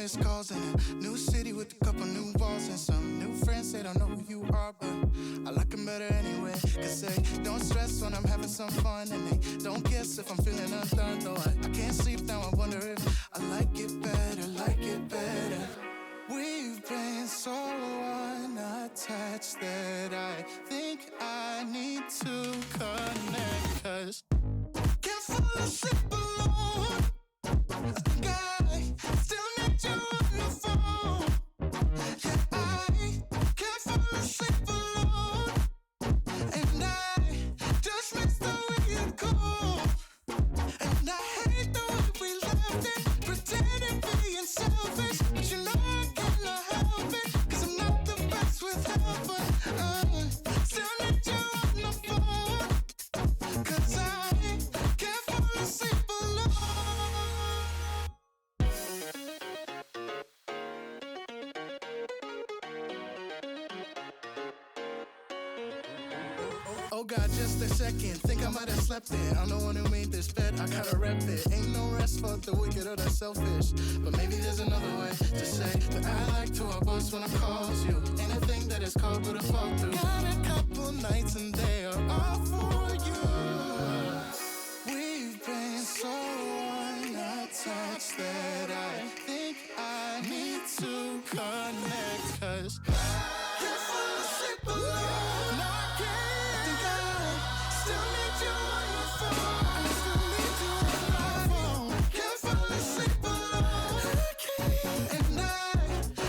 missed calls in a new city with a couple new walls and some new friends. They don't know who you are, but I like them better anyway. Cause they don't stress when I'm having some fun, and they don't guess if I'm feeling undone. Though I can't sleep now, I wonder if I like it better, like it better. We've been so unattached that I think I need to connect. Cause can't fall asleep alone. I think I still need you on the phone. Yeah, I can't fall asleep alone. And I just miss the way you go. And I hate the way we left it, pretending being selfish. But you know I cannot help it, cause I'm not the best with help. But still need you on the phone. Cause I can't fall asleep alone. Oh God, just a second, think I might have slept it. I'm the one who made this bed, I gotta rep it. Ain't no rest for the wicked or the selfish. But maybe there's another way to say that I like to boast when I calls you. Ain't a thing that is called but a fall through. Got a couple nights and they are all for you. We've been so unattached that I think I need to connect. Cause can't fall asleep alone. No, I can't. Think I still need you on your phone. I still need you on my phone. Can't fall asleep alone. I can't. And I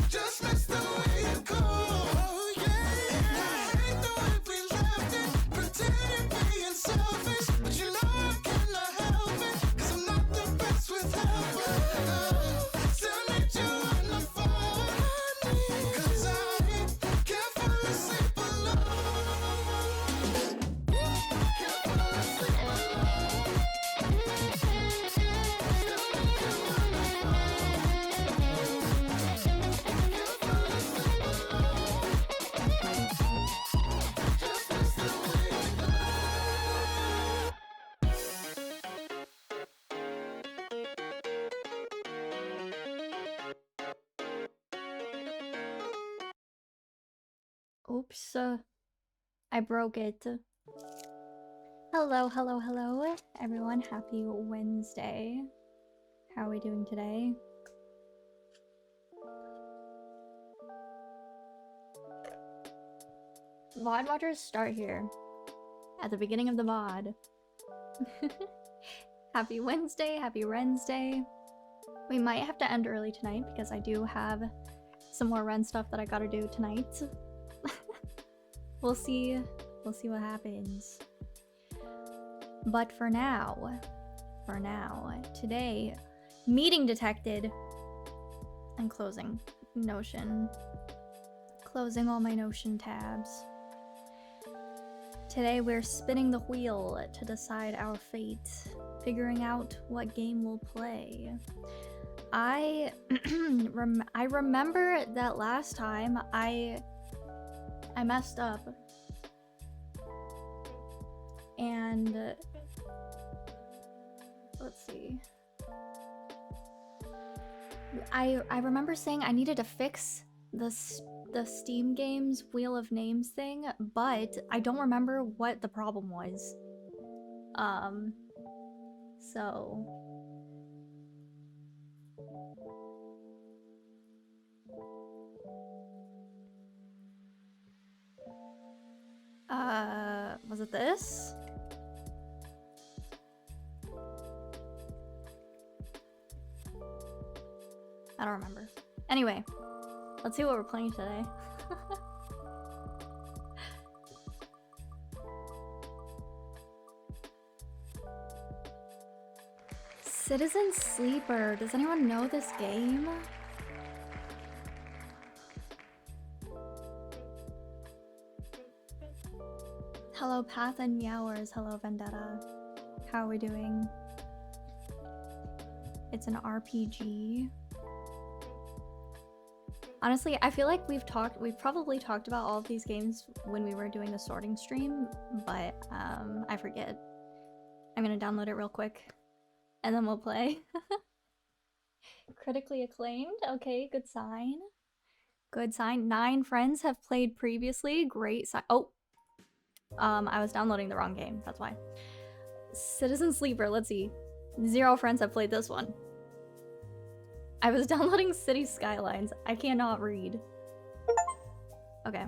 just miss the way you go. Oh yeah. And I hate the way we left it, pretending being selfish. But you know I cannot help it, cause I'm not the best with help. Still need you on the phone. Cause I can't fall asleep alone. Can't fall asleep alone. Still need you on the phone. Can't fall asleep alone. Just miss the way you go. Oops, I broke it. Hello, hello, hello, everyone. Happy Wednesday. How are we doing today? VOD watchers start here, at the beginning of the VOD. Happy Wednesday, happy Wednesday. We might have to end early tonight because I do have some more Ren stuff that I gotta do tonight. We'll see what happens. But for now, today, meeting detected. And closing Notion. Closing all my Notion tabs. Today we're spinning the wheel to decide our fate, figuring out what game we'll play. I remember that last time I messed up, and let's see. I remember saying I needed to fix the Steam Games Wheel of Names thing, but I don't remember what the problem was. So was it this? I don't remember. Anyway, let's see what we're playing today. Citizen Sleeper. Does anyone know this game? Hello, Path and Meowers. Hello, Vendetta. How are we doing? It's an RPG. Honestly, I feel like we've probably talked about all of these games when we were doing the sorting stream, but I forget. I'm gonna download it real quick, and then we'll play. critically acclaimed. Okay, good sign. Good sign. 9 friends have played previously. Great sign. Oh, I was downloading the wrong game. That's why. Citizen Sleeper. Let's see. 0 friends have played this one. I was downloading City Skylines. I cannot read. Okay.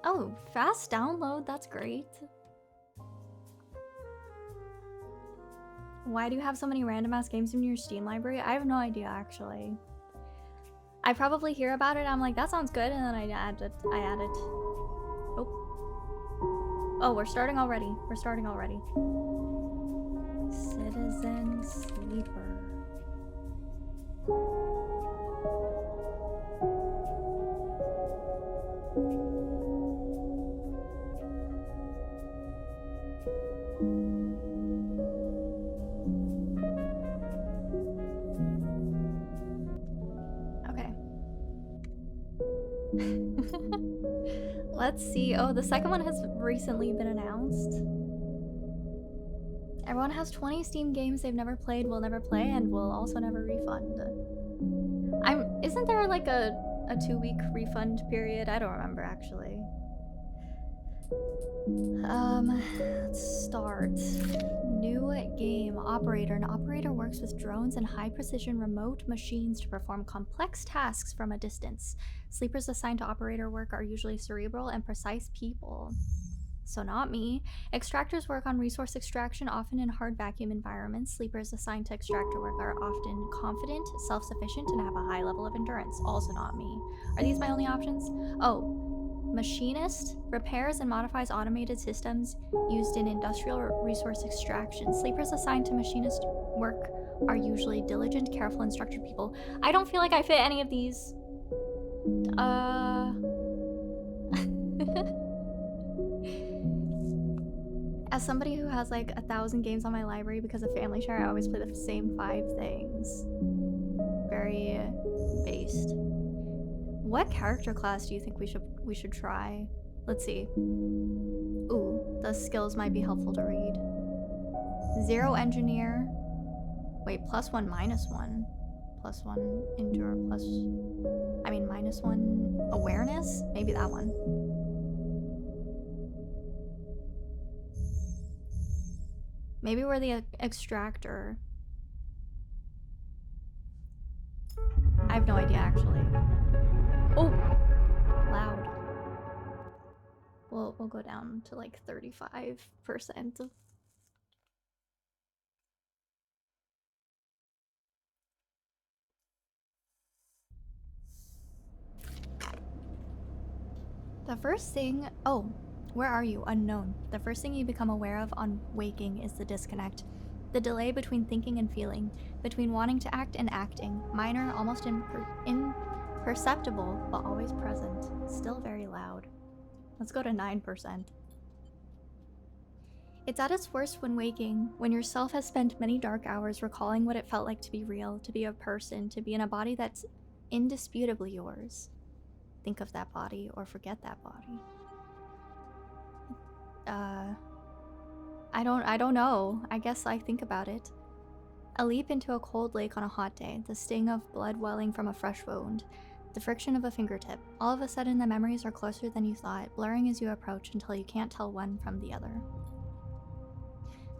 Oh, fast download. That's great. Why do you have so many random ass games in your Steam library? I have no idea, actually. I probably hear about it. I'm like, that sounds good, and then I add it. Oh, we're starting already. We're starting already. Citizen Sleeper. Okay. Let's see. Oh, the second one has recently been announced. Everyone has 20 Steam games they've never played, will never play, and will also never refund. Isn't there like a 2-week refund period? I don't remember, actually. Let's start. New game. Operator. An operator works with drones and high-precision remote machines to perform complex tasks from a distance. Sleepers assigned to operator work are usually cerebral and precise people. So not me. Extractors work on resource extraction, often in hard vacuum environments. Sleepers assigned to extractor work are often confident, self-sufficient, and have a high level of endurance. Also not me. Are these my only options? Oh. Machinist repairs and modifies automated systems used in industrial resource extraction. Sleepers assigned to machinist work are usually diligent, careful, and structured people. I don't feel like I fit any of these. As somebody who has like 1,000 games on my library because of family share, I always play the same 5 things. Very based. What character class do you think we should try? Let's see. Ooh, the skills might be helpful to read. 0 engineer. Wait, +1, -1. +1 endure, -1 awareness? Maybe that one. Maybe we're the extractor. I have no idea, actually. Oh! Loud. We'll go down to like 35%. The first thing... Oh, where are you? Unknown. The first thing you become aware of on waking is the disconnect. The delay between thinking and feeling, between wanting to act and acting. Minor, almost imperceptible, but always present. Still very loud. Let's go to 9%. It's at its worst when waking, when yourself has spent many dark hours recalling what it felt like to be real, to be a person, to be in a body that's indisputably yours. Think of that body or forget that body. I don't know. I guess I think about it. A leap into a cold lake on a hot day, the sting of blood welling from a fresh wound, the friction of a fingertip. All of a sudden the memories are closer than you thought, blurring as you approach until you can't tell one from the other.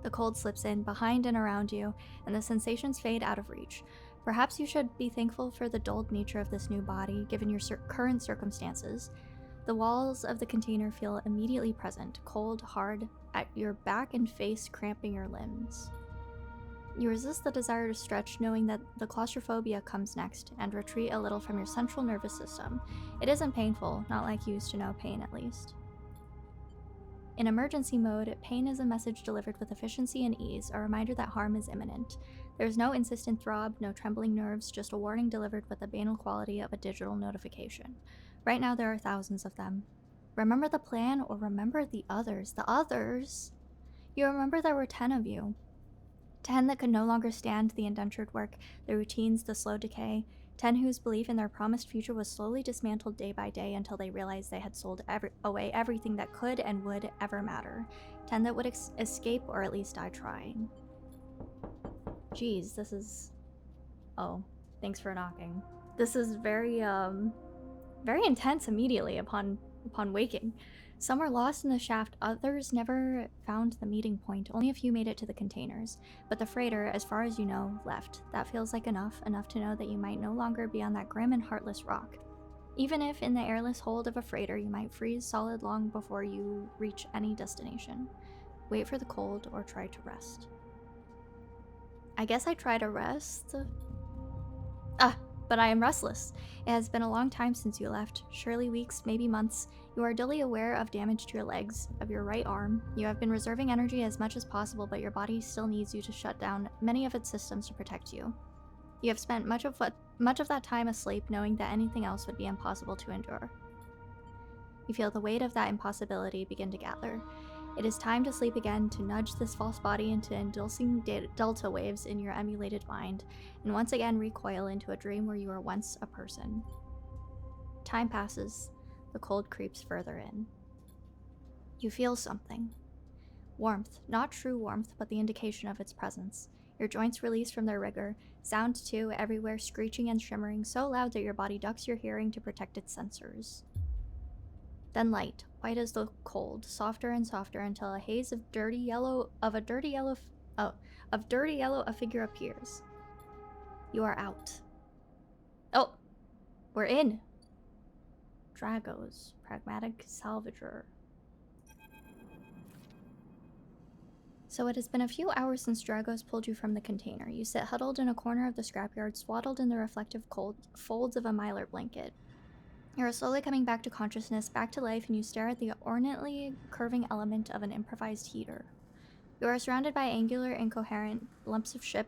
The cold slips in, behind and around you, and the sensations fade out of reach. Perhaps you should be thankful for the dulled nature of this new body, given your current circumstances. The walls of the container feel immediately present, cold, hard, at your back and face, cramping your limbs. You resist the desire to stretch, knowing that the claustrophobia comes next, and retreat a little from your central nervous system. It isn't painful, not like you used to know pain at least. In emergency mode, pain is a message delivered with efficiency and ease, a reminder that harm is imminent. There's no insistent throb, no trembling nerves, just a warning delivered with the banal quality of a digital notification. Right now there are thousands of them. Remember the plan, or remember the others? The others? You remember there were 10 of you. 10 that could no longer stand the indentured work, the routines, the slow decay. 10 whose belief in their promised future was slowly dismantled day by day until they realized they had sold away everything that could and would ever matter. 10 that would escape or at least die trying. Jeez, this is... Oh. Thanks for knocking. This is very intense immediately upon waking. Some were lost in the shaft, others never found the meeting point. Only a few made it to the containers. But the freighter, as far as you know, left. That feels like enough to know that you might no longer be on that grim and heartless rock. Even if in the airless hold of a freighter you might freeze solid long before you reach any destination. Wait for the cold or try to rest. I guess I try to rest. But I am restless. It has been a long time since you left, surely weeks, maybe months. You are dully aware of damage to your legs, of your right arm. You have been reserving energy as much as possible, but your body still needs you to shut down many of its systems to protect you. You have spent much of that time asleep, knowing that anything else would be impossible to endure. You feel the weight of that impossibility begin to gather. It is time to sleep again, to nudge this false body into inducing delta waves in your emulated mind, and once again recoil into a dream where you were once a person. Time passes. The cold creeps further in. You feel something. Warmth. Not true warmth, but the indication of its presence. Your joints release from their rigor. Sound, too, everywhere screeching and shimmering so loud that your body ducks your hearing to protect its sensors. Then light, white as the cold, softer and softer until a haze of dirty yellow a figure appears. You are out. Oh, we're in. Dragos, pragmatic salvager. So it has been a few hours since Dragos pulled you from the container. You sit huddled in a corner of the scrapyard, swaddled in the reflective cold folds of a mylar blanket. You are slowly coming back to consciousness, back to life, and you stare at the ornately curving element of an improvised heater. You are surrounded by angular, incoherent lumps of ship,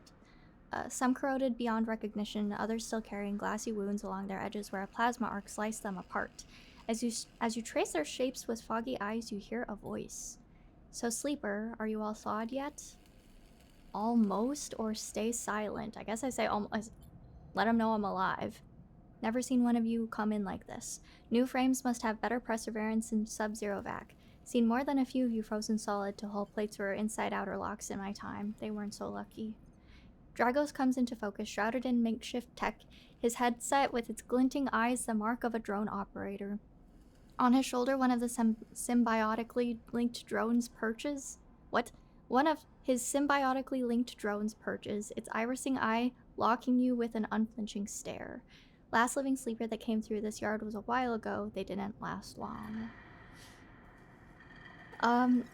some corroded beyond recognition, others still carrying glassy wounds along their edges where a plasma arc sliced them apart. As you trace their shapes with foggy eyes, you hear a voice. So, sleeper, are you all thawed yet? Almost, or stay silent. I guess I say almost. Let them know I'm alive. Never seen one of you come in like this. New frames must have better perseverance in sub-zero vac. Seen more than a few of you frozen solid to hull plates were inside-outer locks in my time. They weren't so lucky. Dragos comes into focus, shrouded in makeshift tech, his headset with its glinting eyes the mark of a drone operator. On his shoulder, one of the symbiotically linked drones perches. What? One of his symbiotically linked drones perches, its irising eye locking you with an unflinching stare. Last living sleeper that came through this yard was a while ago. They didn't last long.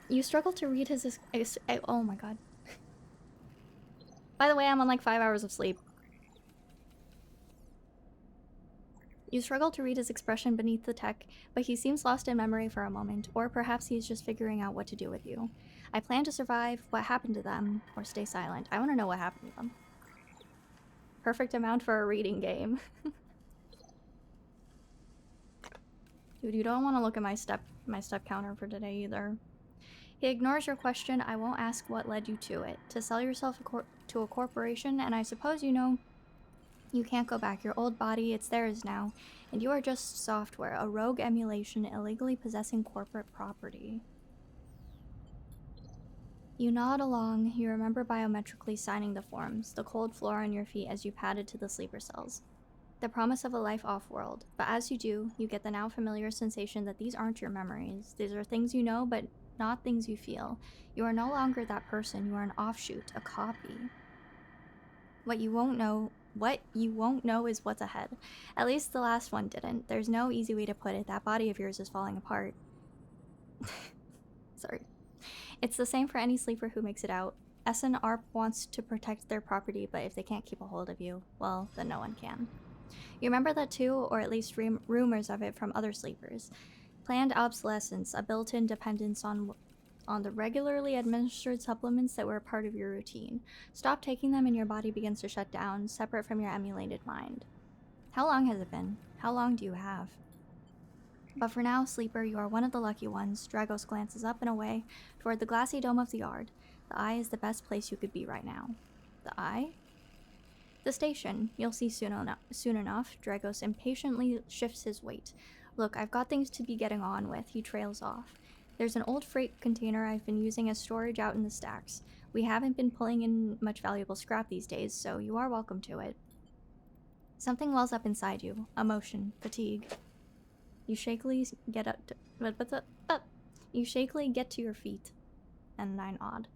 You struggle to read his... oh my god. By the way, I'm on like 5 hours of sleep. You struggle to read his expression beneath the tech, but he seems lost in memory for a moment, or perhaps he's just figuring out what to do with you. I plan to survive, what happened to them, or stay silent. I want to know what happened to them. Perfect amount for a reading game. Dude, you don't want to look at my step counter for today either. He ignores your question. I won't ask what led you to it. To sell yourself to a corporation, and I suppose you know you can't go back. Your old body, it's theirs now, and you are just software, a rogue emulation illegally possessing corporate property. You nod along. You remember biometrically signing the forms, the cold floor on your feet as you padded to the sleeper cells. The promise of a life off-world. But as you do, you get the now familiar sensation that these aren't your memories. These are things you know, but not things you feel. You are no longer that person. You are an offshoot, a copy. What you won't know is what's ahead. At least the last one didn't. There's no easy way to put it. That body of yours is falling apart. Sorry. It's the same for any sleeper who makes it out. SNARP wants to protect their property, but if they can't keep a hold of you, well, then no one can. You remember that too, or at least rumors of it from other sleepers. Planned obsolescence, a built-in dependence on the regularly administered supplements that were a part of your routine. Stop taking them and your body begins to shut down, separate from your emulated mind. How long has it been? How long do you have? But for now, sleeper, you are one of the lucky ones. Dragos glances up and away toward the glassy dome of the yard. The eye is the best place you could be right now. The eye? The station. You'll see soon enough. Dragos impatiently shifts his weight. Look, I've got things to be getting on with. He trails off. There's an old freight container I've been using as storage out in the stacks. We haven't been pulling in much valuable scrap these days, so you are welcome to it. Something wells up inside you. Emotion. Fatigue. You shakily get up to, you shakily get to your feet. And 9 odd.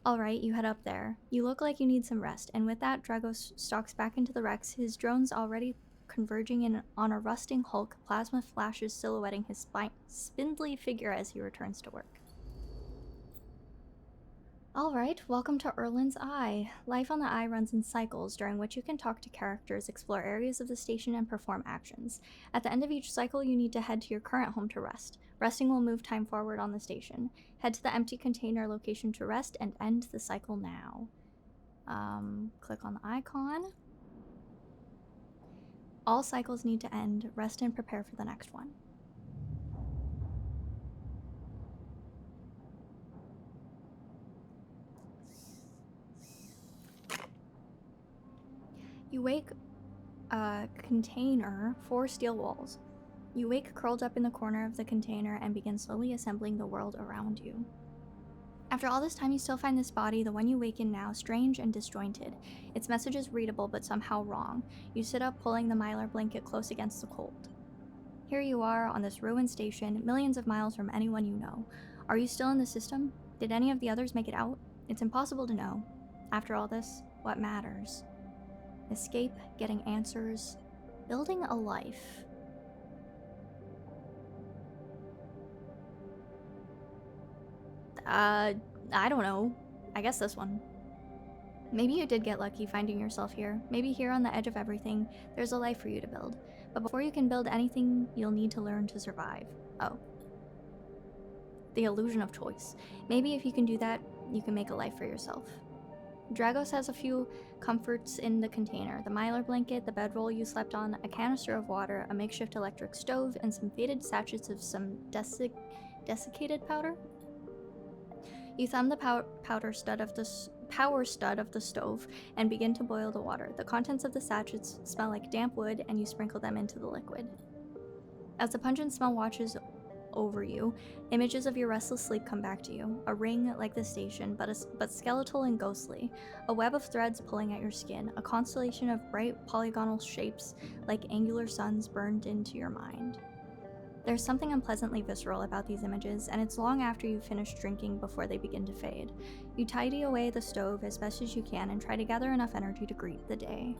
Alright, you head up there. You look like you need some rest, and with that, Dragos stalks back into the Rex, his drones already converging in on a rusting hulk, plasma flashes silhouetting his spindly figure as he returns to work. Alright, welcome to Erlin's Eye. Life on the Eye runs in cycles, during which you can talk to characters, explore areas of the station, and perform actions. At the end of each cycle, you need to head to your current home to rest. Resting will move time forward on the station. Head to the empty container location to rest and end the cycle now. Click on the icon. All cycles need to end. Rest and prepare for the next one. You wake a container, 4 steel walls. You wake curled up in the corner of the container and begin slowly assembling the world around you. After all this time, you still find this body, the one you wake in now, strange and disjointed. Its message is readable, but somehow wrong. You sit up, pulling the mylar blanket close against the cold. Here you are, on this ruined station, millions of miles from anyone you know. Are you still in the system? Did any of the others make it out? It's impossible to know. After all this, what matters? Escape, getting answers, building a life. I don't know. I guess this one. Maybe you did get lucky finding yourself here. Maybe here on the edge of everything, there's a life for you to build. But before you can build anything, you'll need to learn to survive. Oh. The illusion of choice. Maybe if you can do that, you can make a life for yourself. Dragos has a few comforts in the container. The mylar blanket, the bedroll you slept on, a canister of water, a makeshift electric stove, and some faded sachets of some desiccated powder. You thumb the power stud of the stove and begin to boil the water. The contents of the sachets smell like damp wood, and you sprinkle them into the liquid. As the pungent smell washes over you, images of your restless sleep come back to you. A ring like the station, but skeletal and ghostly. A web of threads pulling at your skin. A constellation of bright polygonal shapes like angular suns burned into your mind. There's something unpleasantly visceral about these images, and it's long after you've finished drinking before they begin to fade. You tidy away the stove as best as you can and try to gather enough energy to greet the day.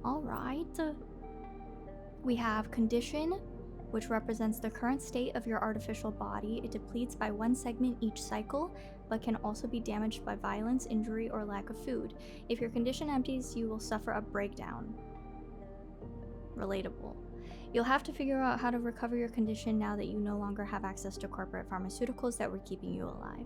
Alright. We have condition, which represents the current state of your artificial body. It depletes by 1 segment each cycle, but can also be damaged by violence, injury, or lack of food. If your condition empties, you will suffer a breakdown. Relatable. You'll have to figure out how to recover your condition now that you no longer have access to corporate pharmaceuticals that were keeping you alive.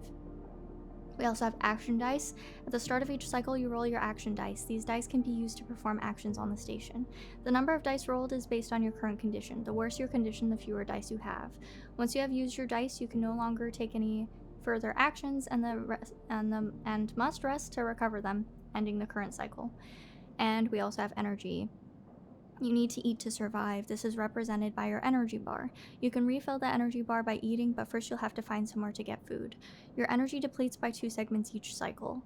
We also have action dice. At the start of each cycle, you roll your action dice. These dice can be used to perform actions on the station. The number of dice rolled is based on your current condition. The worse your condition, the fewer dice you have. Once you have used your dice, you can no longer take any further actions and must rest to recover them, ending the current cycle. And we also have energy. You need to eat to survive. This is represented by your energy bar. You can refill the energy bar by eating, but first you'll have to find somewhere to get food. Your energy depletes by 2 segments each cycle.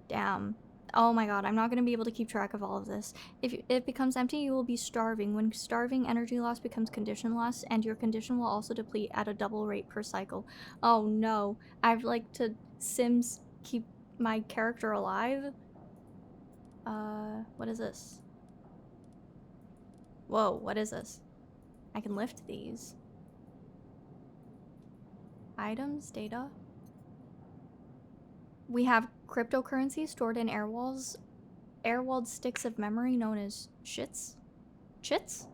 Damn. Oh my god, I'm not going to be able to keep track of all of this. If it becomes empty, you will be starving. When starving, energy loss becomes condition loss, and your condition will also deplete at a double rate per cycle. Oh no. I'd like to Sims keep my character alive. What is this? Whoa, what is this? I can lift these. Items, data. We have cryptocurrency stored in air-walled sticks of memory known as shits? Chits?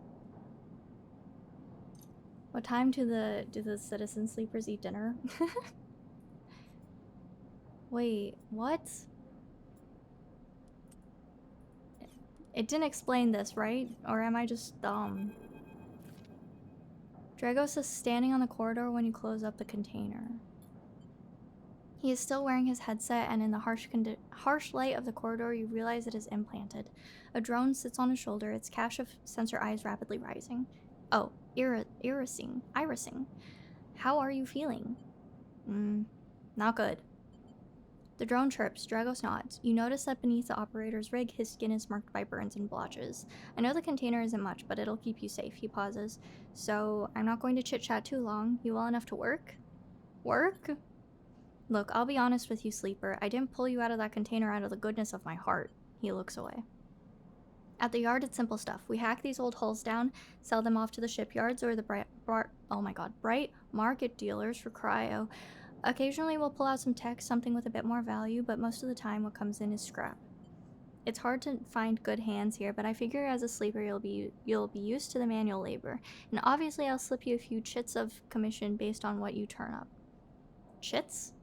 What time do the citizen sleepers eat dinner? Wait, what? It didn't explain this, right? Or am I just dumb? Dragos is standing on the corridor when you close up the container. He is still wearing his headset, and in the harsh light of the corridor, you realize it is implanted. A drone sits on his shoulder, its cache of sensor eyes rapidly rising. Oh, irising. How are you feeling? Not good. The drone chirps. Dragos nods. You notice that beneath the operator's rig, his skin is marked by burns and blotches. I know the container isn't much, but it'll keep you safe. He pauses. So, I'm not going to chit-chat too long. You well enough to work? Work? Look, I'll be honest with you, Sleeper. I didn't pull you out of that container out of the goodness of my heart. He looks away. At the yard, it's simple stuff. We hack these old hulls down, sell them off to the shipyards or the bright market dealers for cryo. Occasionally we'll pull out some tech, something with a bit more value, but most of the time what comes in is scrap. It's hard to find good hands here, but I figure as a sleeper you'll be used to the manual labor. And obviously I'll slip you a few chits of commission based on what you turn up. Chits?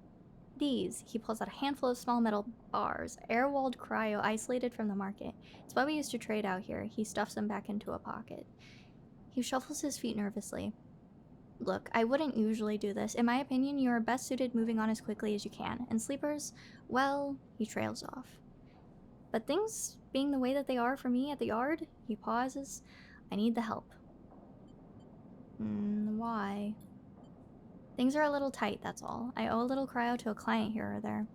These. He pulls out a handful of small metal bars, air-walled cryo isolated from the market. It's what we used to trade out here. He stuffs them back into a pocket. He shuffles his feet nervously. Look, I wouldn't usually do this. In my opinion, you are best suited moving on as quickly as you can. And sleepers, well, he trails off. But things being the way that they are for me at the yard, he pauses. I need the help. Why? Things are a little tight, that's all. I owe a little cryo to a client here or there.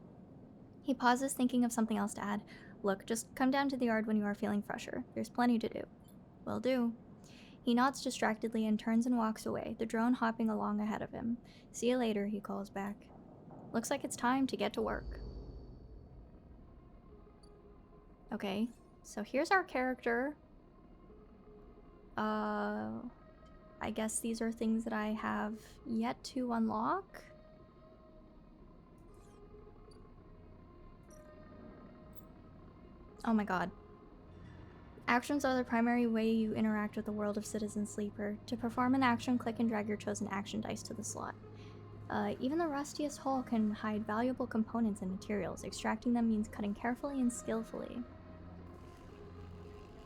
He pauses, thinking of something else to add. Look, just come down to the yard when you are feeling fresher. There's plenty to do. Will do. He nods distractedly and turns and walks away, the drone hopping along ahead of him. See you later, he calls back. Looks like it's time to get to work. Okay, so here's our character. I guess these are things that I have yet to unlock. Oh my god. Actions are the primary way you interact with the world of Citizen Sleeper. To perform an action, click and drag your chosen action dice to the slot. Even the rustiest hull can hide valuable components and materials. Extracting them means cutting carefully and skillfully.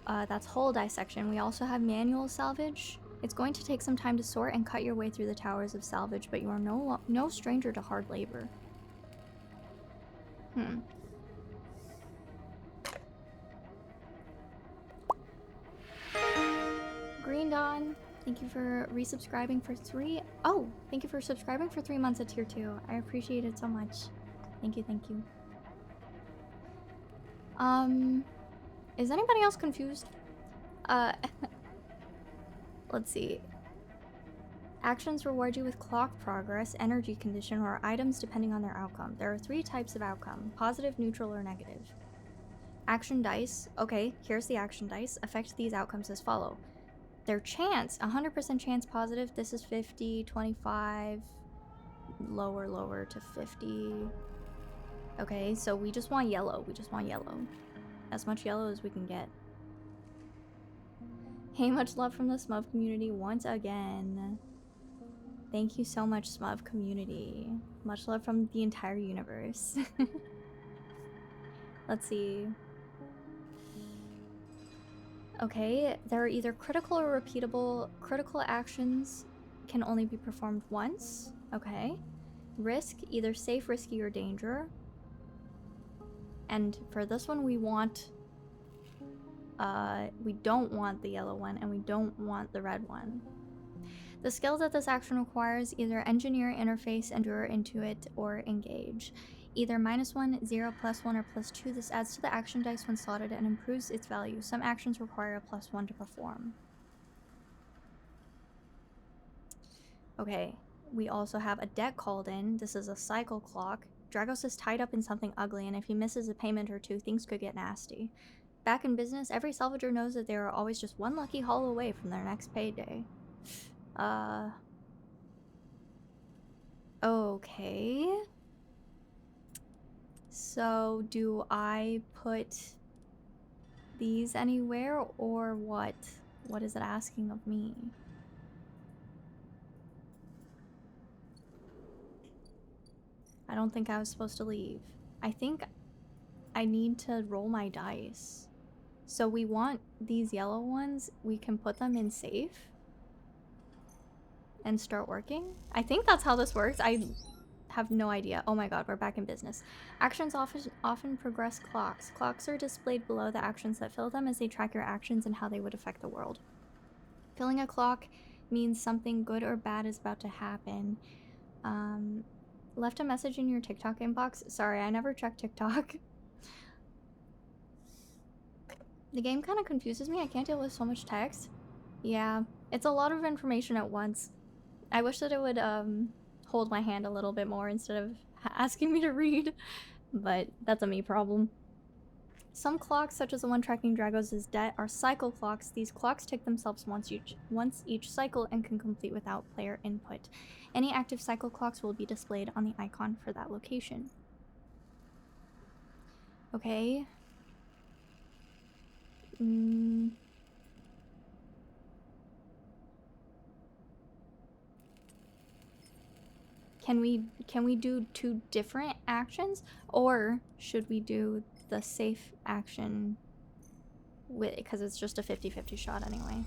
That's hull dissection. We also have manual salvage. It's going to take some time to sort and cut your way through the towers of salvage, but you are no stranger to hard labor. Green Dawn, thank you for resubscribing for 3... Oh! Thank you for subscribing for 3 months at tier 2. I appreciate it so much. Thank you, thank you. Is anybody else confused? Let's see. Actions reward you with clock progress, energy condition, or items depending on their outcome. There are 3 types of outcome: positive, neutral, or negative. Action dice. Okay, here's the action dice. Affect these outcomes as follow. Their chance, 100% chance positive. This is 50, 25, lower to 50. Okay, so we just want yellow. We just want yellow. As much yellow as we can get. Hey, much love from the Smurf community once again. Thank you so much, Smurf community. Much love from the entire universe. Let's see. Okay, there are either critical or repeatable. Critical actions can only be performed once. Okay. Risk, either safe, risky, or danger. And for this one, we want... we don't want the yellow one, and we don't want the red one. The skill that this action requires, either engineer, interface, endure, intuit, or engage. Either -1, 0, +1, or +2. This adds to the action dice when slotted and improves its value. Some actions require a +1 to perform. Okay, we also have a debt called in. This is a cycle clock. Dragos is tied up in something ugly, and if he misses a payment or two, things could get nasty. Back in business, every salvager knows that they are always just one lucky haul away from their next payday. Okay. So, do I put these anywhere, or what? What is it asking of me? I don't think I was supposed to leave. I think I need to roll my dice. So we want these yellow ones, we can put them in safe and start working. I think that's how this works. I have no idea. Oh my god, we're back in business. Actions often progress clocks. Clocks are displayed below the actions that fill them as they track your actions and how they would affect the world. Filling a clock means something good or bad is about to happen. Left a message in your TikTok inbox? Sorry, I never check TikTok. The game kind of confuses me. I can't deal with so much text. Yeah, it's a lot of information at once. I wish that it would hold my hand a little bit more instead of asking me to read, but that's a me problem. Some clocks, such as the one tracking Dragos' debt, are cycle clocks. These clocks tick themselves once each cycle and can complete without player input. Any active cycle clocks will be displayed on the icon for that location. Okay. Can we do 2 different actions, or should we do the safe action with, because it's just a 50-50 shot anyway.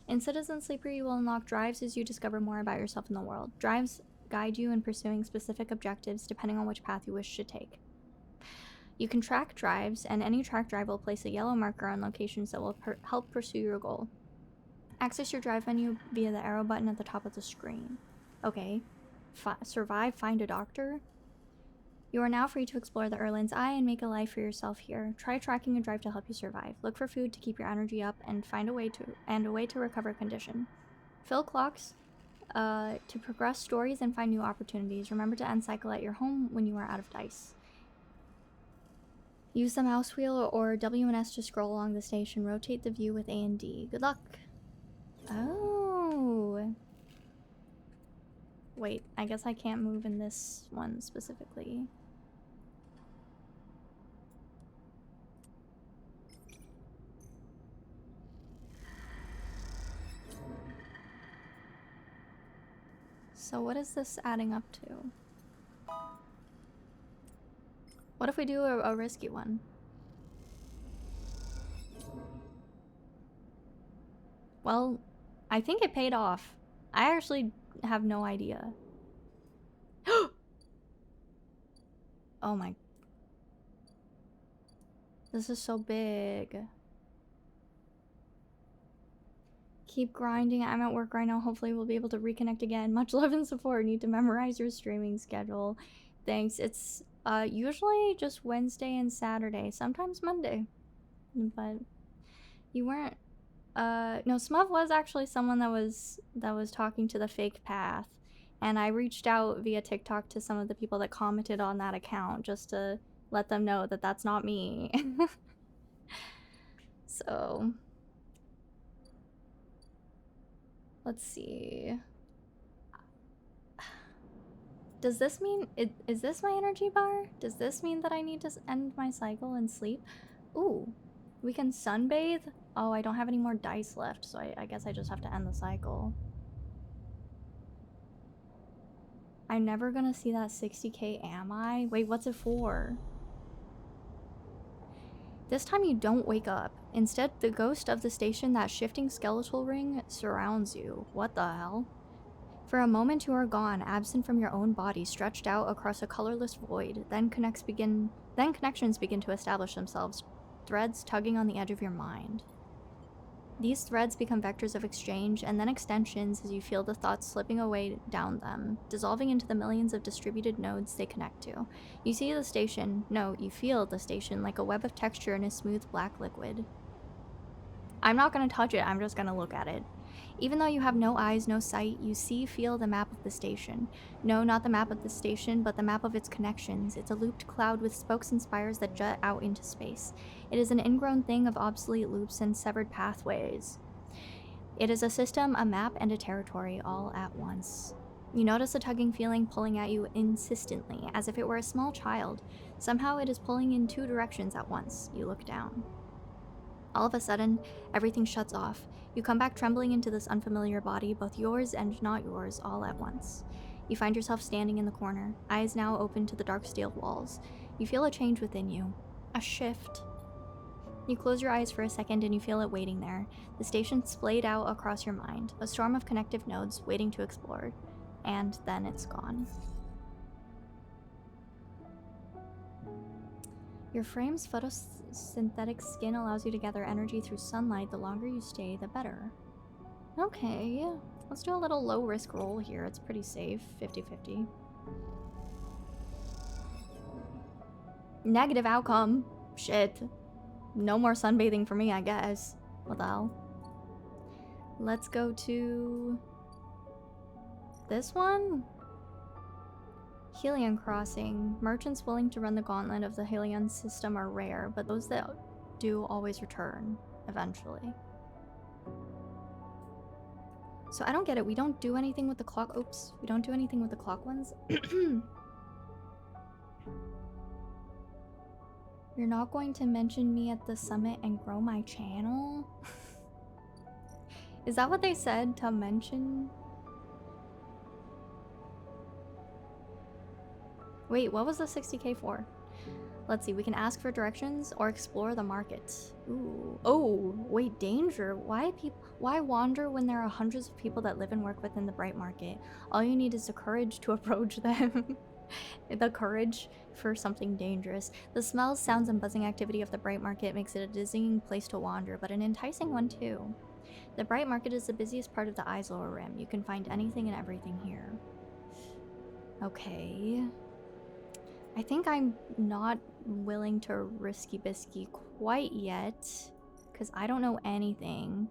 In Citizen Sleeper, you will unlock drives as you discover more about yourself in the world. Drives guide you in pursuing specific objectives depending on which path you wish to take. You can track drives, and any track drive will place a yellow marker on locations that will help pursue your goal. Access your drive menu via the arrow button at the top of the screen. Okay. Survive, find a doctor. You are now free to explore the Erlin's Eye and make a life for yourself here. Try tracking a drive to help you survive. Look for food to keep your energy up and find a way to recover condition. Fill clocks to progress stories and find new opportunities. Remember to end cycle at your home when you are out of dice. Use the mouse wheel or W and S to scroll along the station. Rotate the view with A and D. Good luck. Oh. Wait, I guess I can't move in this one specifically. So what is this adding up to? What if we do a risky one? Well, I think it paid off. I actually have no idea. Oh my. This is so big. Keep grinding. I'm at work right now. Hopefully we'll be able to reconnect again. Much love and support. Need to memorize your streaming schedule. Thanks. It's usually just Wednesday and Saturday. Sometimes Monday. But you weren't... no, Smuv was actually someone that was talking to the fake path. And I reached out via TikTok to some of the people that commented on that account just to let them know that that's not me. So... let's see. Does this mean... is this my energy bar? Does this mean that I need to end my cycle and sleep? Ooh. We can sunbathe? Oh, I don't have any more dice left, so I guess I just have to end the cycle. I'm never gonna see that 60k, am I? Wait, what's it for? This time you don't wake up. Instead, the ghost of the station, that shifting skeletal ring, surrounds you. What the hell? For a moment you are gone, absent from your own body, stretched out across a colorless void. Then connections begin to establish themselves, threads tugging on the edge of your mind. These threads become vectors of exchange, and then extensions as you feel the thoughts slipping away down them, dissolving into the millions of distributed nodes they connect to. You see the station, no, you feel the station like a web of texture in a smooth black liquid. I'm not gonna touch it, I'm just gonna look at it. Even though you have no eyes, no sight, you feel the map of the station. No, not the map of the station, but the map of its connections. It's a looped cloud with spokes and spires that jut out into space. It is an ingrown thing of obsolete loops and severed pathways. It is a system, a map, and a territory all at once. You notice a tugging feeling pulling at you insistently, as if it were a small child. Somehow it is pulling in 2 directions at once. You look down. All of a sudden, everything shuts off. You come back trembling into this unfamiliar body, both yours and not yours, all at once. You find yourself standing in the corner, eyes now open to the dark steel walls. You feel a change within you. A shift. You close your eyes for a second and you feel it waiting there. The station splayed out across your mind, a storm of connective nodes waiting to explore. And then it's gone. Your frame's photosynthetic skin allows you to gather energy through sunlight. The longer you stay, the better. Okay, let's do a little low-risk roll here. It's pretty safe, 50-50. Negative outcome. Shit. No more sunbathing for me, I guess. What the hell? Let's go to this one. Helion Crossing. Merchants willing to run the gauntlet of the Helion system are rare, but those that do always return eventually. So I don't get it. We don't do anything with the clock. Oops. We don't do anything with the clock ones. You're not going to mention me at the summit and grow my channel? Is that what they said to mention? Wait, what was the 60k for? Let's see, we can ask for directions or explore the market. Ooh. Oh, wait, danger. Why wander when there are hundreds of people that live and work within the Bright Market? All you need is the courage to approach them. The courage for something dangerous. The smells, sounds, and buzzing activity of the Bright Market makes it a dizzying place to wander, but an enticing one too. The Bright Market is the busiest part of the Islower Rim. You can find anything and everything here. Okay. I think I'm not willing to risky bisky quite yet, because I don't know anything.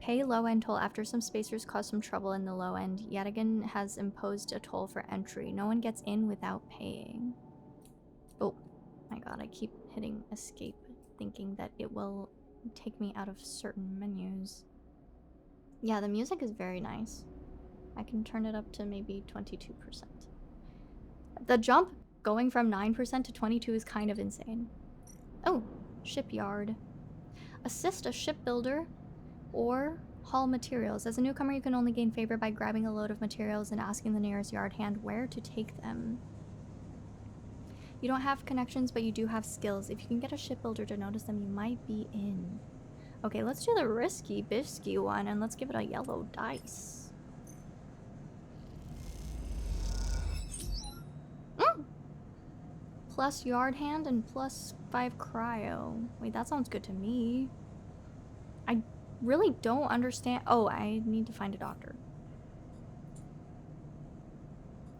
Pay low end toll after some spacers cause some trouble in the low end. Yadigan has imposed a toll for entry. No one gets in without paying. Oh my god, I keep hitting escape thinking that it will take me out of certain menus. Yeah, the music is very nice. I can turn it up to maybe 22%. The jump going from 9% to 22 is kind of insane. Oh, shipyard. Assist a shipbuilder or haul materials. As a newcomer, you can only gain favor by grabbing a load of materials and asking the nearest yard hand where to take them. You don't have connections, but you do have skills. If you can get a shipbuilder to notice them, you might be in. Okay, let's do the risky bisky one and let's give it a yellow dice. Plus yard hand and plus 5 cryo. Wait, that sounds good to me. I really don't understand. Oh, I need to find a doctor.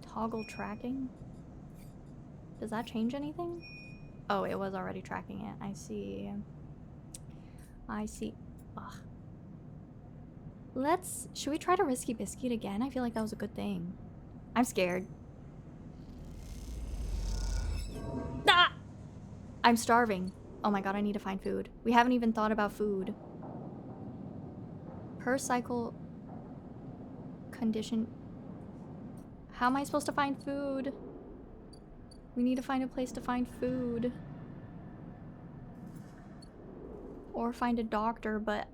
Toggle tracking? Does that change anything? Oh, it was already tracking it. I see. I see. Ugh. Should we try to risky biscuit again? I feel like that was a good thing. I'm scared. Ah! I'm starving. Oh my god, I need to find food. We haven't even thought about food. Per cycle condition. How am I supposed to find food? We need to find a place to find food. Or find a doctor, but...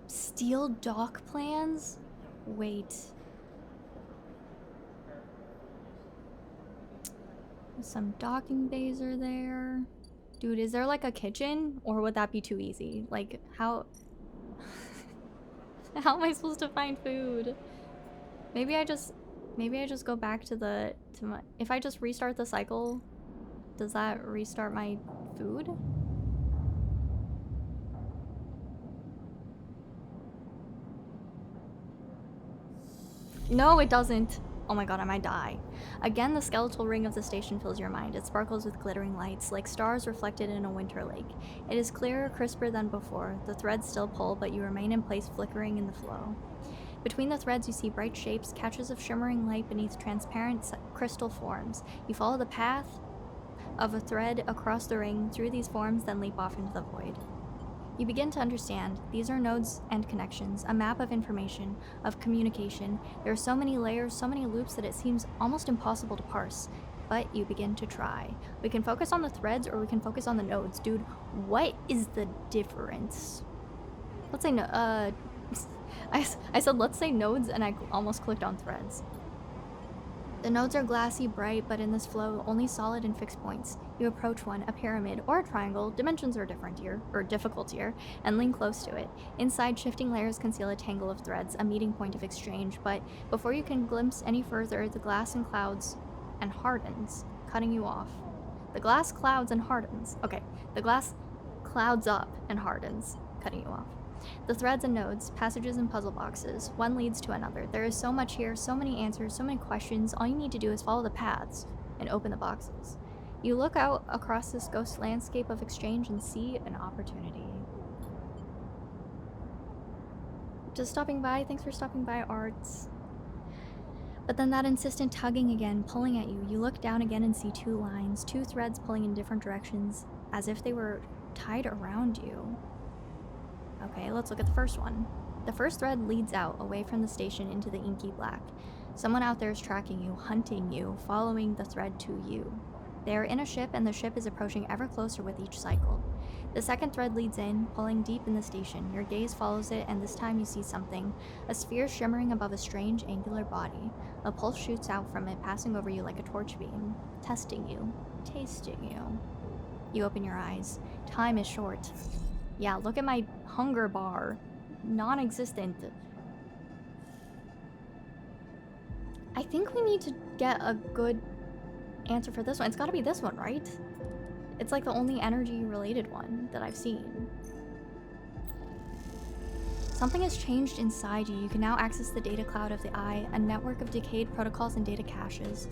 Steel dock plans? Wait. Some docking bays are there. Dude, is there like a kitchen? Or would that be too easy? Like, how... How am I supposed to find food? Maybe I just go back to my... If I just restart the cycle, does that restart my food? No, it doesn't. Oh my god, I might die. Again, the skeletal ring of the station fills your mind. It sparkles with glittering lights, like stars reflected in a winter lake. It is clearer, crisper than before. The threads still pull, but you remain in place, flickering in the flow. Between the threads, you see bright shapes, catches of shimmering light beneath transparent crystal forms. You follow the path of a thread across the ring, through these forms, then leap off into the void. You begin to understand. These are nodes and connections, a map of information, of communication. There are so many layers, so many loops that it seems almost impossible to parse. But you begin to try. We can focus on the threads or we can focus on the nodes. Dude, what is the difference? Let's say no, I said let's say nodes and I almost clicked on threads. The nodes are glassy, bright, but in this flow, only solid and fixed points. You approach one, a pyramid, or a triangle, dimensions are different here, or difficult here, and lean close to it. Inside, shifting layers conceal a tangle of threads, a meeting point of exchange, but before you can glimpse any further, the glass and clouds and hardens, cutting you off. The glass clouds and hardens. Okay, the glass clouds up and hardens, cutting you off. The threads and nodes, passages and puzzle boxes, one leads to another. There is so much here, so many answers, so many questions. All you need to do is follow the paths and open the boxes. You look out across this ghost landscape of exchange and see an opportunity. Just stopping by. Thanks for stopping by, Arts. But then that insistent tugging again, pulling at you. You look down again and see two lines, two threads pulling in different directions, as if they were tied around you. Okay, let's look at the first one. The first thread leads out, away from the station into the inky black. Someone out there is tracking you, hunting you, following the thread to you. They are in a ship, and the ship is approaching ever closer with each cycle. The second thread leads in, pulling deep in the station. Your gaze follows it, and this time you see something. A sphere shimmering above a strange, angular body. A pulse shoots out from it, passing over you like a torch beam. Testing you. Tasting you. You open your eyes. Time is short. Yeah, look at my hunger bar. Non-existent. I think we need to get a good answer for this one. It's gotta be this one, right? It's like the only energy-related one that I've seen. Something has changed inside you. You can now access the data cloud of the eye, a network of decayed protocols and data caches.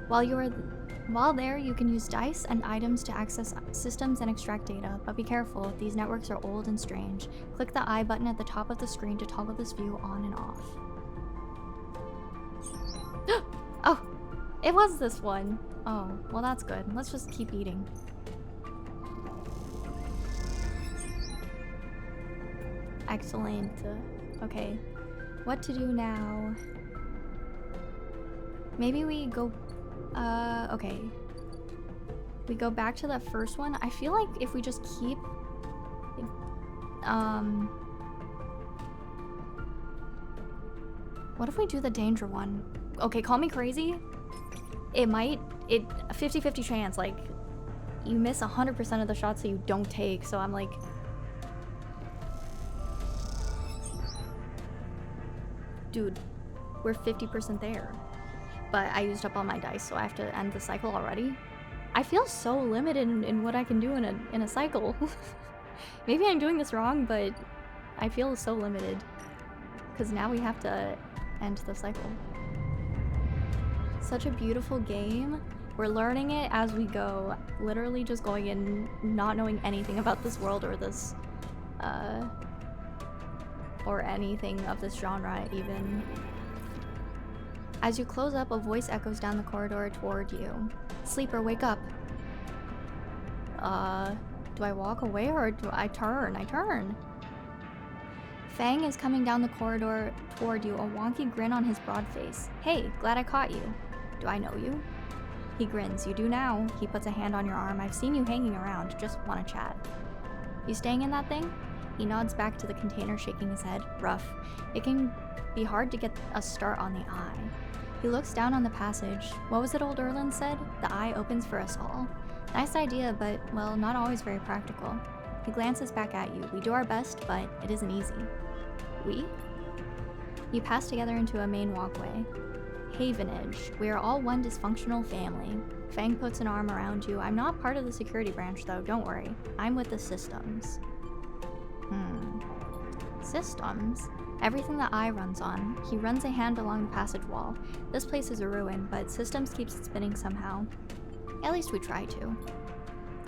While there, you can use dice and items to access systems and extract data, but be careful, these networks are old and strange. Click the eye button at the top of the screen to toggle this view on and off. Oh, it was this one. Oh, well that's good. Let's just keep eating. Excellent. Okay, what to do now? Maybe we go, okay. We go back to that first one. I feel like if we just keep, what if we do the danger one? Okay, call me crazy. It might, a 50-50 chance, like, you miss 100% of the shots that you don't take, so I'm like, dude, we're 50% there. But I used up all my dice, so I have to end the cycle already. I feel so limited in what I can do in a cycle. Maybe I'm doing this wrong, but I feel so limited. Because now we have to end the cycle. Such a beautiful game. We're learning it as we go. Literally just going in, not knowing anything about this world or this, or anything of this genre even. As you close up, a voice echoes down the corridor toward you. Sleeper, wake up. Do I walk away or do I turn? I turn. Fang is coming down the corridor toward you, a wonky grin on his broad face. Hey, glad I caught you. Do I know you? He grins. You do now. He puts a hand on your arm. I've seen you hanging around. Just want to chat. You staying in that thing? He nods back to the container, shaking his head. Rough. It can be hard to get a start on the eye. He looks down on the passage. What was it old Erland said? The eye opens for us all. Nice idea, but, well, not always very practical. He glances back at you. We do our best, but it isn't easy. We? You pass together into a main walkway. Havenage. We are all one dysfunctional family. Fang puts an arm around you. I'm not part of the security branch, though. Don't worry. I'm with the systems. Systems? Everything the eye runs on. He runs a hand along the passage wall. This place is a ruin, but systems keeps it spinning somehow. At least we try to.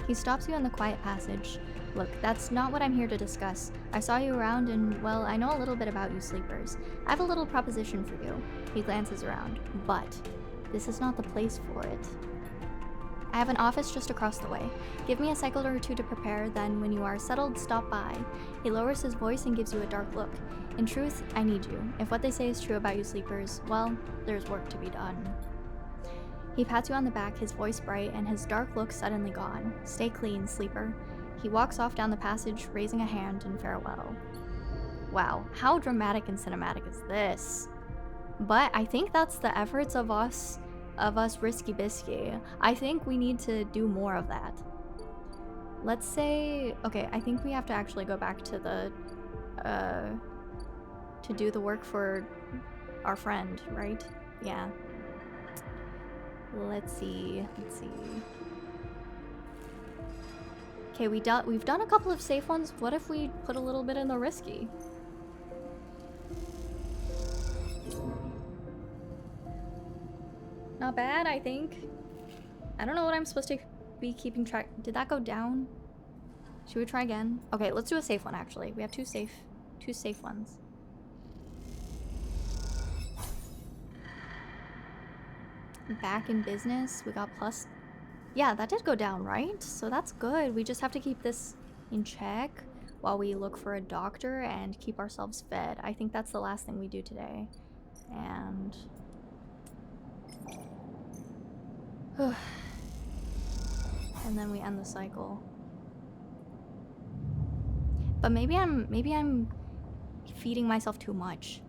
He stops you in the quiet passage. Look, that's not what I'm here to discuss. I saw you around and, well, I know a little bit about you sleepers. I have a little proposition for you. He glances around. But this is not the place for it. I have an office just across the way. Give me a cycle or two to prepare, then when you are settled, stop by. He lowers his voice and gives you a dark look. In truth, I need you. If what they say is true about you sleepers, well, there's work to be done. He pats you on the back, his voice bright, and his dark look suddenly gone. Stay clean, sleeper. He walks off down the passage, raising a hand in farewell. Wow, how dramatic and cinematic is this? But I think that's the efforts of us risky bisky. I think we need to do more of that. Let's say, okay, I think we have to actually go back to the, to do the work for our friend, right? Yeah. Let's see. Okay, we've done a couple of safe ones. What if we put a little bit in the risky? Not bad, I think. I don't know what I'm supposed to be keeping track. Did that go down? Should we try again? Okay, let's do a safe one actually. We have two safe ones. Back in business. We got plus. Yeah, that did go down, right? So that's good. We just have to keep this in check while we look for a doctor and keep ourselves fed. I think that's the last thing we do today. And and then we end the cycle. But maybe I'm feeding myself too much.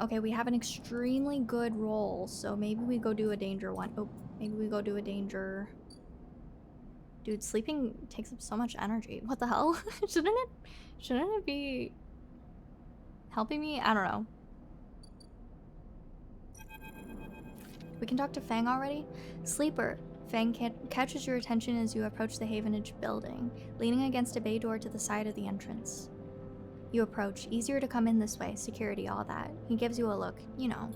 Okay, we have an extremely good roll, so maybe we go do a danger one. Oh, maybe we go do a danger. Dude, sleeping takes up so much energy. What the hell? Shouldn't it be helping me? I don't know. We can talk to Fang already? Sleeper. Fang catches your attention as you approach the Havenage building, leaning against a bay door to the side of the entrance. You approach. Easier to come in this way. Security, all that. He gives you a look. You know.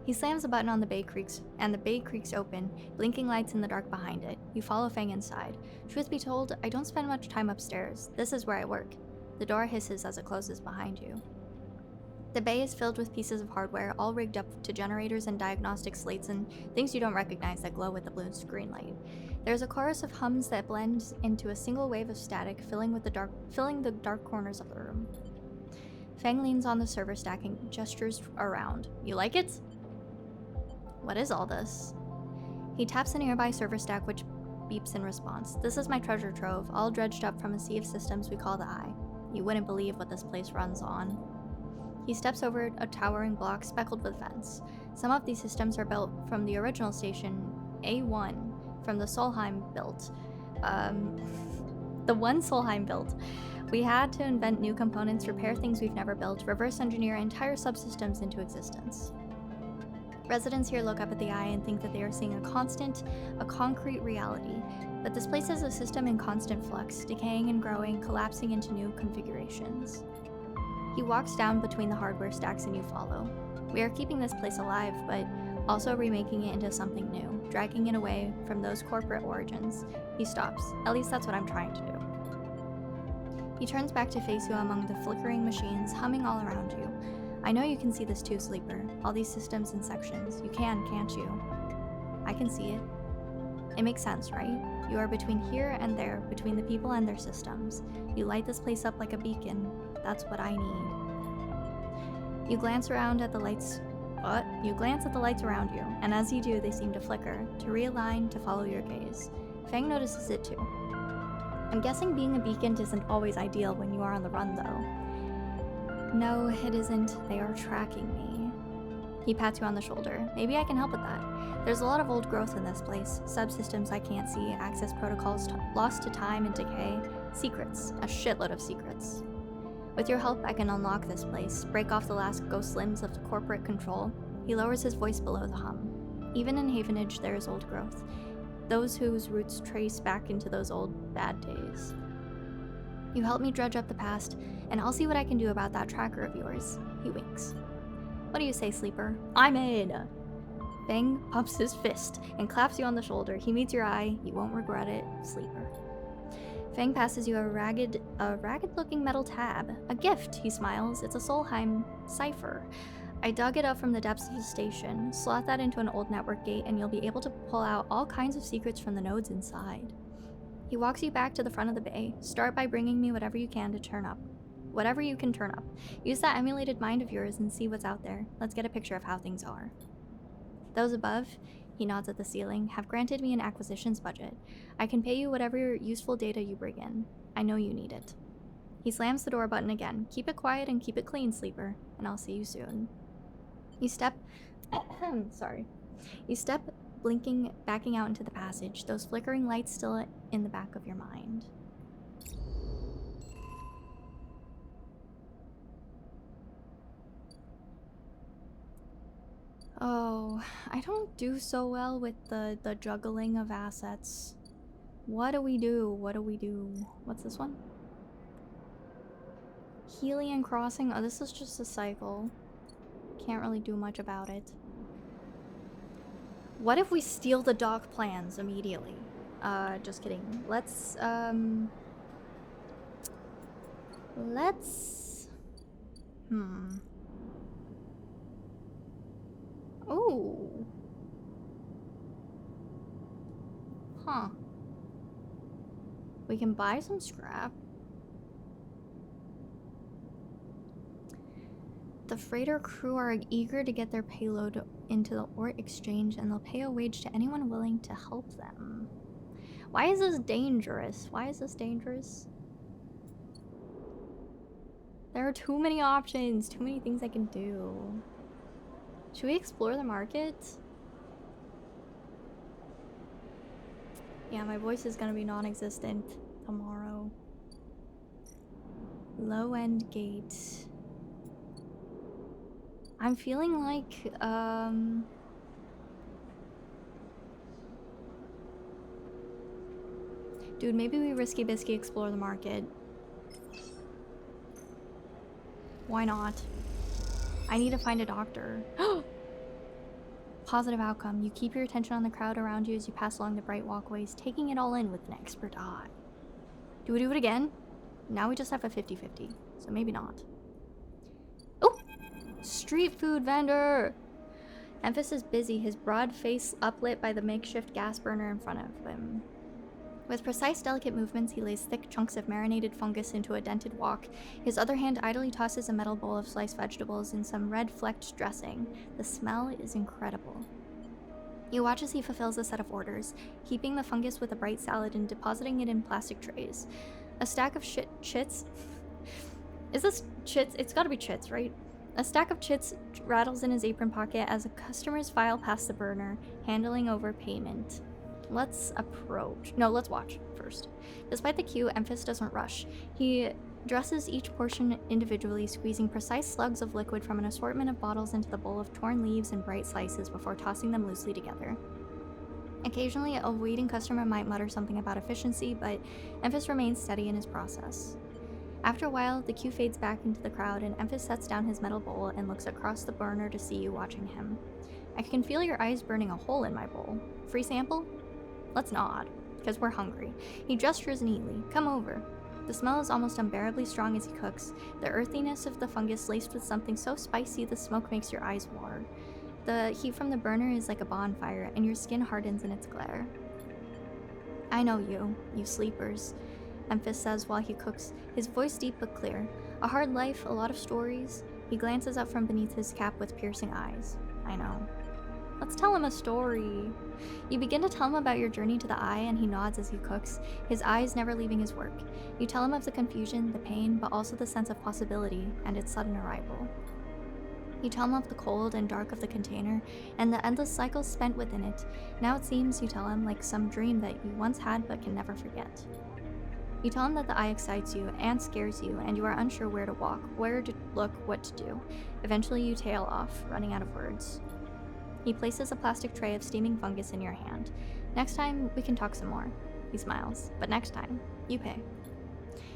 He slams a button on the bay creaks, and the bay creaks open, blinking lights in the dark behind it. You follow Fang inside. Truth be told, I don't spend much time upstairs. This is where I work. The door hisses as it closes behind you. The bay is filled with pieces of hardware, all rigged up to generators and diagnostic slates and things you don't recognize that glow with the blue screen light. There's a chorus of hums that blend into a single wave of static, filling the dark corners of the room. Fang leans on the server stack and gestures around. You like it? What is all this? He taps a nearby server stack, which beeps in response. This is my treasure trove, all dredged up from a sea of systems we call the Eye. You wouldn't believe what this place runs on. He steps over a towering block speckled with vents. Some of these systems are built from the original station, A1, from the Solheim built. The one Solheim built. We had to invent new components, repair things we've never built, reverse engineer entire subsystems into existence. Residents here look up at the Eye and think that they are seeing a concrete reality, but this place is a system in constant flux, decaying and growing, collapsing into new configurations. He walks down between the hardware stacks and you follow. We are keeping this place alive, but also remaking it into something new, dragging it away from those corporate origins. He stops. At least that's what I'm trying to do. He turns back to face you among the flickering machines, humming all around you. I know you can see this too, Sleeper. All these systems and sections. You can, can't you? I can see it. It makes sense, right? You are between here and there, between the people and their systems. You light this place up like a beacon. That's what I need. You glance around at the lights. What? You glance at the lights around you, and as you do, they seem to flicker, to realign, to follow your gaze. Fang notices it too. I'm guessing being a beacon isn't always ideal when you are on the run, though. No, it isn't. They are tracking me. He pats you on the shoulder. Maybe I can help with that. There's a lot of old growth in this place. Subsystems I can't see, access protocols lost to time and decay, secrets, a shitload of secrets. With your help, I can unlock this place, break off the last ghost limbs of the corporate control. He lowers his voice below the hum. Even in Havenage, there is old growth. Those whose roots trace back into those old, bad days. You help me dredge up the past, and I'll see what I can do about that tracker of yours. He winks. What do you say, Sleeper? I'm in! Fang pumps his fist and claps you on the shoulder. He meets your eye. You won't regret it, Sleeper. Fang passes you a ragged-looking metal tab. A gift, he smiles. It's a Solheim cipher. I dug it up from the depths of the station. Slot that into an old network gate and you'll be able to pull out all kinds of secrets from the nodes inside. He walks you back to the front of the bay. Start by bringing me whatever you can to turn up. Whatever you can turn up. Use that emulated mind of yours and see what's out there. Let's get a picture of how things are. Those above, he nods at the ceiling, have granted me an acquisitions budget. I can pay you whatever useful data you bring in. I know you need it. He slams the door button again. Keep it quiet and keep it clean, Sleeper, and I'll see you soon. You step... Sorry. You step, blinking, backing out into the passage, those flickering lights still in the back of your mind. Oh, I don't do so well with the juggling of assets. What do we do? What do we do? What's this one? Helion Crossing. Oh, this is just a cycle. Can't really do much about it. What if we steal the dock plans immediately? Just kidding. Let's Oh. Huh. We can buy some scrap. The freighter crew are eager to get their payload into the ore exchange, and they'll pay a wage to anyone willing to help them. Why is this dangerous? Why is this dangerous? There are too many options, too many things I can do. Should we explore the market? Yeah, my voice is gonna be non-existent tomorrow. Low-end gate. I'm feeling like, dude, maybe we risky bisky explore the market. Why not? I need to find a doctor. Positive outcome. You keep your attention on the crowd around you as you pass along the bright walkways, taking it all in with an expert eye. Do we do it again? Now we just have a 50-50, so maybe not. Oh! Street food vendor! Memphis is busy, his broad face uplit by the makeshift gas burner in front of him. With precise, delicate movements, he lays thick chunks of marinated fungus into a dented wok. His other hand idly tosses a metal bowl of sliced vegetables in some red-flecked dressing. The smell is incredible. You watch as he fulfills a set of orders, heaping the fungus with a bright salad and depositing it in plastic trays. A stack of chits? Is this chits? It's gotta be chits, right? A stack of chits rattles in his apron pocket as a customer's file past the burner, handling over payment. Let's watch first. Despite the queue, Memphis doesn't rush. He dresses each portion individually, squeezing precise slugs of liquid from an assortment of bottles into the bowl of torn leaves and bright slices before tossing them loosely together. Occasionally, a waiting customer might mutter something about efficiency, but Memphis remains steady in his process. After a while, the queue fades back into the crowd, and Memphis sets down his metal bowl and looks across the burner to see you watching him. I can feel your eyes burning a hole in my bowl. Free sample? Let's nod, because we're hungry. He gestures neatly. Come over. The smell is almost unbearably strong as he cooks, the earthiness of the fungus laced with something so spicy the smoke makes your eyes water. The heat from the burner is like a bonfire, and your skin hardens in its glare. I know you sleepers, Memphis says while he cooks, his voice deep but clear. A hard life, a lot of stories. He glances up from beneath his cap with piercing eyes. I know. Let's tell him a story. You begin to tell him about your journey to the eye, and he nods as he cooks, his eyes never leaving his work. You tell him of the confusion, the pain, but also the sense of possibility and its sudden arrival. You tell him of the cold and dark of the container, and the endless cycles spent within it. Now it seems, you tell him, like some dream that you once had but can never forget. You tell him that the eye excites you and scares you, and you are unsure where to walk, where to look, what to do. Eventually you tail off, running out of words. He places a plastic tray of steaming fungus in your hand. Next time, we can talk some more. He smiles. But next time, you pay.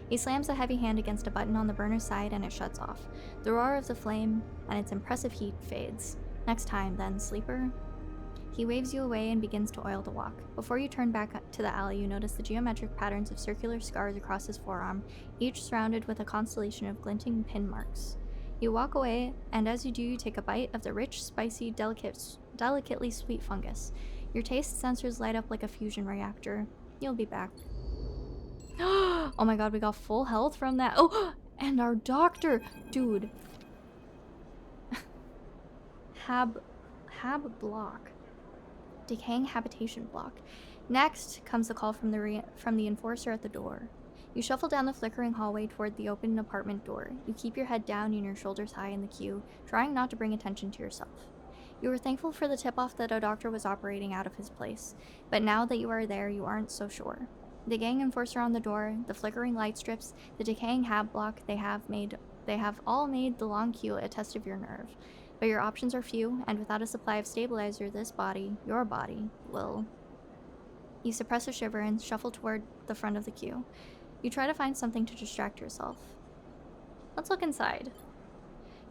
He slams a heavy hand against a button on the burner side and it shuts off. The roar of the flame and its impressive heat fades. Next time, then, sleeper. He waves you away and begins to oil the wok. Before you turn back to the alley, you notice the geometric patterns of circular scars across his forearm, each surrounded with a constellation of glinting pin marks. You walk away, and as you do, you take a bite of the rich, spicy, delicately sweet fungus. Your taste sensors light up like a fusion reactor. You'll be back. Oh my god, we got full health from that. Oh, and our doctor! Dude. Hab block. Decaying habitation block. Next comes the call from the enforcer at the door. You shuffle down the flickering hallway toward the open apartment door. You keep your head down and your shoulders high in the queue, trying not to bring attention to yourself. You were thankful for the tip-off that a doctor was operating out of his place, but now that you are there, you aren't so sure. The gang enforcer on the door, the flickering light strips, the decaying hab block, they have all made the long queue a test of your nerve. But your options are few, and without a supply of stabilizer, this body, your body, will... You suppress a shiver and shuffle toward the front of the queue. You try to find something to distract yourself. Let's look inside.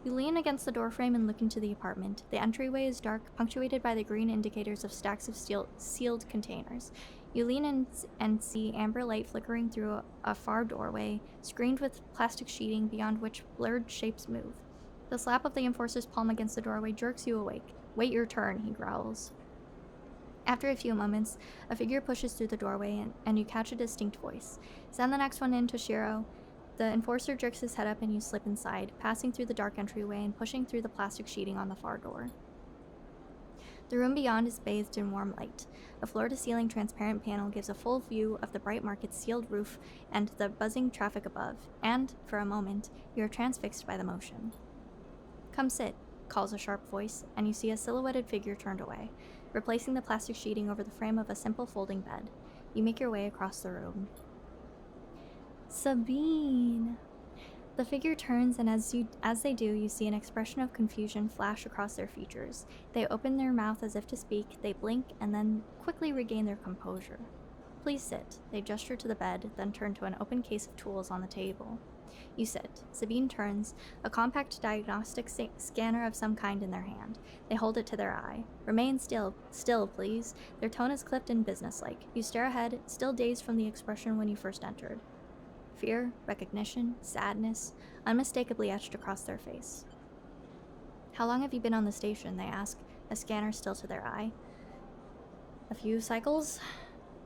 You lean against the doorframe and look into the apartment. The entryway is dark, punctuated by the green indicators of stacks of sealed containers. You lean in and see amber light flickering through a far doorway, screened with plastic sheeting beyond which blurred shapes move. The slap of the enforcer's palm against the doorway jerks you awake. Wait your turn, he growls. After a few moments, a figure pushes through the doorway and you catch a distinct voice. Send the next one in, Toshiro. The enforcer jerks his head up and you slip inside, passing through the dark entryway and pushing through the plastic sheeting on the far door. The room beyond is bathed in warm light. A floor-to-ceiling transparent panel gives a full view of the bright market's sealed roof and the buzzing traffic above, and, for a moment, you are transfixed by the motion. Come sit, calls a sharp voice, and you see a silhouetted figure turned away, replacing the plastic sheeting over the frame of a simple folding bed. You make your way across the room. Sabine! The figure turns, and as they do, you see an expression of confusion flash across their features. They open their mouth as if to speak, they blink, and then quickly regain their composure. Please sit. They gesture to the bed, then turn to an open case of tools on the table. You sit. Sabine turns, a compact diagnostic scanner of some kind in their hand. They hold it to their eye. Remain still, please. Their tone is clipped and businesslike. You stare ahead, still dazed from the expression when you first entered. Fear, recognition, sadness, unmistakably etched across their face. How long have you been on the station? They ask, a scanner still to their eye. A few cycles?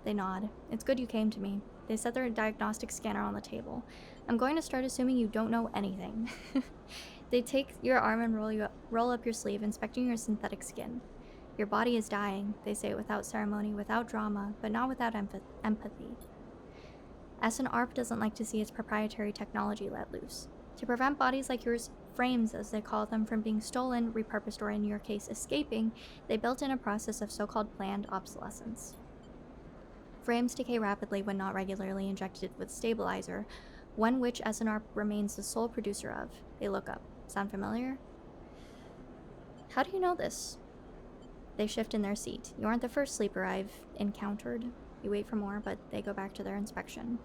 They nod. It's good you came to me. They set their diagnostic scanner on the table. I'm going to start assuming you don't know anything. They take your arm and roll up your sleeve, inspecting your synthetic skin. Your body is dying, they say without ceremony, without drama, but not without empathy. S&ARP doesn't like to see its proprietary technology let loose. To prevent bodies like yours, frames as they call them, from being stolen, repurposed, or in your case, escaping, they built in a process of so-called planned obsolescence. Frames decay rapidly when not regularly injected with stabilizer, one which S&ARP remains the sole producer of. They look up. Sound familiar? How do you know this? They shift in their seat. You aren't the first sleeper I've encountered. You wait for more, but they go back to their inspection.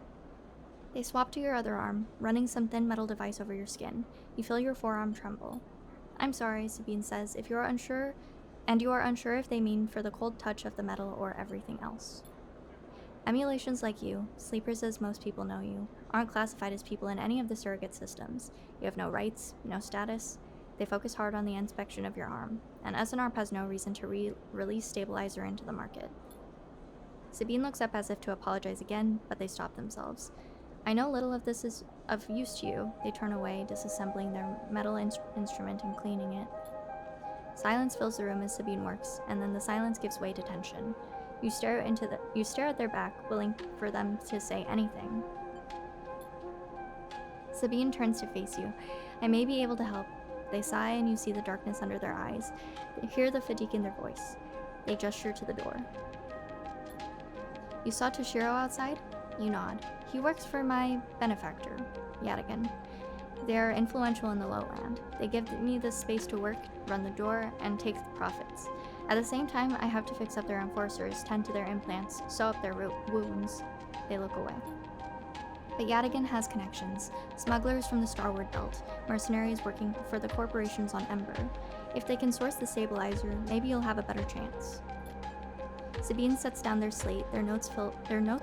They swap to your other arm, running some thin metal device over your skin. You feel your forearm tremble. I'm sorry, Sabine says, if you are unsure if they mean for the cold touch of the metal or everything else. Emulations like you, sleepers as most people know you, aren't classified as people in any of the surrogate systems. You have no rights, no status. They focus hard on the inspection of your arm, and S&ARP has no reason to release stabilizer into the market. Sabine looks up as if to apologize again, but they stop themselves. I know little of this is of use to you. They turn away, disassembling their metal instrument and cleaning it. Silence fills the room as Sabine works, and then the silence gives way to tension. You stare at their back, willing for them to say anything. Sabine turns to face you. I may be able to help. They sigh, and you see the darkness under their eyes. You hear the fatigue in their voice. They gesture to the door. You saw Toshiro outside? You nod. He works for my benefactor, Yadigan. They are influential in the lowland. They give me the space to work, run the door, and take the profits. At the same time, I have to fix up their enforcers, tend to their implants, sew up their wounds. They look away. But Yadigan has connections. Smugglers from the Starward Belt, mercenaries working for the corporations on Ember. If they can source the stabilizer, maybe you'll have a better chance. Sabine sets down their slate, their notes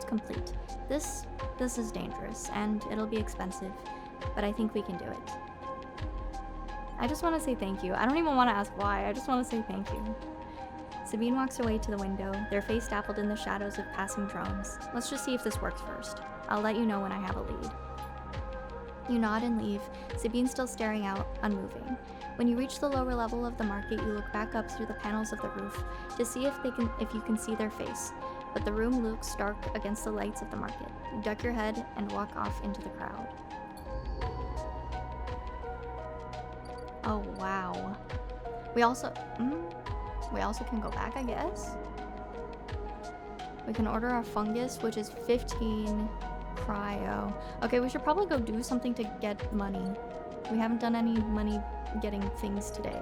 complete. This is dangerous, and it'll be expensive, but I think we can do it. I just want to say thank you. I don't even want to ask why, I just want to say thank you. Sabine walks away to the window, their face dappled in the shadows of passing drones. Let's just see if this works first. I'll let you know when I have a lead. You nod and leave, Sabine still staring out, unmoving. When you reach the lower level of the market, you look back up through the panels of the roof to see if you can see their face, but the room looks dark against the lights of the market. You duck your head and walk off into the crowd. Oh wow. We also can go back, I guess? We can order our fungus, which is 15 cryo. Okay, we should probably go do something to get money. We haven't done any money getting things today.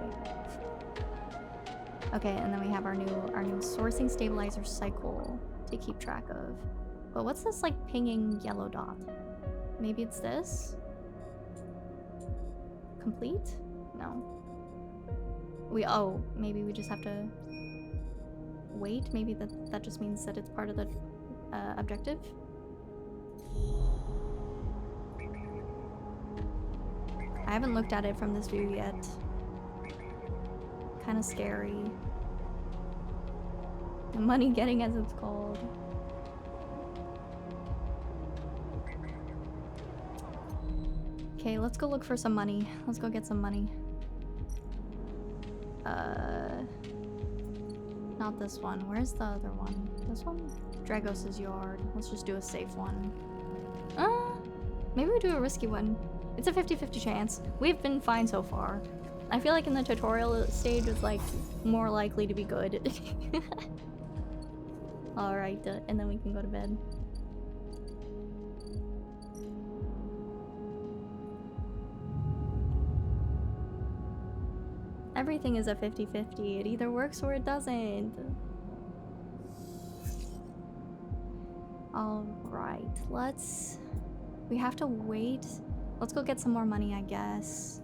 Okay, and then we have our new sourcing stabilizer cycle to keep track of. But what's this like pinging yellow dot? Maybe it's this? Complete? No. Maybe we just have to wait. Maybe that just means that it's part of the objective. I haven't looked at it from this view yet. Kind of scary. Money getting, as it's called. Okay, let's go look for some money. Let's go get some money. Not this one. Where's the other one? This one? Dragos' yard. Let's just do a safe one. Maybe we do a risky one. It's a 50-50 chance. We've been fine so far. I feel like in the tutorial stage it's like more likely to be good. Alright, and then we can go to bed. Everything is a 50-50. It either works or it doesn't. Alright, we have to wait. Let's go get some more money, I guess.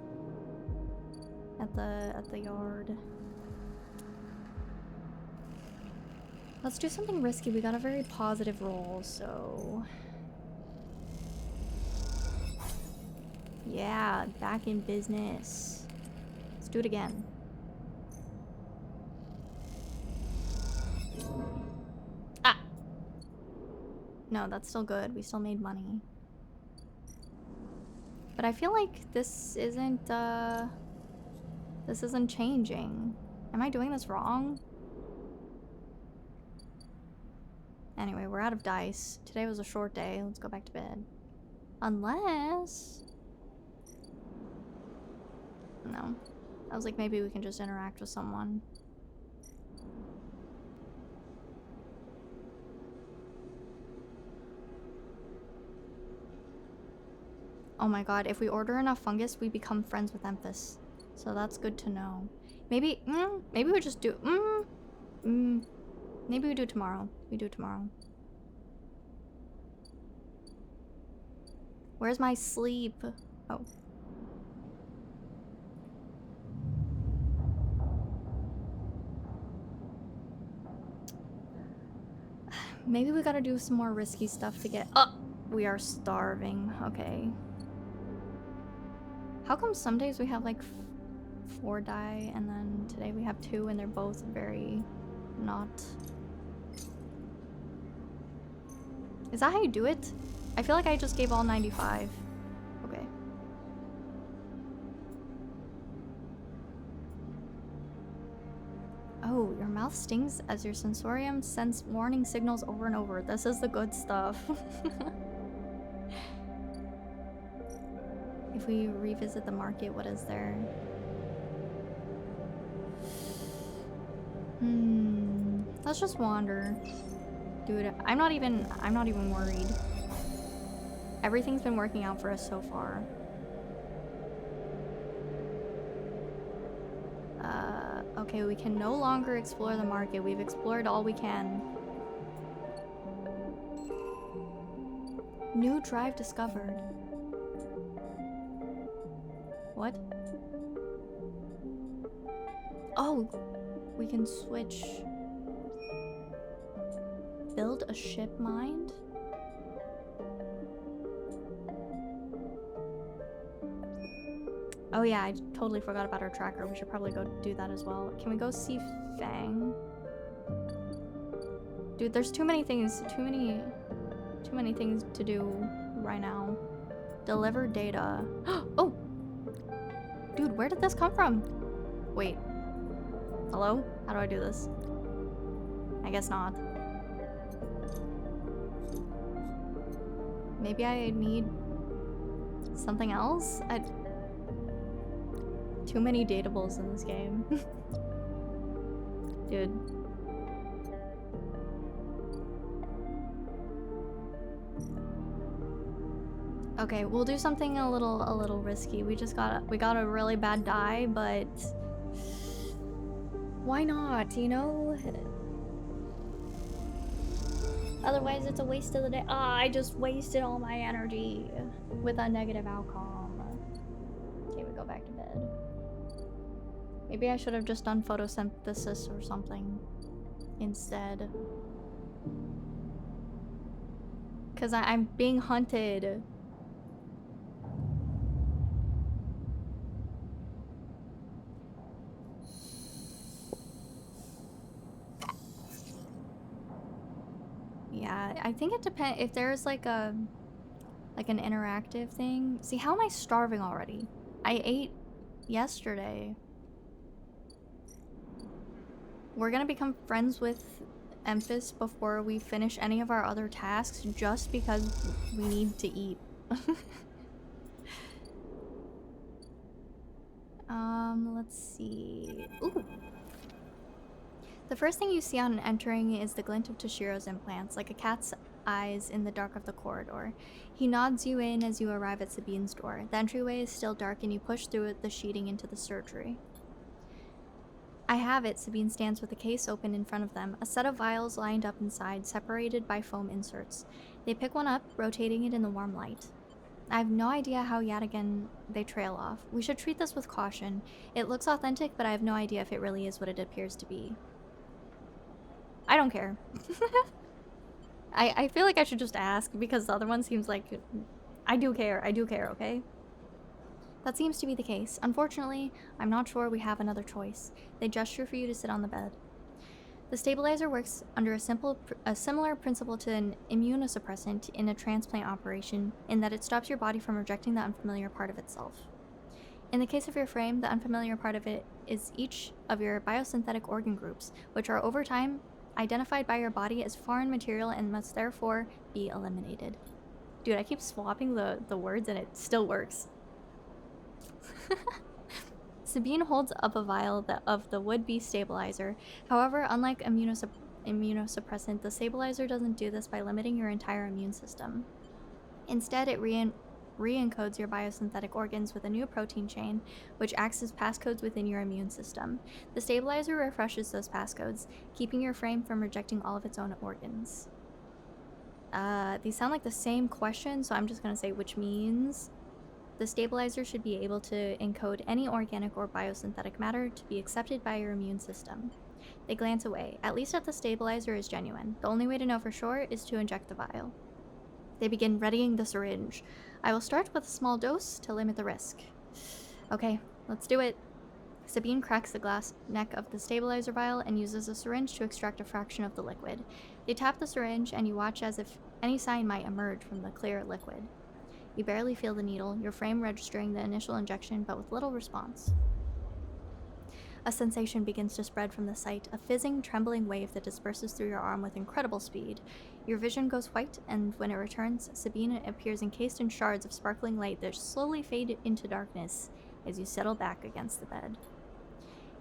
At the yard. Let's do something risky. We got a very positive roll, so... Yeah, back in business. Let's do it again. Ah! No, that's still good. We still made money. But I feel like this isn't changing. Am I doing this wrong? Anyway, we're out of dice. Today was a short day. Let's go back to bed. Unless... No. I was like, maybe we can just interact with someone. Oh my god, if we order enough fungus, we become friends with Emphas. So that's good to know. Maybe we just do... Maybe we do it tomorrow. We do it tomorrow. Where's my sleep? Oh. Maybe we gotta do some more risky stuff to get... Oh! We are starving. Okay. How come some days we have like 4 die and then today we have 2 and they're both very not... Is that how you do it? I feel like I just gave all 95. Okay. Oh, your mouth stings as your sensorium sends warning signals over and over. This is the good stuff. If we revisit the market, what is there? Let's just wander. Dude, I'm not even worried. Everything's been working out for us so far. Okay, we can no longer explore the market. We've explored all we can. New drive discovered. What? Oh, we can switch. Build a ship mind? Oh yeah, I totally forgot about our tracker. We should probably go do that as well. Can we go see Fang? Dude, there's too many things to do right now. Deliver data. Oh! Dude, where did this come from? Wait. Hello? How do I do this? I guess not. Maybe I need something else? Too many datables in this game. Dude. Okay, we'll do something a little risky. We got a really bad die, but Why not, you know? Otherwise, it's a waste of the day. Ah, I just wasted all my energy with a negative outcome. Okay, we go back to bed. Maybe I should have just done photosynthesis or something instead. Because I'm being hunted. Yeah, I think it depends if there's like an interactive thing. See, how am I starving already? I ate yesterday. We're gonna become friends with Emphas before we finish any of our other tasks just because we need to eat. Let's see. Ooh. The first thing you see on entering is the glint of Toshiro's implants, like a cat's eyes in the dark of the corridor. He nods you in as you arrive at Sabine's door. The entryway is still dark and you push through the sheeting into the surgery. I have it, Sabine stands with the case open in front of them, a set of vials lined up inside, separated by foam inserts. They pick one up, rotating it in the warm light. I have no idea how yet again they trail off. We should treat this with caution. It looks authentic, but I have no idea if it really is what it appears to be. I don't care. I feel like I should just ask because the other one seems like... I do care, okay? That seems to be the case. Unfortunately, I'm not sure we have another choice. They gesture for you to sit on the bed. The stabilizer works under a similar principle to an immunosuppressant in a transplant operation in that it stops your body from rejecting the unfamiliar part of itself. In the case of your frame, the unfamiliar part of it is each of your biosynthetic organ groups, which are over time identified by your body as foreign material and must therefore be eliminated. Dude, I keep swapping the words and it still works. Sabine holds up a vial of the would-be stabilizer. However, unlike immunosuppressant, the stabilizer doesn't do this by limiting your entire immune system. Instead, it re-encodes your biosynthetic organs with a new protein chain, which acts as passcodes within your immune system. The stabilizer refreshes those passcodes, keeping your frame from rejecting all of its own organs. These sound like the same question, so I'm just gonna say which means the stabilizer should be able to encode any organic or biosynthetic matter to be accepted by your immune system. They glance away. At least if the stabilizer is genuine. The only way to know for sure is to inject the vial. They begin readying the syringe. I will start with a small dose to limit the risk. Okay, let's do it. Sabine cracks the glass neck of the stabilizer vial and uses a syringe to extract a fraction of the liquid. They tap the syringe and you watch as if any sign might emerge from the clear liquid. You barely feel the needle, your frame registering the initial injection but with little response. A sensation begins to spread from the site, a fizzing, trembling wave that disperses through your arm with incredible speed. Your vision goes white, and when it returns, Sabine appears encased in shards of sparkling light that slowly fade into darkness as you settle back against the bed.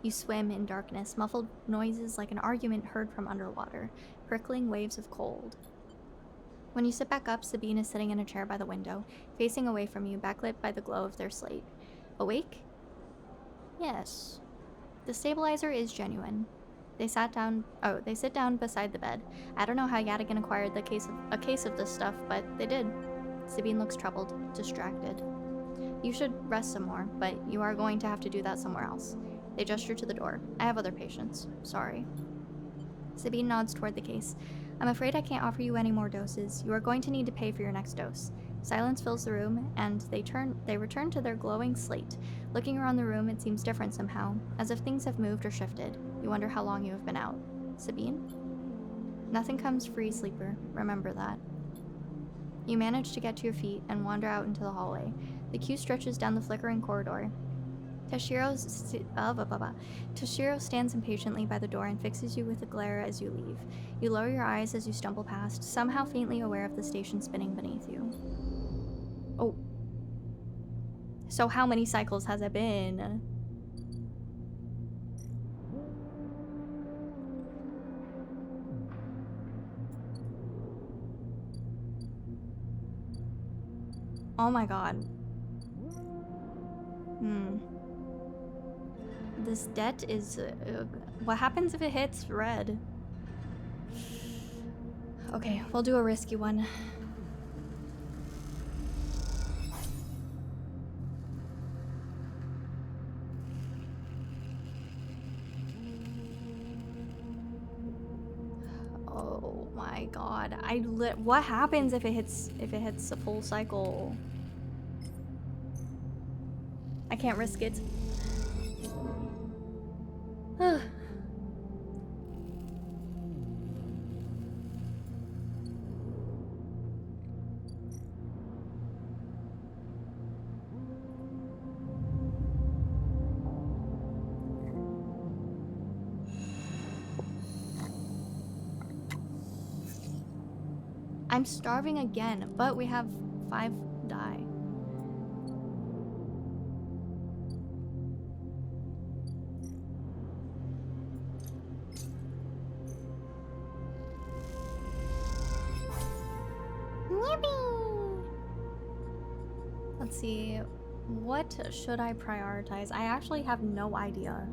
You swim in darkness, muffled noises like an argument heard from underwater, prickling waves of cold. When you sit back up, Sabine is sitting in a chair by the window, facing away from you, backlit by the glow of their slate. Awake? Yes. The stabilizer is genuine. They sit down beside the bed. I don't know how Yadigan acquired a case of this stuff, but they did. Sabine looks troubled, distracted. You should rest some more, but you are going to have to do that somewhere else. They gesture to the door. I have other patients. Sorry. Sabine nods toward the case. I'm afraid I can't offer you any more doses. You are going to need to pay for your next dose. Silence fills the room, and they return to their glowing slate. Looking around the room, it seems different somehow, as if things have moved or shifted. You wonder how long you have been out. Sabine? Nothing comes free, sleeper. Remember that. You manage to get to your feet and wander out into the hallway. The queue stretches down the flickering corridor. Toshiro stands impatiently by the door and fixes you with a glare as you leave. You lower your eyes as you stumble past, somehow faintly aware of the station spinning beneath you. Oh. So how many cycles has it been? Oh my god. This debt is... what happens if it hits red? Okay, we'll do a risky one. Oh my god. What happens if it hits a full cycle? I can't risk it. I'm starving again, but we have 5 die. Let's see, what should I prioritize? I actually have no idea.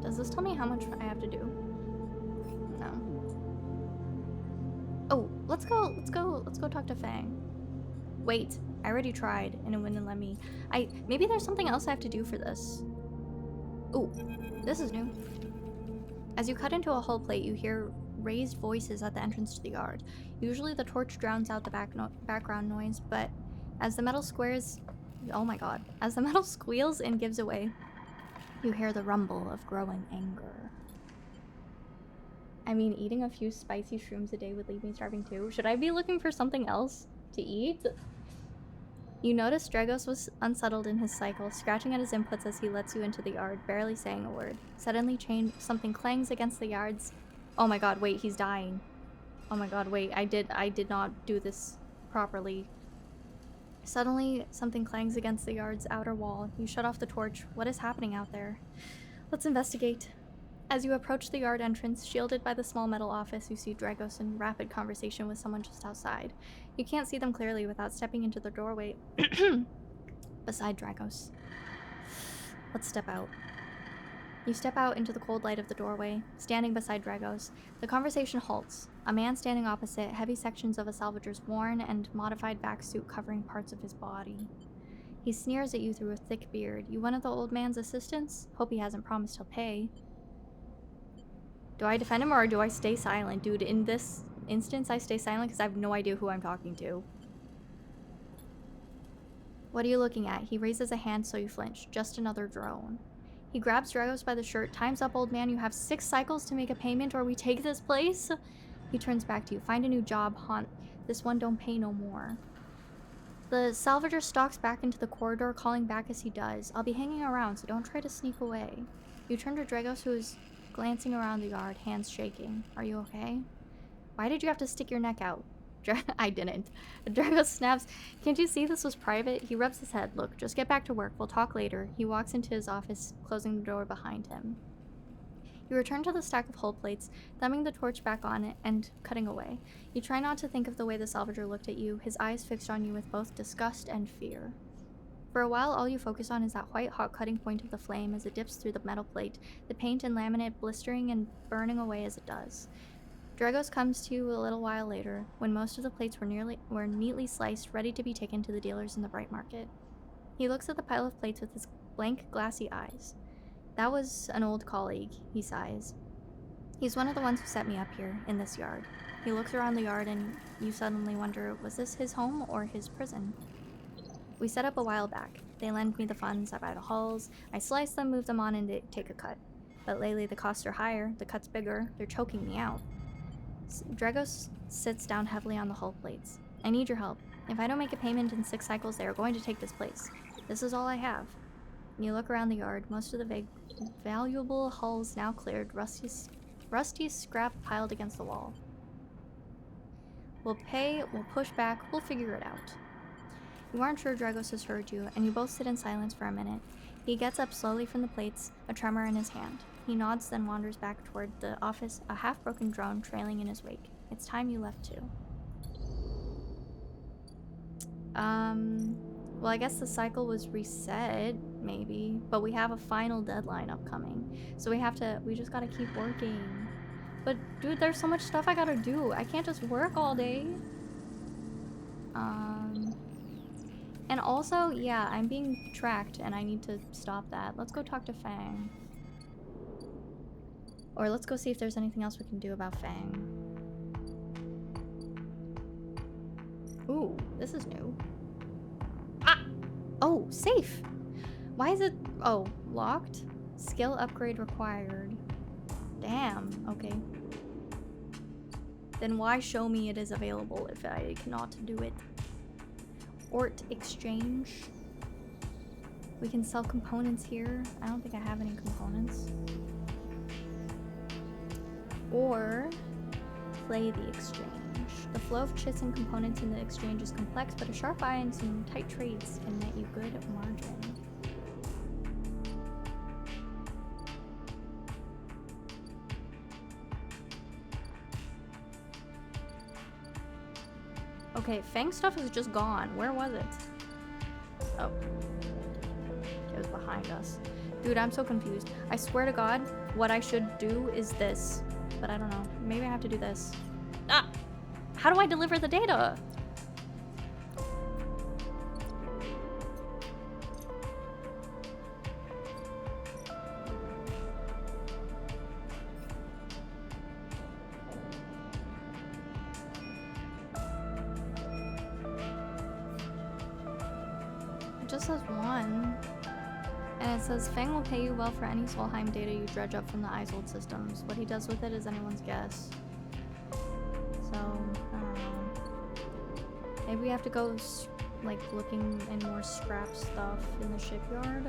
Does this tell me how much I have to do? No. Oh, let's go talk to Fang. Wait, I already tried and it wouldn't let me. Maybe there's something else I have to do for this. Ooh, this is new. As you cut into a hull plate, you hear raised voices at the entrance to the yard. Usually the torch drowns out the background noise, but as the metal squares... Oh my god. As the metal squeals and gives away, you hear the rumble of growing anger. I mean, eating a few spicy shrooms a day would leave me starving too. Should I be looking for something else to eat? You notice Dragos was unsettled in his cycle, scratching at his inputs as he lets you into the yard, barely saying a word. Suddenly, something clangs against the yards. Oh my god, wait, he's dying. Oh my god, wait, I did not do this properly. Suddenly, something clangs against the yard's outer wall. You shut off the torch. What is happening out there? Let's investigate. As you approach the yard entrance, shielded by the small metal office, you see Dragos in rapid conversation with someone just outside. You can't see them clearly without stepping into the doorway beside Dragos. Let's step out. You step out into the cold light of the doorway, standing beside Dragos. The conversation halts. A man standing opposite, heavy sections of a salvager's worn and modified back suit covering parts of his body. He sneers at you through a thick beard. You one of the old man's assistants? Hope he hasn't promised he'll pay. Do I defend him or do I stay silent? Dude, in this instance, I stay silent because I have no idea who I'm talking to. What are you looking at? He raises a hand so you flinch. Just another drone. He grabs Dragos by the shirt. Time's up, old man. You have 6 cycles to make a payment or we take this place. He turns back to you. Find a new job, haunt. This one don't pay no more. The salvager stalks back into the corridor, calling back as he does. I'll be hanging around, so don't try to sneak away. You turn to Dragos, who is glancing around the yard, hands shaking. Are you okay? Why did you have to stick your neck out? I didn't. Dragos snaps. Can't you see this was private? He rubs his head. Look, just get back to work. We'll talk later. He walks into his office, closing the door behind him. You return to the stack of hull plates, thumbing the torch back on it and cutting away. You try not to think of the way the salvager looked at you, his eyes fixed on you with both disgust and fear. For a while, all you focus on is that white-hot cutting point of the flame as it dips through the metal plate, the paint and laminate blistering and burning away as it does. Dragos comes to you a little while later, when most of the plates were neatly sliced, ready to be taken to the dealers in the bright market. He looks at the pile of plates with his blank, glassy eyes. That was an old colleague, he sighs. He's one of the ones who set me up here, in this yard. He looks around the yard and you suddenly wonder, was this his home or his prison? We set up a while back. They lend me the funds, I buy the hulls, I slice them, move them on, and they take a cut. But lately the costs are higher, the cut's bigger, they're choking me out. Dragos sits down heavily on the hull plates. I need your help. If I don't make a payment in 6 cycles, they are going to take this place. This is all I have. You look around the yard, most of the valuable hulls now cleared, rusty scrap piled against the wall. We'll pay, we'll push back, we'll figure it out. You aren't sure Dragos has heard you, and you both sit in silence for a minute. He gets up slowly from the plates, a tremor in his hand. He nods, then wanders back toward the office, a half-broken drone trailing in his wake. It's time you left too. Well, I guess the cycle was reset, maybe, but we have a final deadline upcoming. So we just gotta keep working. But dude, there's so much stuff I gotta do. I can't just work all day. And also, yeah, I'm being tracked and I need to stop that. Let's go talk to Fang. Or let's go see if there's anything else we can do about Fang. Ooh, this is new. Ah! Oh, safe! Why is it... Oh, locked? Skill upgrade required. Damn, okay. Then why show me it is available if I cannot do it? Ort exchange. We can sell components here. I don't think I have any components. Or play the exchange. The flow of chits and components in the exchange is complex, but a sharp eye and some tight trades can net you good margin. Okay, Fang stuff is just gone. Where was it? Oh. It was behind us. Dude, I'm so confused. I swear to God, what I should do is this. But I don't know. Maybe I have to do this. Ah! How do I deliver the data? It just says one. And it says, Fang will pay you well for any Solheim data you dredge up from the Isold systems. What he does with it is anyone's guess. So, I don't know. Maybe we have to go, like, looking in more scrap stuff in the shipyard.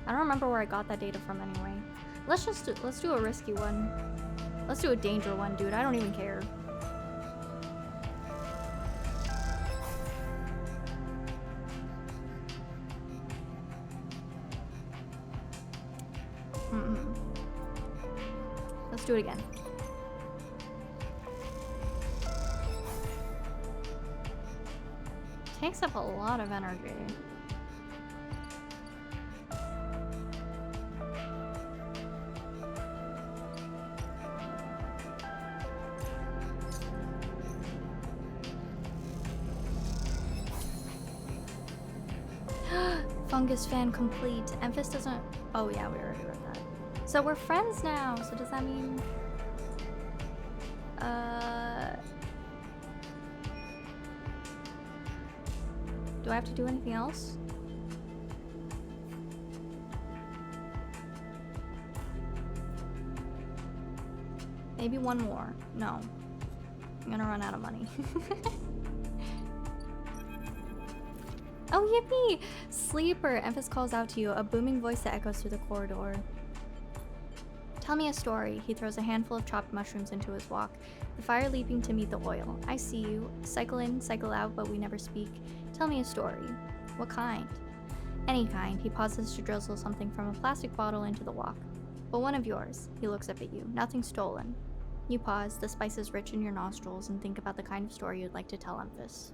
I don't remember where I got that data from anyway. Let's do a risky one. Let's do a danger one, dude. I don't even care. Let's do it again. Takes up a lot of energy. Fungus fan complete. Emphas doesn't... Oh yeah, we already read that. So we're friends now. So does that mean... Do I have to do anything else? Maybe one more. No. I'm gonna run out of money. Oh, yippee! Sleeper! Emphas calls out to you, a booming voice that echoes through the corridor. Tell me a story. He throws a handful of chopped mushrooms into his wok, the fire leaping to meet the oil. I see you. Cycle in, cycle out, but we never speak. Tell me a story. What kind? Any kind. He pauses to drizzle something from a plastic bottle into the wok. But one of yours. He looks up at you. Nothing stolen. You pause, the spices rich in your nostrils, and think about the kind of story you'd like to tell Emphas.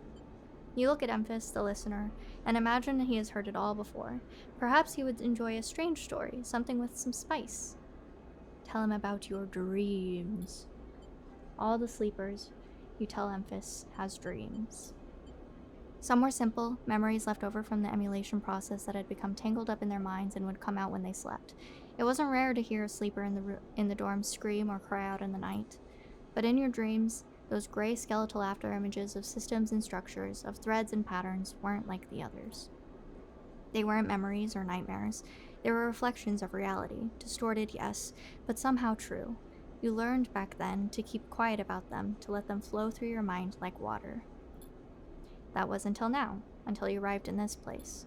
You look at Emphas, the listener, and imagine he has heard it all before. Perhaps he would enjoy a strange story, something with some spice. Tell him about your dreams. All the sleepers, you tell Emphas, has dreams. Some were simple, memories left over from the emulation process that had become tangled up in their minds and would come out when they slept. It wasn't rare to hear a sleeper in the dorm scream or cry out in the night. But in your dreams, those gray skeletal afterimages of systems and structures, of threads and patterns, weren't like the others. They weren't memories or nightmares. They were reflections of reality, distorted, yes, but somehow true. You learned back then to keep quiet about them, to let them flow through your mind like water. That was until now, until you arrived in this place.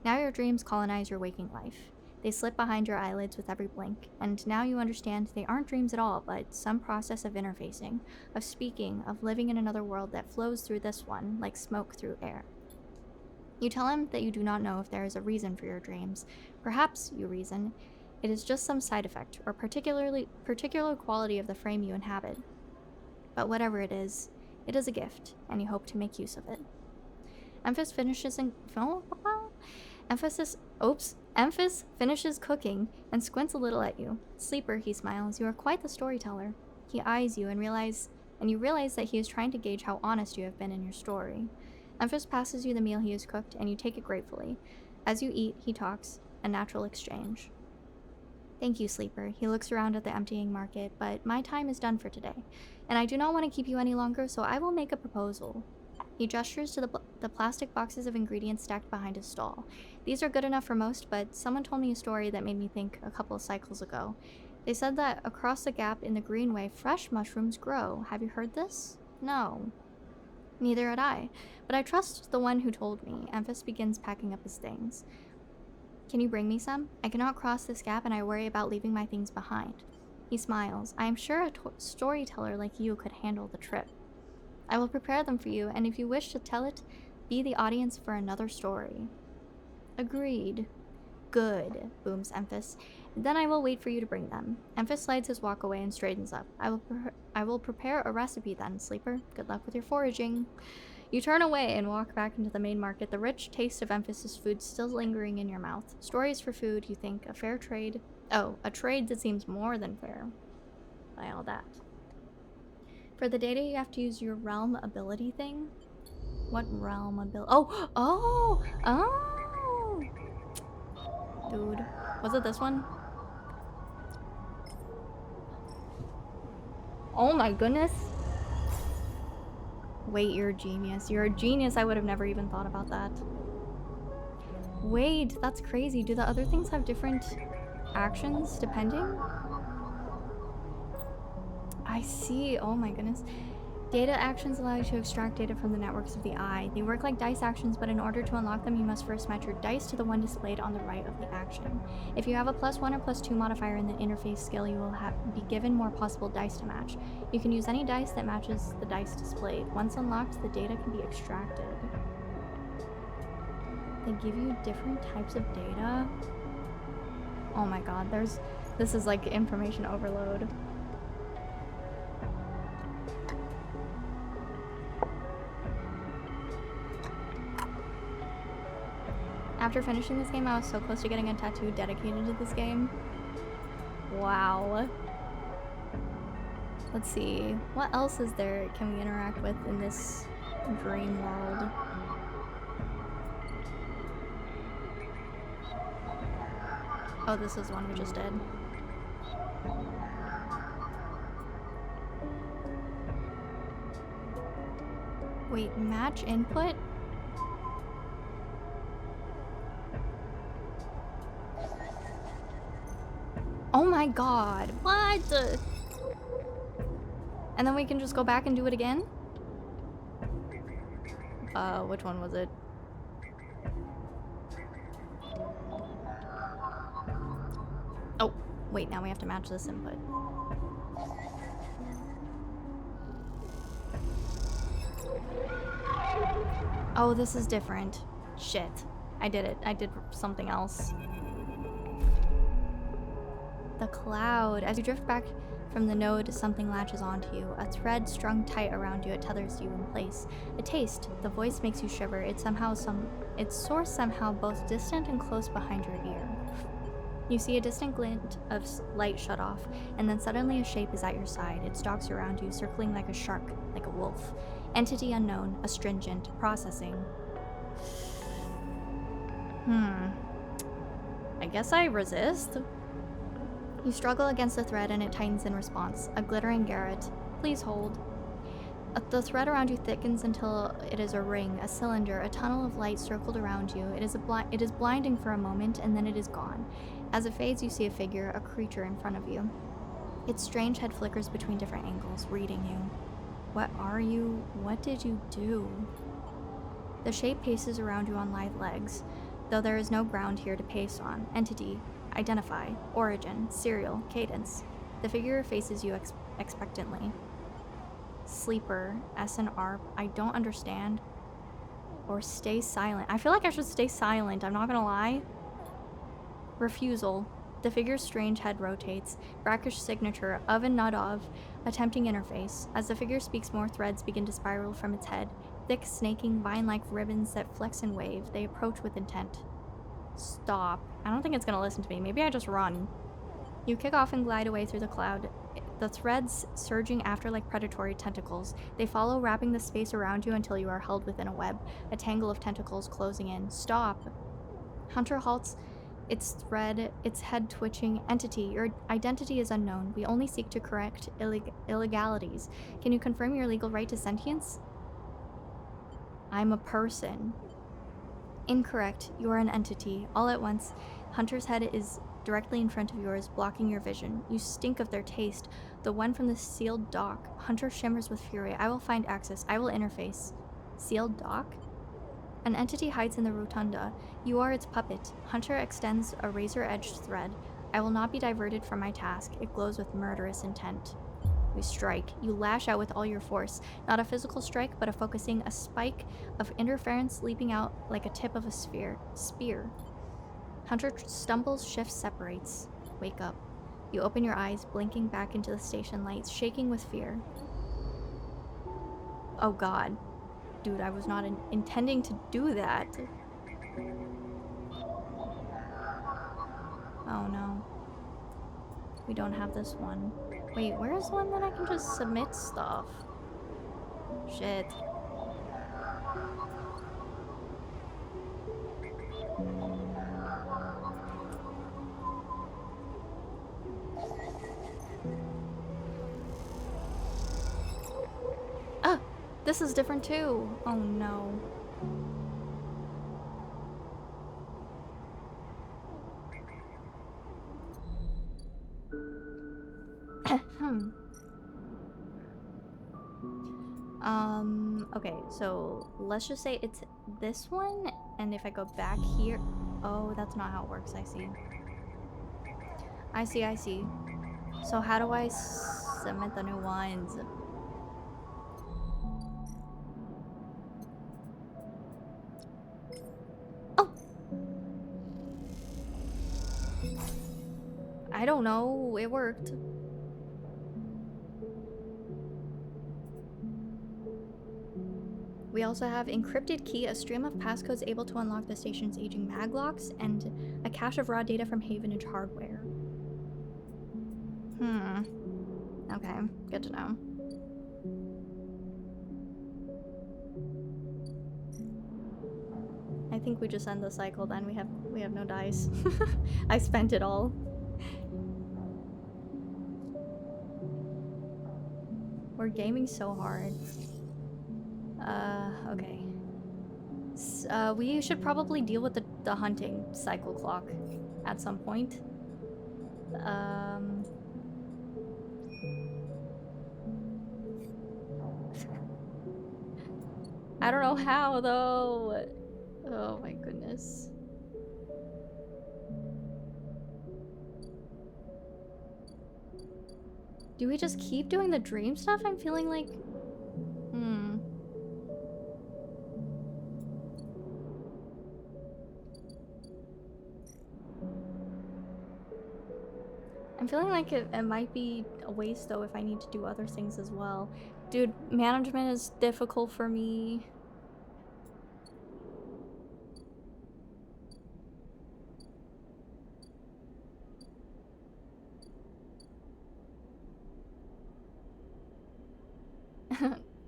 Now your dreams colonize your waking life. They slip behind your eyelids with every blink, and now you understand they aren't dreams at all, but some process of interfacing, of speaking, of living in another world that flows through this one like smoke through air. You tell him that you do not know if there is a reason for your dreams. Perhaps, you reason, It is just some side effect or particular quality of the frame you inhabit. But whatever it is a gift, and you hope to make use of it. Emphys finishes cooking and squints a little at you. Sleeper, he smiles. You are quite the storyteller. He eyes you and you realize that he is trying to gauge how honest you have been in your story. Emphys passes you the meal he has cooked, and you take it gratefully. As you eat, he talks, a natural exchange. Thank you, Sleeper. He looks around at the emptying market, but my time is done for today, and I do not want to keep you any longer, so I will make a proposal. He gestures to the plastic boxes of ingredients stacked behind his stall. These are good enough for most, but someone told me a story that made me think a couple of cycles ago. They said that across the gap in the greenway, fresh mushrooms grow. Have you heard this? No. Neither had I, but I trust the one who told me. Emphys begins packing up his things. Can you bring me some? I cannot cross this gap and I worry about leaving my things behind. He smiles. I am sure a storyteller like you could handle the trip. I will prepare them for you, and if you wish to tell it, be the audience for another story. Agreed. Good, booms Emphys. Then I will wait for you to bring them. Emphys slides his walk away and straightens up. I will prepare a recipe then, Sleeper. Good luck with your foraging. You turn away and walk back into the main market, the rich taste of Emphys's food still lingering in your mouth. Stories for food, you think. A fair trade. Oh, a trade that seems more than fair. By all that. For the data, you have to use your realm ability thing. What realm ability? Oh! Dude. Was it this one? Oh my goodness. Wait, you're a genius. You're a genius. I would have never even thought about that. Wait, that's crazy. Do the other things have different actions depending? I see. Oh my goodness. Data actions allow you to extract data from the networks of the eye. They work like dice actions, but in order to unlock them, you must first match your dice to the one displayed on the right of the action. If you have a +1 or +2 modifier in the interface skill, you will be given more possible dice to match. You can use any dice that matches the dice displayed. Once unlocked, the data can be extracted. They give you different types of data? Oh my god, this is like information overload. After finishing this game, I was so close to getting a tattoo dedicated to this game. Wow. Let's see. What else is there can we interact with in this dream world? Oh, this is one we just did. Wait, match input? Oh my god, what? And then we can just go back and do it again? Which one was it? Oh, wait, now we have to match this input. Oh, this is different. Shit. I did it. I did something else. The cloud. As you drift back from the node, something latches onto you. A thread strung tight around you, it tethers you in place. A taste. The voice makes you shiver. Its source somehow both distant and close behind your ear. You see a distant glint of light shut off, and then suddenly a shape is at your side. It stalks around you, circling like a shark, like a wolf. Entity unknown, astringent, processing. I guess I resist. You struggle against the thread and it tightens in response. A glittering garret. Please hold. The thread around you thickens until it is a ring, a cylinder, a tunnel of light circled around you. It is blinding for a moment, and then it is gone. As it fades, you see a figure, a creature in front of you. Its strange head flickers between different angles, reading you. What are you? What did you do? The shape paces around you on lithe legs, though there is no ground here to pace on. Entity. Identify. Origin. Serial. Cadence. The figure faces you expectantly. Sleeper. S and ARP. I don't understand. Or stay silent. I feel like I should stay silent. I'm not gonna lie. Refusal. The figure's strange head rotates. Brackish signature, of and not of. Attempting interface. As the figure speaks, more threads begin to spiral from its head. Thick, snaking, vine-like ribbons that flex and wave. They approach with intent. Stop. I don't think it's gonna listen to me. Maybe I just run. You kick off and glide away through the cloud. The threads surging after like predatory tentacles. They follow, wrapping the space around you until you are held within a web. A tangle of tentacles closing in. Stop. Hunter halts its thread, its head twitching. Entity, your identity is unknown. We only seek to correct illegalities. Can you confirm your legal right to sentience? I'm a person. Incorrect. You are an entity. All at once, Hunter's head is directly in front of yours, blocking your vision. You stink of their taste. The one from the sealed dock. Hunter shimmers with fury. I will find access. I will interface. Sealed dock? An entity hides in the rotunda. You are its puppet. Hunter extends a razor-edged thread. I will not be diverted from my task. It glows with murderous intent. We strike. You lash out with all your force. Not a physical strike, but a spike of interference leaping out like a tip of a spear. Hunter stumbles, shifts, separates. Wake up. You open your eyes, blinking back into the station lights, shaking with fear. Oh god. Dude, I was not intending to do that. Oh no. We don't have this one. Wait, where's one that I can just submit stuff? Shit. Ah! This is different too! Oh no. Okay, so let's just say it's this one, and if I go back here... Oh, that's not how it works, I see. I see. So how do I submit the new ones? Oh! I don't know, it worked. We also have encrypted key, a stream of passcodes able to unlock the station's aging maglocks, and a cache of raw data from Havenage hardware. Okay, good to know. I think we just end the cycle then. We have no dice. I spent it all. We're gaming so hard. Okay. We should probably deal with the hunting cycle clock at some point. I don't know how though. Oh my goodness. Do we just keep doing the dream stuff? I'm feeling like... I'm feeling like it might be a waste though if I need to do other things as well. Dude, management is difficult for me.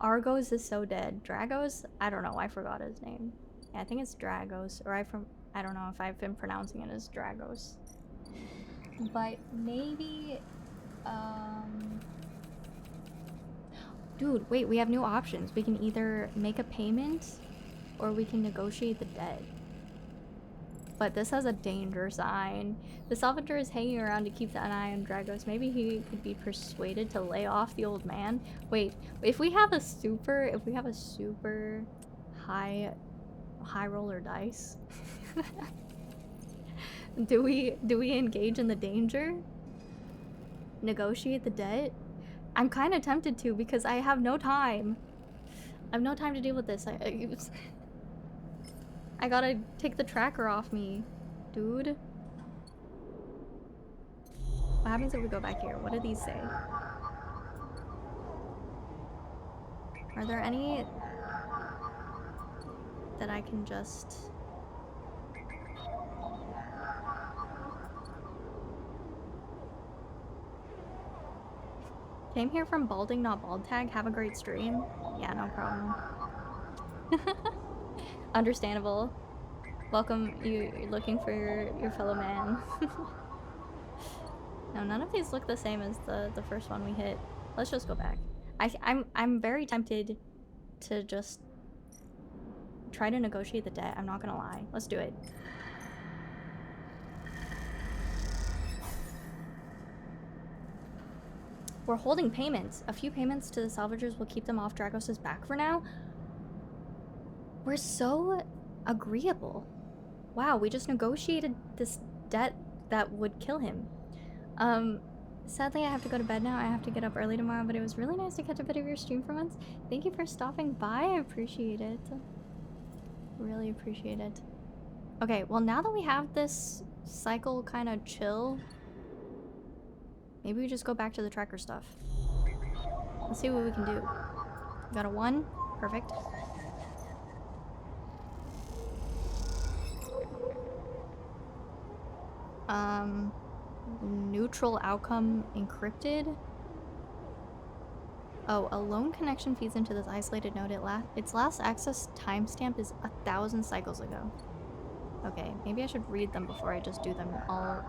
Argos is so dead. Dragos? I don't know. I forgot his name. Yeah, I think it's Dragos. Or I don't know if I've been pronouncing it as Dragos. But maybe... Dude, wait. We have new options. We can either make a payment or we can negotiate the debt. But this has a danger sign. The Salvator is hanging around to keep an eye on Dragos. Maybe he could be persuaded to lay off the old man. Wait, if we have a super high roller dice, do we engage in the danger? Negotiate the debt? I'm kind of tempted to because I have no time. I have no time to deal with this. I gotta take the tracker off me, dude. What happens if we go back here? What do these say? Are there any that I can just... Came here from Balding Not Bald Tag. Have a great stream. Yeah, no problem. Understandable. Welcome. You're looking for your fellow man. No, none of these look the same as the first one we hit. Let's just go back. I'm very tempted to just try to negotiate the debt. I'm not gonna lie. Let's do it. We're holding payments. A few payments to the salvagers will keep them off Dragos's back for now. We're so agreeable. Wow, we just negotiated this debt that would kill him. Sadly I have to go to bed now. I have to get up early tomorrow, but it was really nice to catch a bit of your stream for once. Thank you for stopping by. I appreciate it. Really appreciate it. Okay, well now that we have this cycle kind of chill, maybe we just go back to the tracker stuff. Let's see what we can do. Got a 1. Perfect. Neutral outcome encrypted. Oh, a lone connection feeds into this isolated node. Its last access timestamp is 1,000 cycles ago. Okay, maybe I should read them before I just do them all.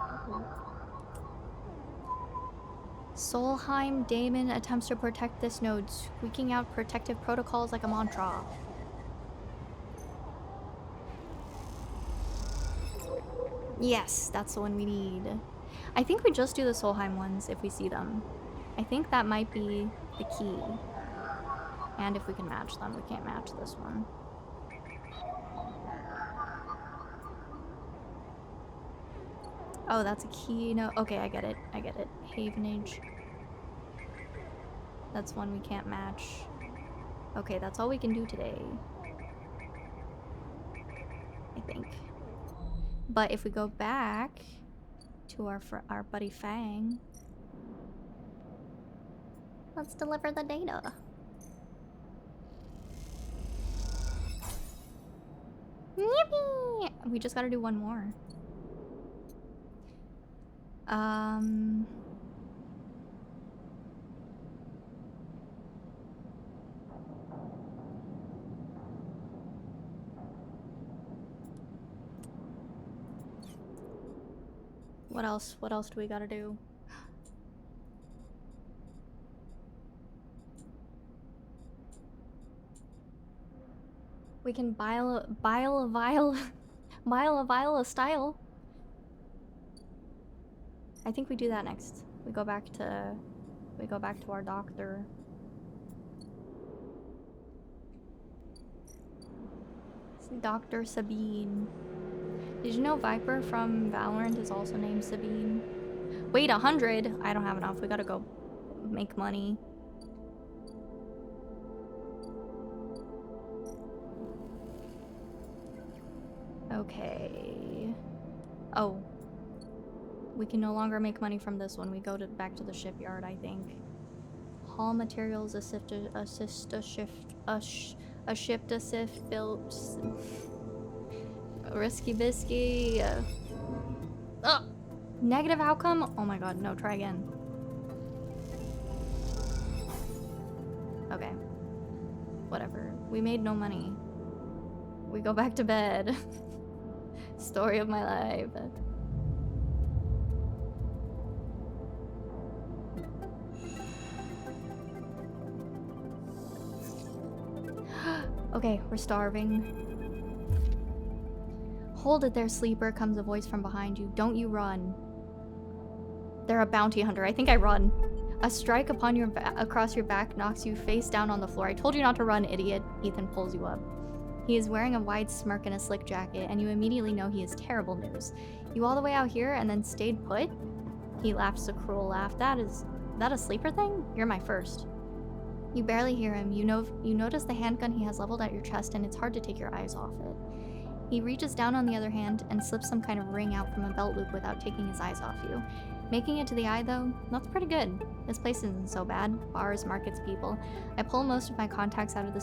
Solheim Daemon attempts to protect this node, squeaking out protective protocols like a mantra. Yes, that's the one we need. I think we just do the Solheim ones if we see them. I think that might be the key. And if we can match them, we can't match this one. Oh, that's a key. No, okay, I get it. I get it. Havenage. That's one we can't match. Okay, that's all we can do today. I think. But if we go back to our buddy Fang, let's deliver the data. Yippee! We just gotta do one more. What else? What else do we gotta do? We can bile a vial of style. I think we do that next. We go back to our doctor. It's Dr. Sabine. Did you know Viper from Valorant is also named Sabine? Wait, 100? I don't have enough. We gotta go make money. Okay. Oh. We can no longer make money from this one. We go back to the shipyard, I think. Haul materials, a ship to sift built. Risky bisky. Negative outcome? Oh my god, no, try again. Okay. Whatever. We made no money. We go back to bed. Story of my life. Okay, we're starving. Hold it there, sleeper, comes a voice from behind you. Don't you run. They're a bounty hunter. I think I run. A strike upon across your back knocks you face down on the floor. I told you not to run, idiot. Ethan pulls you up. He is wearing a wide smirk and a slick jacket, and you immediately know he is terrible news. You all the way out here and then stayed put? He laughs a cruel laugh. That a sleeper thing? You're my first. You barely hear him. You notice the handgun he has leveled at your chest, and it's hard to take your eyes off it. He reaches down on the other hand and slips some kind of ring out from a belt loop without taking his eyes off you. Making it to the eye, though, that's pretty good. This place isn't so bad. Bars, markets, people. I pull most of my contacts out of the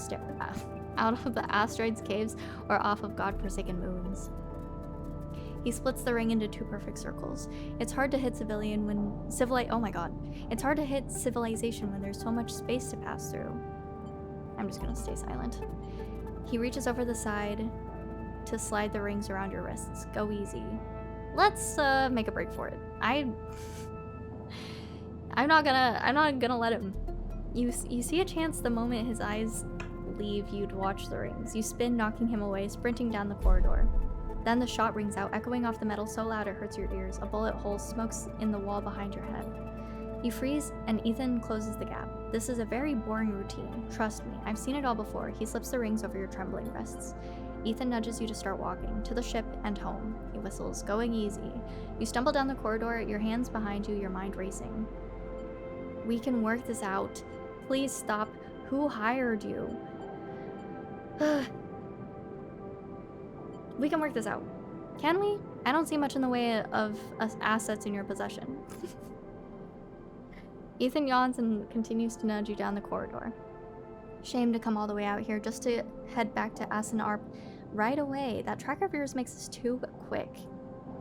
out of the asteroids, caves, or off of godforsaken moons. He splits the ring into 2 perfect circles. It's hard to hit oh my god. It's hard to hit civilization when there's so much space to pass through. I'm just gonna stay silent. He reaches over the side to slide the rings around your wrists. Go easy. Let's make a break for it. I'm not gonna let him. You see a chance the moment his eyes leave you to watch the rings. You spin, knocking him away, sprinting down the corridor. Then the shot rings out, echoing off the metal so loud it hurts your ears. A bullet hole smokes in the wall behind your head. You freeze, and Ethan closes the gap. This is a very boring routine. Trust me, I've seen it all before. He slips the rings over your trembling wrists. Ethan nudges you to start walking, to the ship and home. He whistles, going easy. You stumble down the corridor, your hands behind you, your mind racing. We can work this out. Please stop. Who hired you? We can work this out. Can we? I don't see much in the way of assets in your possession. Ethan yawns and continues to nudge you down the corridor. Shame to come all the way out here just to head back to Asenarp right away. That tracker of yours makes us too quick.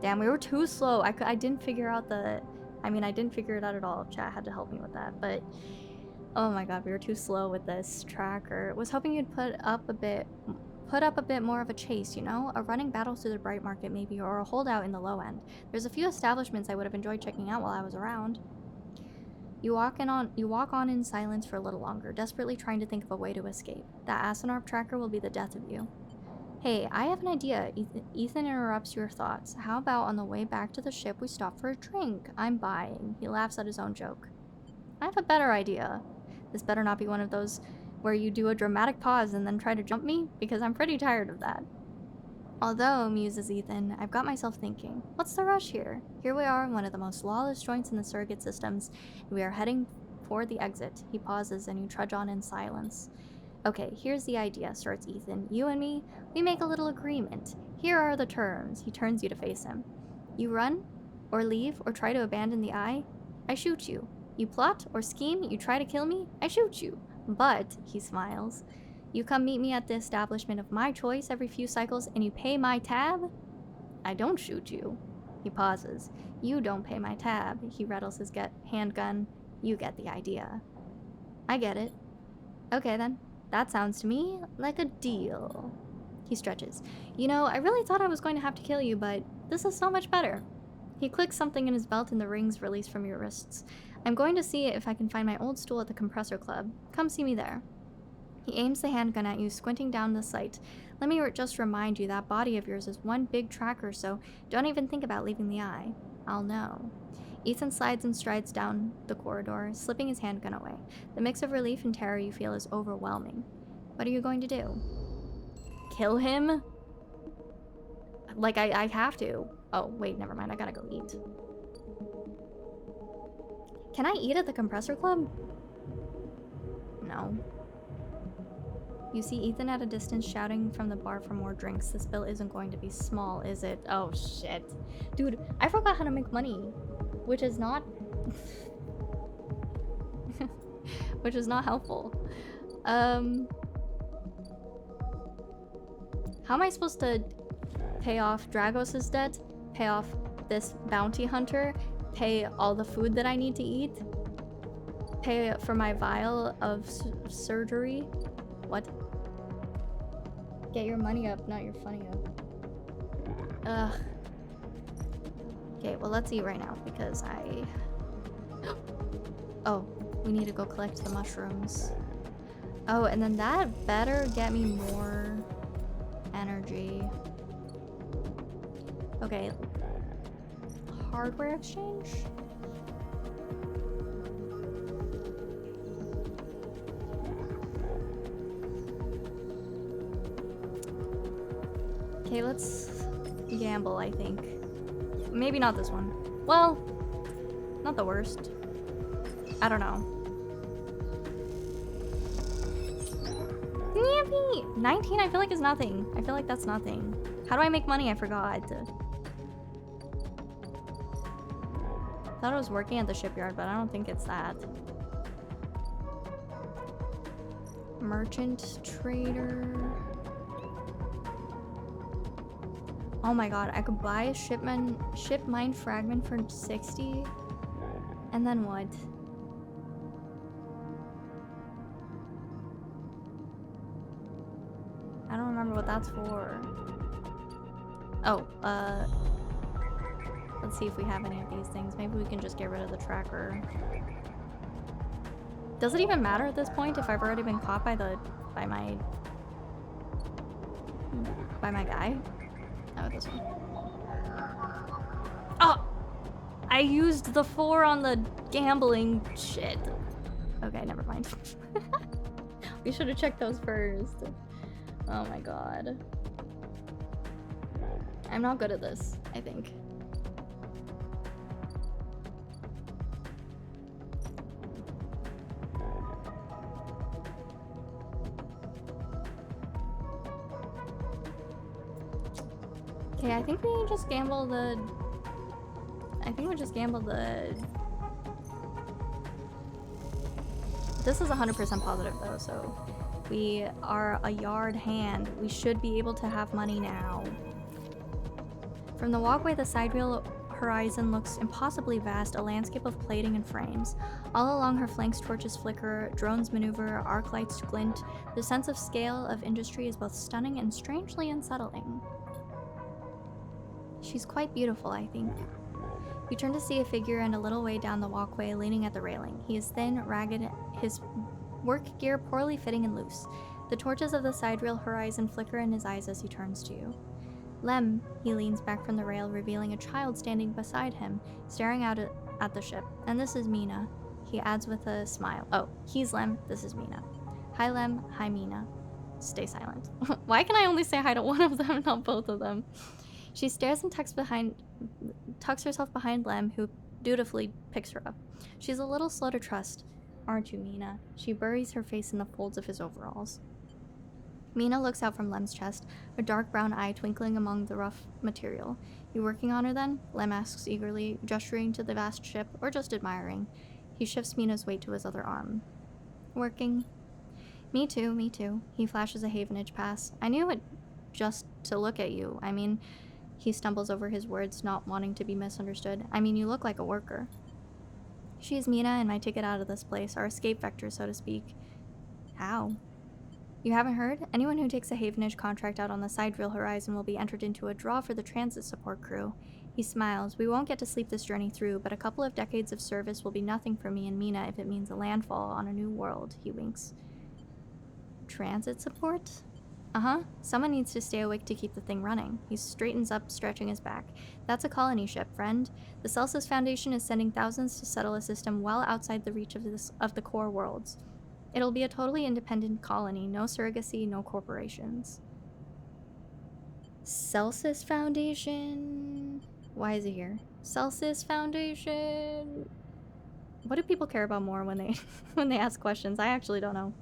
Damn, we were too slow. I didn't figure out I didn't figure it out at all. Chat had to help me with that, but oh my god, we were too slow with this tracker. Was hoping you'd put up a bit more of a chase, you know? A running battle through the bright market maybe, or a holdout in the low end. There's a few establishments I would have enjoyed checking out while I was around. You walk on in silence for a little longer, desperately trying to think of a way to escape. That Asenarp tracker will be the death of you. Hey, I have an idea. Ethan interrupts your thoughts. How about on the way back to the ship we stop for a drink? I'm buying. He laughs at his own joke. I have a better idea. This better not be one of those where you do a dramatic pause and then try to jump me, because I'm pretty tired of that. Although, muses Ethan, I've got myself thinking, what's the rush here? Here we are in one of the most lawless joints in the surrogate systems, and we are heading for the exit. He pauses and you trudge on in silence. Okay, here's the idea, starts Ethan. You and me, we make a little agreement. Here are the terms. He turns you to face him. You run, or leave, or try to abandon the eye, I shoot you. You plot or scheme, you try to kill me, I shoot you. But, he smiles, you come meet me at the establishment of my choice every few cycles and you pay my tab? I don't shoot you. He pauses. You don't pay my tab. He rattles his handgun. You get the idea. I get it. Okay then. That sounds to me like a deal. He stretches. You know, I really thought I was going to have to kill you, but this is so much better. He clicks something in his belt and the rings release from your wrists. I'm going to see if I can find my old stool at the compressor club. Come see me there. He aims the handgun at you, squinting down the sight. Let me just remind you that body of yours is one big tracker, so don't even think about leaving the eye. I'll know. Ethan slides and strides down the corridor, slipping his handgun away. The mix of relief and terror you feel is overwhelming. What are you going to do? Kill him? Like, I have to. Oh, wait, never mind. I gotta go eat. Can I eat at the compressor club? No. You see Ethan at a distance shouting from the bar for more drinks. This bill isn't going to be small, is it? Oh, shit. Dude, I forgot how to make money. Which is not... which is not helpful. How am I supposed to pay off Dragos' debt? Pay off this bounty hunter? Pay all the food that I need to eat? Pay for my vial of surgery? What? Get your money up, not your funny up. Ugh. Okay, well let's eat right now because I... Oh, we need to go collect the mushrooms. Oh, and then that better get me more energy. Okay. Hardware exchange? Okay, let's gamble, I think. Maybe not this one. Well, not the worst. I don't know. 19, I feel like is nothing. I feel like that's nothing. How do I make money? I forgot. Thought I was working at the shipyard, but I don't think it's that. Merchant trader. Oh my god, I could buy a ship mine fragment for 60. And then what? I don't remember what that's for. Oh, let's see if we have any of these things. Maybe we can just get rid of the tracker. Does it even matter at this point if I've already been caught by my guy? Oh, this one. Oh! I used the 4 on the gambling shit. Okay, never mind. We should have checked those first. Oh my god. I'm not good at this, I think. Okay, I think we just gamble the... I think we just gamble the... This is 100% positive though, so... We are a yard hand. We should be able to have money now. From the walkway, the side wheel horizon looks impossibly vast, a landscape of plating and frames. All along her flanks, torches flicker, drones maneuver, arc lights glint. The sense of scale of industry is both stunning and strangely unsettling. She's quite beautiful, I think. You turn to see a figure and a little way down the walkway leaning at the railing. He is thin, ragged, his work gear poorly fitting and loose. The torches of the side rail horizon flicker in his eyes as he turns to you. Lem, he leans back from the rail, revealing a child standing beside him, staring out at the ship. And this is Mina. He adds with a smile. Oh, he's Lem, this is Mina. Hi Lem, hi Mina. Stay silent. Why can I only say hi to one of them, not both of them? She stares and tucks herself behind Lem, who dutifully picks her up. She's a little slow to trust. Aren't you, Mina? She buries her face in the folds of his overalls. Mina looks out from Lem's chest, a dark brown eye twinkling among the rough material. You working on her then? Lem asks eagerly, gesturing to the vast ship, or just admiring. He shifts Mina's weight to his other arm. Working. Me too, me too. He flashes a Havenage pass. I knew it just to look at you. I mean, he stumbles over his words, not wanting to be misunderstood. I mean, you look like a worker. She's Mina and my ticket out of this place, our escape vector, so to speak. How? You haven't heard? Anyone who takes a Havenage contract out on the side rail horizon will be entered into a draw for the transit support crew. He smiles. We won't get to sleep this journey through, but a couple of decades of service will be nothing for me and Mina if it means a landfall on a new world, he winks. Transit support? Uh-huh. Someone needs to stay awake to keep the thing running. He straightens up, stretching his back. That's a colony ship, friend. The Celsius Foundation is sending thousands to settle a system well outside the reach of the core worlds. It'll be a totally independent colony, no surrogacy, no corporations. Celsius Foundation? Why is it here? Celsius Foundation? What do people care about more when they ask questions? I actually don't know.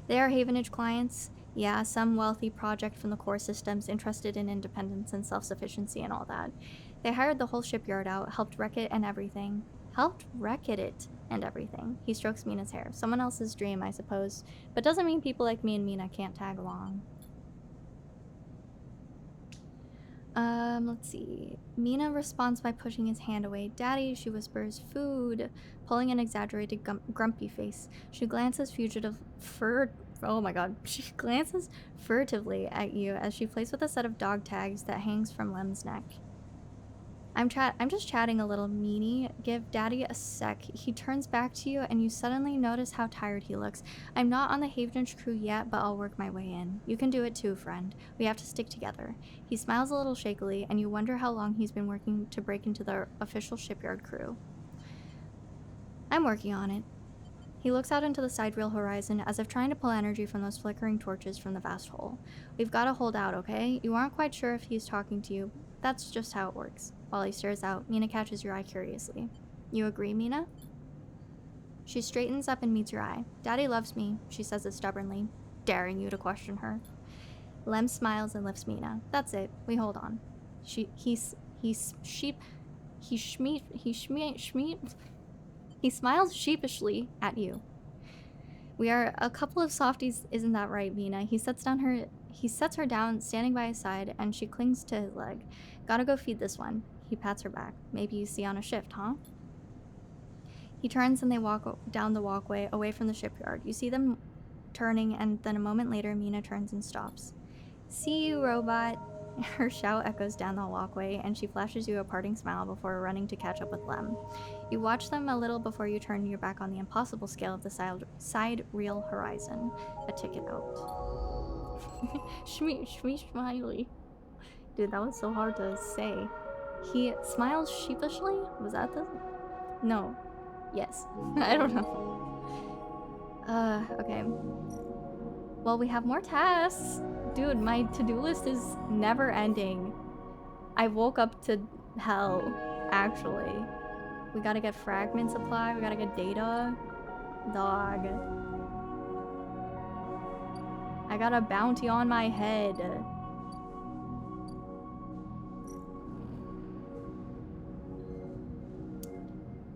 They are Havenage clients. Yeah, some wealthy project from the core systems interested in independence and self-sufficiency and all that. They hired the whole shipyard out, helped wreck it and everything. Helped wreck it and everything. He strokes Mina's hair. Someone else's dream, I suppose. But doesn't mean people like me and Mina can't tag along. Let's see. Mina responds by pushing his hand away. Daddy, she whispers, food, pulling an exaggerated grumpy face. She glances oh my god. She glances furtively at you as she plays with a set of dog tags that hangs from Lem's neck. I'm just chatting a little, meanie. Give Daddy a sec. He turns back to you and you suddenly notice how tired he looks. I'm not on the Havenage crew yet, but I'll work my way in. You can do it too, friend. We have to stick together. He smiles a little shakily and you wonder how long he's been working to break into the official shipyard crew. I'm working on it. He looks out into the side rail horizon as if trying to pull energy from those flickering torches from the vast hole. We've got to hold out, okay? You aren't quite sure if he's talking to you. That's just how it works. While he stares out, Mina catches your eye curiously. You agree, Mina? She straightens up and meets your eye. Daddy loves me, she says it stubbornly, daring you to question her. Lem smiles and lifts Mina. That's it. We hold on. He smiles sheepishly at you. We are a couple of softies, isn't that right, Mina? He sets her down, standing by his side, and she clings to his leg. Gotta go feed this one. He pats her back. Maybe you see on a shift, huh? He turns and they walk down the walkway away from the shipyard. You see them turning, and then a moment later, Mina turns and stops. See you, robot. Her shout echoes down the walkway, and she flashes you a parting smile before running to catch up with Lem. You watch them a little before you turn your back on the impossible scale of the side reel horizon. A ticket out. Smiley. Dude, that was so hard to say. He smiles sheepishly? Was that the... No. Yes. I don't know. Okay. Well, we have more tasks. Dude, my to-do list is never ending. I woke up to hell, actually. We gotta get fragment supply, we gotta get data. Dog. I got a bounty on my head.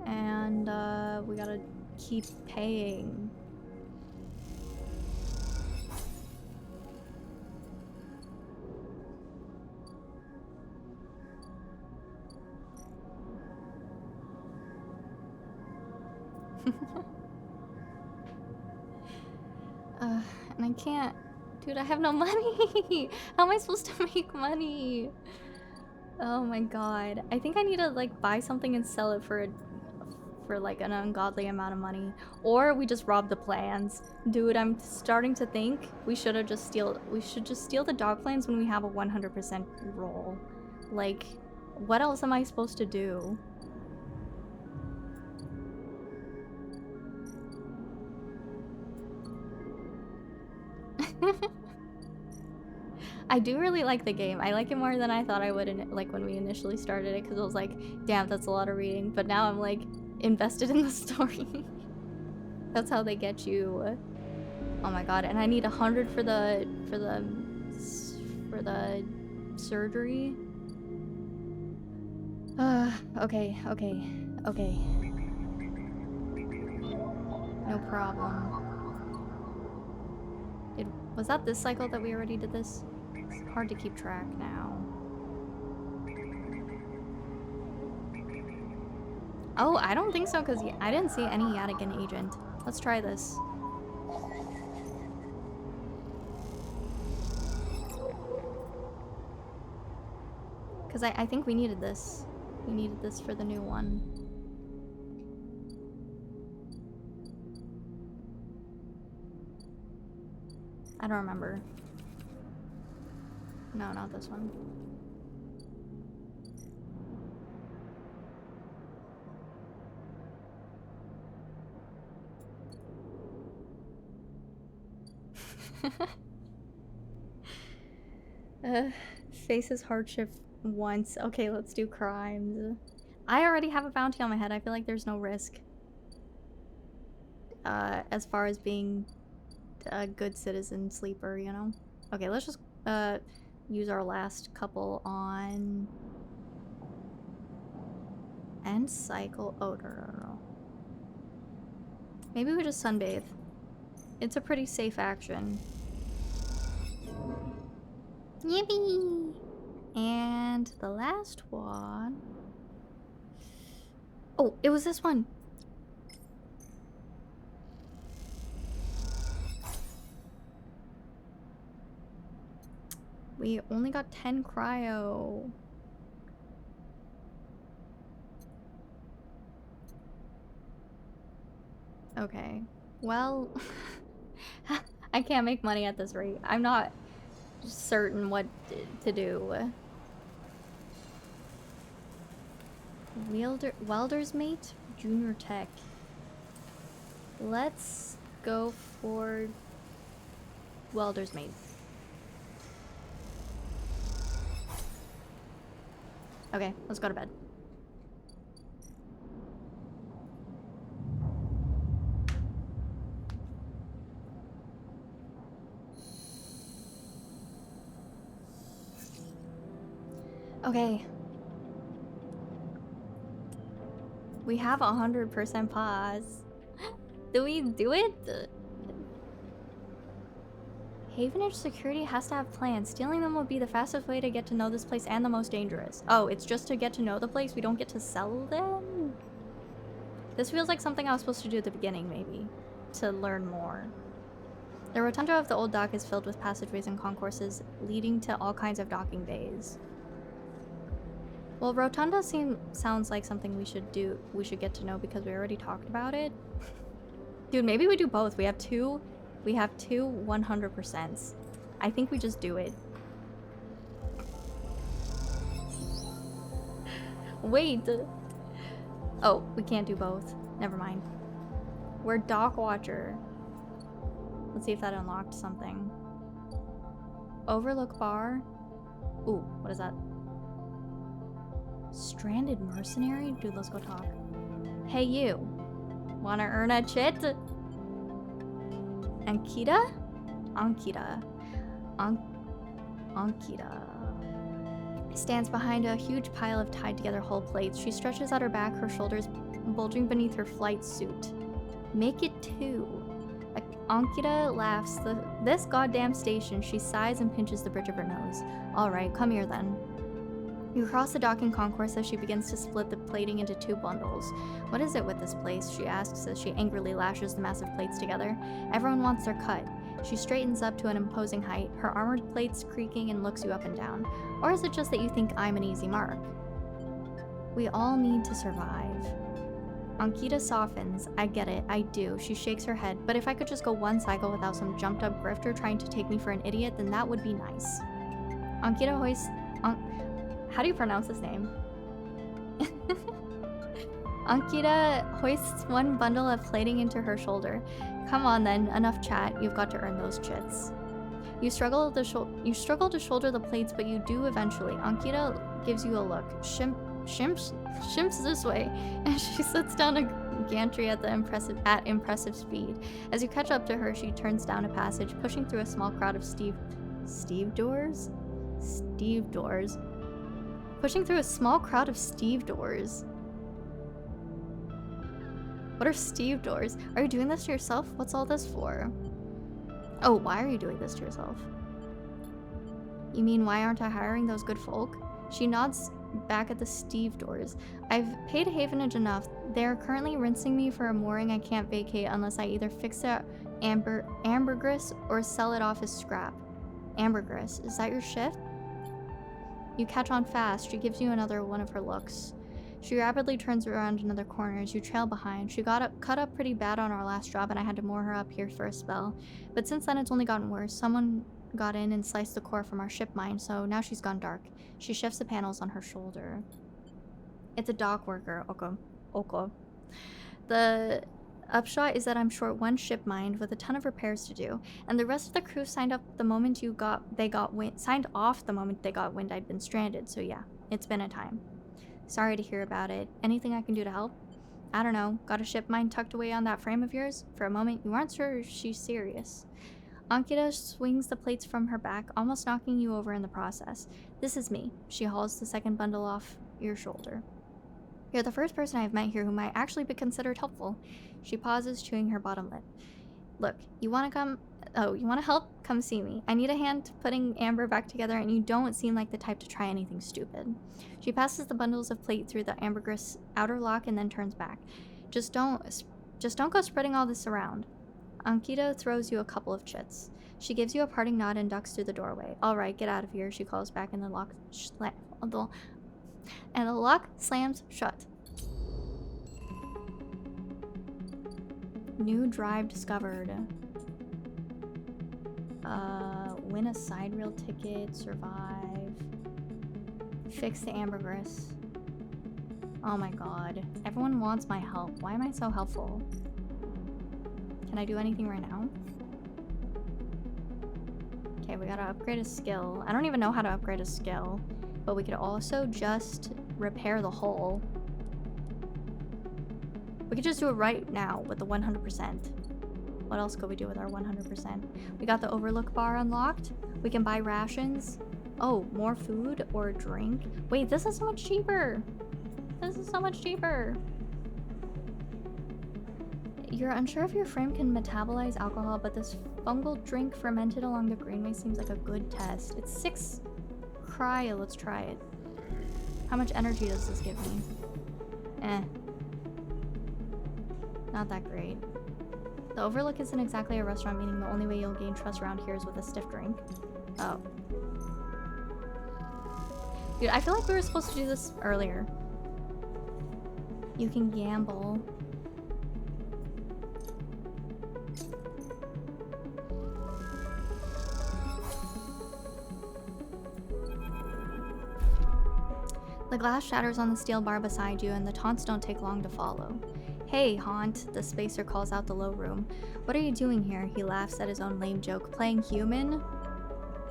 And, we gotta keep paying. And I can't... Dude, I have no money! How am I supposed to make money? Oh my god. I think I need to, like, buy something and sell it for like, an ungodly amount of money. Or we just rob the plans. Dude, I'm starting to think we should just steal the dog plans when we have a 100% roll. Like, what else am I supposed to do? I do really like the game. I like it more than I thought I would like when we initially started it, because I was like, damn, that's a lot of reading. But now I'm like invested in the story. That's how they get you. Oh my god, and I need 100 for the surgery. Okay. No problem. Was that this cycle that we already did this? It's hard to keep track now. Oh, I don't think so, because I didn't see any Yadigan agent. Let's try this. Because I think we needed this. We needed this for the new one. I don't remember. No, not this one. Faces hardship once. Okay, let's do crimes. I already have a bounty on my head. I feel like there's no risk. As far as being a good citizen sleeper, you know? Okay, let's just use our last couple on end cycle. Oh, no. Maybe we just sunbathe. It's a pretty safe action. Yippee! And the last one. Oh, it was this one. We only got 10 cryo. Okay. Well, I can't make money at this rate. I'm not certain what to do. Welder's mate? Junior tech. Let's go for welder's mate. Okay, let's go to bed. Okay. We have 100% pause. Do we do it? Havenage security has to have plans. Stealing them would be the fastest way to get to know this place and the most dangerous. Oh, it's just to get to know the place? We don't get to sell them? This feels like something I was supposed to do at the beginning, maybe. To learn more. The rotunda of the old dock is filled with passageways and concourses leading to all kinds of docking bays. Well, rotunda sounds like something we should get to know because we already talked about it. Dude, maybe we do both. We have two 100%s. I think we just do it. Wait. Oh, we can't do both. Never mind. We're dock watcher. Let's see if that unlocked something. Overlook bar. Ooh, what is that? Stranded mercenary? Dude, let's go talk. Hey you. Wanna earn a chit? Ankita? Ankita. Ankita stands behind a huge pile of tied together hull plates. She stretches out her back, her shoulders bulging beneath her flight suit. Make it two. Ankita laughs. This goddamn station. She sighs and pinches the bridge of her nose. Alright, come here then. You cross the docking concourse as she begins to split the plating into two bundles. What is it with this place? She asks as she angrily lashes the massive plates together. Everyone wants their cut. She straightens up to an imposing height, her armored plates creaking, and looks you up and down. Or is it just that you think I'm an easy mark? We all need to survive. Ankita softens. I get it, I do. She shakes her head. But if I could just go one cycle without some jumped up grifter trying to take me for an idiot, then that would be nice. Ankita hoists... How do you pronounce his name? Ankita hoists one bundle of plating into her shoulder. Come on then, enough chat. You've got to earn those chits. You struggle to shoulder the plates, but you do eventually. Ankita gives you a look. Shimps this way, and she sits down a gantry at impressive speed. As you catch up to her, she turns down a passage, pushing through a small crowd of stevedores. Pushing through a small crowd of stevedores. What are stevedores? Are you doing this to yourself? What's all this for? Oh, why are you doing this to yourself? You mean why aren't I hiring those good folk? She nods back at the stevedores. I've paid Havenage enough. They're currently rinsing me for a mooring I can't vacate unless I either fix it ambergris or sell it off as scrap. Ambergris, is that your shift? You catch on fast. She gives you another one of her looks. She rapidly turns around another corner as you trail behind. She cut up pretty bad on our last job and I had to moor her up here for a spell. But since then it's only gotten worse. Someone got in and sliced the core from our ship mine, so now she's gone dark. She shifts the panels on her shoulder. It's a dock worker, Oko. The upshot is that I'm short one ship mind with a ton of repairs to do, and the rest of the crew signed off the moment they got wind I'd been stranded. So yeah, it's been a time. Sorry to hear about it. Anything I can do to help? I don't know. Got a ship mind tucked away on that frame of yours? For a moment, you aren't sure if she's serious. Ankita swings the plates from her back, almost knocking you over in the process. This is me. She hauls the second bundle off your shoulder. You're the first person I've met here who might actually be considered helpful. She pauses, chewing her bottom lip. Look, you want to help? Come see me. I need a hand putting Amber back together, and you don't seem like the type to try anything stupid. She passes the bundles of plate through the ambergris outer lock and then turns back. Just don't go spreading all this around. Ankita throws you a couple of chits. She gives you a parting nod and ducks through the doorway. All right, get out of here, she calls back, and the lock slams shut. New drive discovered. Win a side rail ticket, survive. Fix the ambergris. Oh my god. Everyone wants my help. Why am I so helpful? Can I do anything right now? Okay, we gotta upgrade a skill. I don't even know how to upgrade a skill, but we could also just repair the hull. We could just do it right now with the 100%. What else could we do with our 100%? We got the overlook bar unlocked. We can buy rations. Oh, more food or drink. Wait, this is so much cheaper. This is so much cheaper. You're unsure if your frame can metabolize alcohol, but this fungal drink fermented along the greenway seems like a good test. It's 6 cryo. Let's try it. How much energy does this give me? Not that great. The Overlook isn't exactly a restaurant, meaning the only way you'll gain trust around here is with a stiff drink. Oh. Dude, I feel like we were supposed to do this earlier. You can gamble. The glass shatters on the steel bar beside you, and the taunts don't take long to follow. Hey, Haunt, the spacer calls out the low room. What are you doing here? He laughs at his own lame joke. Playing human?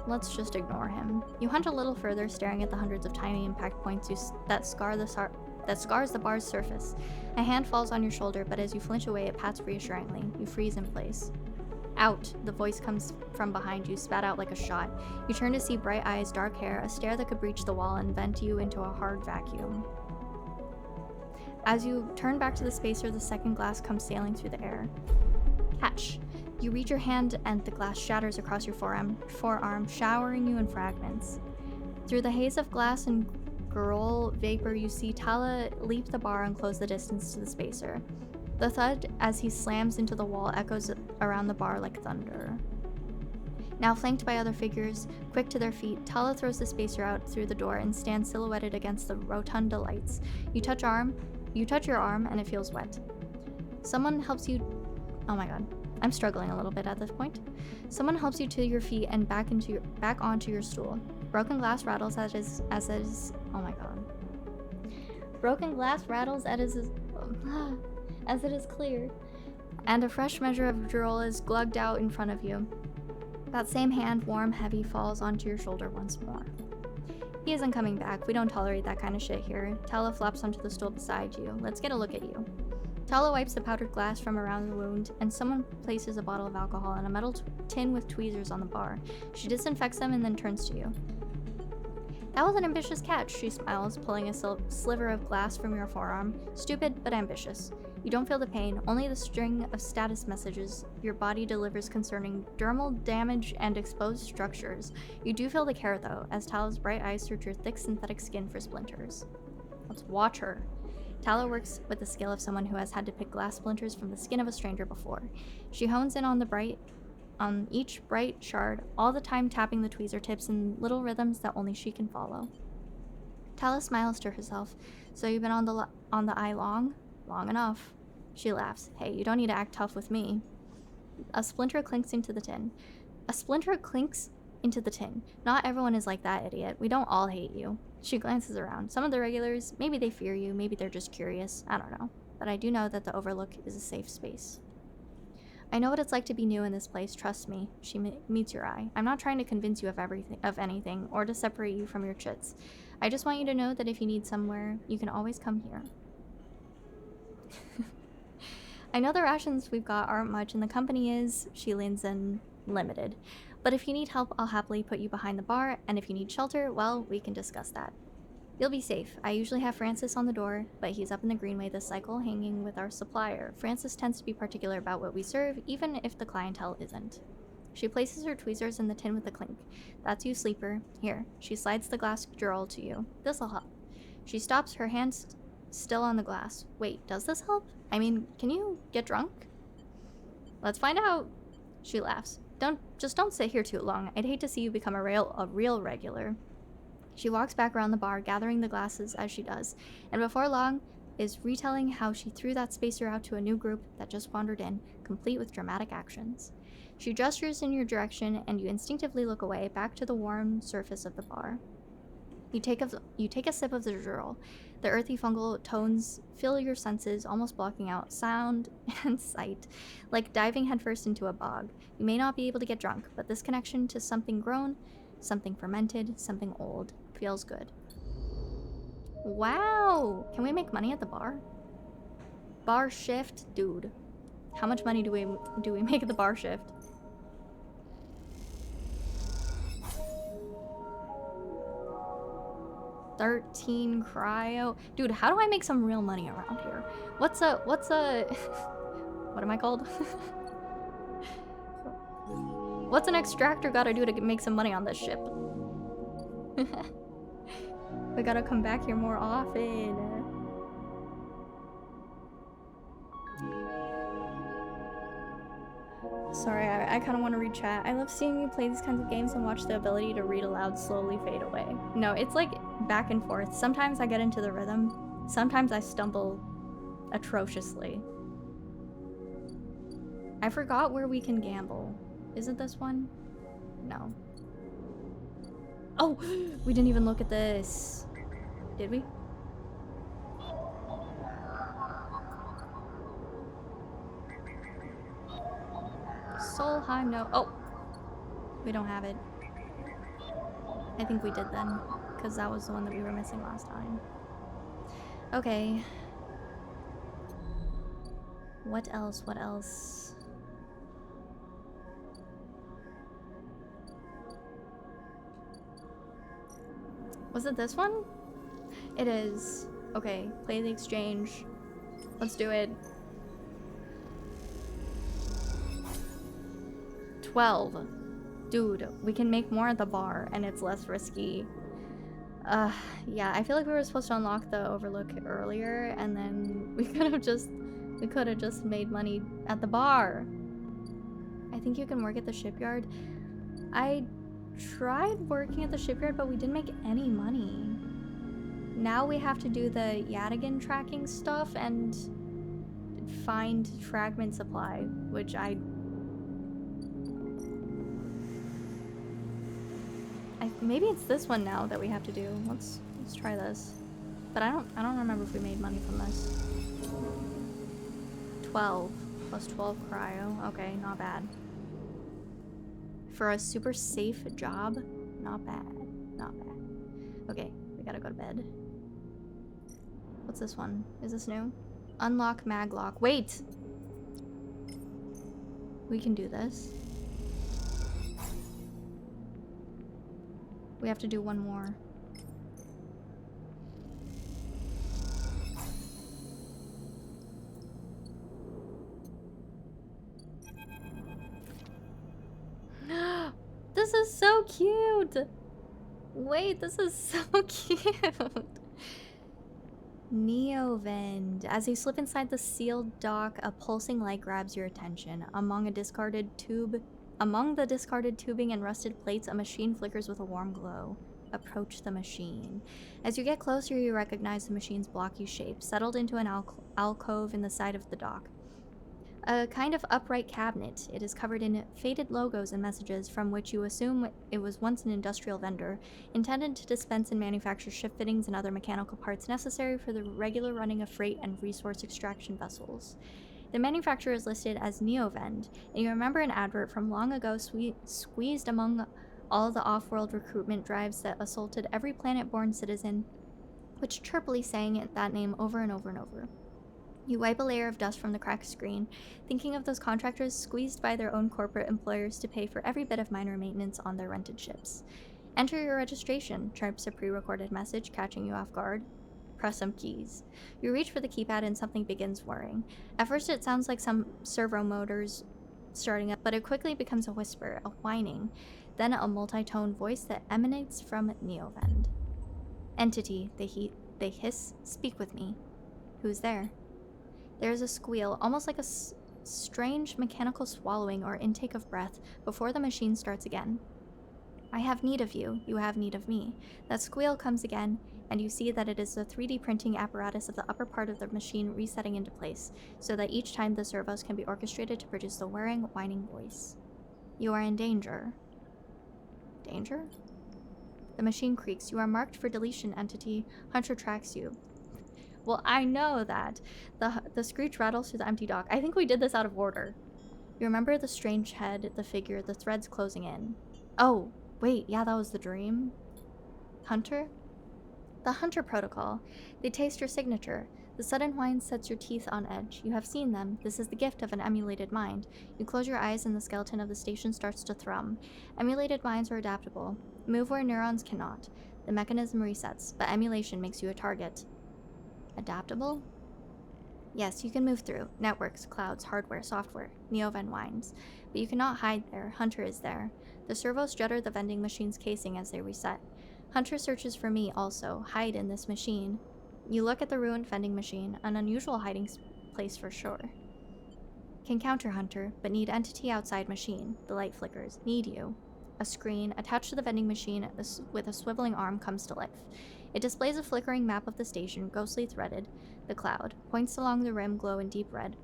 Let's just ignore him. You hunt a little further, staring at the hundreds of tiny impact points that scars the bar's surface. A hand falls on your shoulder, but as you flinch away, it pats reassuringly. You freeze in place. Out! The voice comes from behind you, spat out like a shot. You turn to see bright eyes, dark hair, a stare that could breach the wall and vent you into a hard vacuum. As you turn back to the spacer, the second glass comes sailing through the air. Catch! You reach your hand and the glass shatters across your forearm, showering you in fragments. Through the haze of glass and girl vapor, you see Tala leap the bar and close the distance to the spacer. The thud as he slams into the wall echoes around the bar like thunder. Now flanked by other figures, quick to their feet, Tala throws the spacer out through the door and stands silhouetted against the rotunda lights. You touch your arm and it feels wet. Someone helps you. Oh my god. I'm struggling a little bit at this point. Someone helps you to your feet and back onto your stool. Broken glass rattles as it is. Oh my god. Broken glass rattles as it is cleared, and a fresh measure of drool is glugged out in front of you. That same hand, warm, heavy, falls onto your shoulder once more. He isn't coming back. We don't tolerate that kind of shit here. Tala flops onto the stool beside you. Let's get a look at you. Tala wipes the powdered glass from around the wound, and someone places a bottle of alcohol in a metal tin with tweezers on the bar. She disinfects them and then turns to you. That was an ambitious catch, she smiles, pulling a sliver of glass from your forearm. Stupid, but ambitious. You don't feel the pain, only the string of status messages your body delivers concerning dermal damage and exposed structures. You do feel the care, though, as Tala's bright eyes search your thick synthetic skin for splinters. Let's watch her. Tala works with the skill of someone who has had to pick glass splinters from the skin of a stranger before. She hones in on each bright shard, all the time tapping the tweezer tips in little rhythms that only she can follow. Tala smiles to herself. So you've been on the eye long? Long enough. She laughs. Hey, you don't need to act tough with me. A splinter clinks into the tin. Not everyone is like that, idiot. We don't all hate you. She glances around. Some of the regulars, maybe they fear you, maybe they're just curious. I don't know. But I do know that the Overlook is a safe space. I know what it's like to be new in this place, trust me. She meets your eye. I'm not trying to convince you of anything, or to separate you from your chits. I just want you to know that if you need somewhere, you can always come here. I know the rations we've got aren't much, and the company is, she leans in, limited. But if you need help, I'll happily put you behind the bar, and if you need shelter, well, we can discuss that. You'll be safe. I usually have Francis on the door, but he's up in the greenway this cycle, hanging with our supplier. Francis tends to be particular about what we serve, even if the clientele isn't. She places her tweezers in the tin with a clink. That's you, sleeper. Here. She slides the glass jewel to you. This'll help. She stops, her hands still on the glass. Wait, does this help? I mean, can you get drunk? Let's find out. She laughs. Don't sit here too long. I'd hate to see you become a real regular. She walks back around the bar, gathering the glasses as she does, and before long is retelling how she threw that spacer out to a new group that just wandered in, complete with dramatic actions. She gestures in your direction, and you instinctively look away, back to the warm surface of the bar. You take a sip of the drool. The earthy fungal tones fill your senses, almost blocking out sound and sight, like diving headfirst into a bog. You may not be able to get drunk, but this connection to something grown, something fermented, something old, feels good. Wow! Can we make money at the bar? Bar shift? Dude. How much money do we make at the bar shift? $13 cryo. Dude, how do I make some real money around here? What's a What am I called? What's an extractor gotta do to make some money on this ship? We gotta come back here more often. Sorry, I kind of want to read chat. I love seeing you play these kinds of games and watch the ability to read aloud slowly fade away. No, it's like back and forth. Sometimes I get into the rhythm. Sometimes I stumble atrociously. I forgot where we can gamble. Is it this one? No. Oh, we didn't even look at this. Did we? Solheim, no. Oh, we don't have it. I think we did then, because that was the one that we were missing last time. Okay. What else? What else? Was it this one? It is. Okay, play the exchange. Let's do it. 12. Dude, we can make more at the bar and it's less risky. Yeah, I feel like we were supposed to unlock the overlook earlier and then we could have just made money at the bar. I think you can work at the shipyard. I tried working at the shipyard, but we didn't make any money. Now we have to do the Yadigan tracking stuff and find fragment supply, which maybe it's this one now that we have to do. Let's try this. But I don't remember if we made money from this. 12 plus 12 cryo. Okay, not bad. For a super safe job, not bad. Not bad. Okay, we gotta go to bed. What's this one? Is this new? Unlock maglock. Wait! We can do this. We have to do one more. This is so cute! Wait, this is so cute! Neovend. As you slip inside the sealed dock, a pulsing light grabs your attention. Among the discarded tubing and rusted plates, a machine flickers with a warm glow. Approach the machine. As you get closer, you recognize the machine's blocky shape, settled into an alcove in the side of the dock. A kind of upright cabinet. It is covered in faded logos and messages from which you assume it was once an industrial vendor, intended to dispense and manufacture ship fittings and other mechanical parts necessary for the regular running of freight and resource extraction vessels. The manufacturer is listed as Neovend, and you remember an advert from long ago squeezed among all the off-world recruitment drives that assaulted every planet-born citizen, which chirpily sang that name over and over and over. You wipe a layer of dust from the cracked screen, thinking of those contractors squeezed by their own corporate employers to pay for every bit of minor maintenance on their rented ships. Enter your registration, chirps a pre-recorded message, catching you off guard. Press some keys. You reach for the keypad and something begins whirring. At first it sounds like some servo motors starting up, but it quickly becomes a whisper, a whining, then a multi-tone voice that emanates from Neovend. Entity, they hiss, speak with me. Who's there? There's a squeal, almost like a strange mechanical swallowing or intake of breath, before the machine starts again. I have need of you, you have need of me. That squeal comes again, and you see that it is the 3D printing apparatus of the upper part of the machine resetting into place, so that each time the servos can be orchestrated to produce the whirring, whining voice. You are in danger. Danger? The machine creaks. You are marked for deletion, entity. Hunter tracks you. Well, I know that. The screech rattles through the empty dock. I think we did this out of order. You remember the strange head, the figure, the threads closing in. Oh, wait, yeah, that was the dream. Hunter? The Hunter Protocol. They taste your signature. The sudden whine sets your teeth on edge. You have seen them. This is the gift of an emulated mind. You close your eyes and the skeleton of the station starts to thrum. Emulated minds are adaptable. Move where neurons cannot. The mechanism resets, but emulation makes you a target. Adaptable? Yes, you can move through. Networks, clouds, hardware, software. Neoven whines. But you cannot hide there. Hunter is there. The servos judder the vending machine's casing as they reset. Hunter searches for me also. Hide in this machine. You look at the ruined vending machine. An unusual hiding place for sure. Can counter Hunter, but need entity outside machine. The light flickers. Need you. A screen attached to the vending machine with a swiveling arm comes to life. It displays a flickering map of the station, ghostly threaded. The cloud. Points along the rim glow in deep red.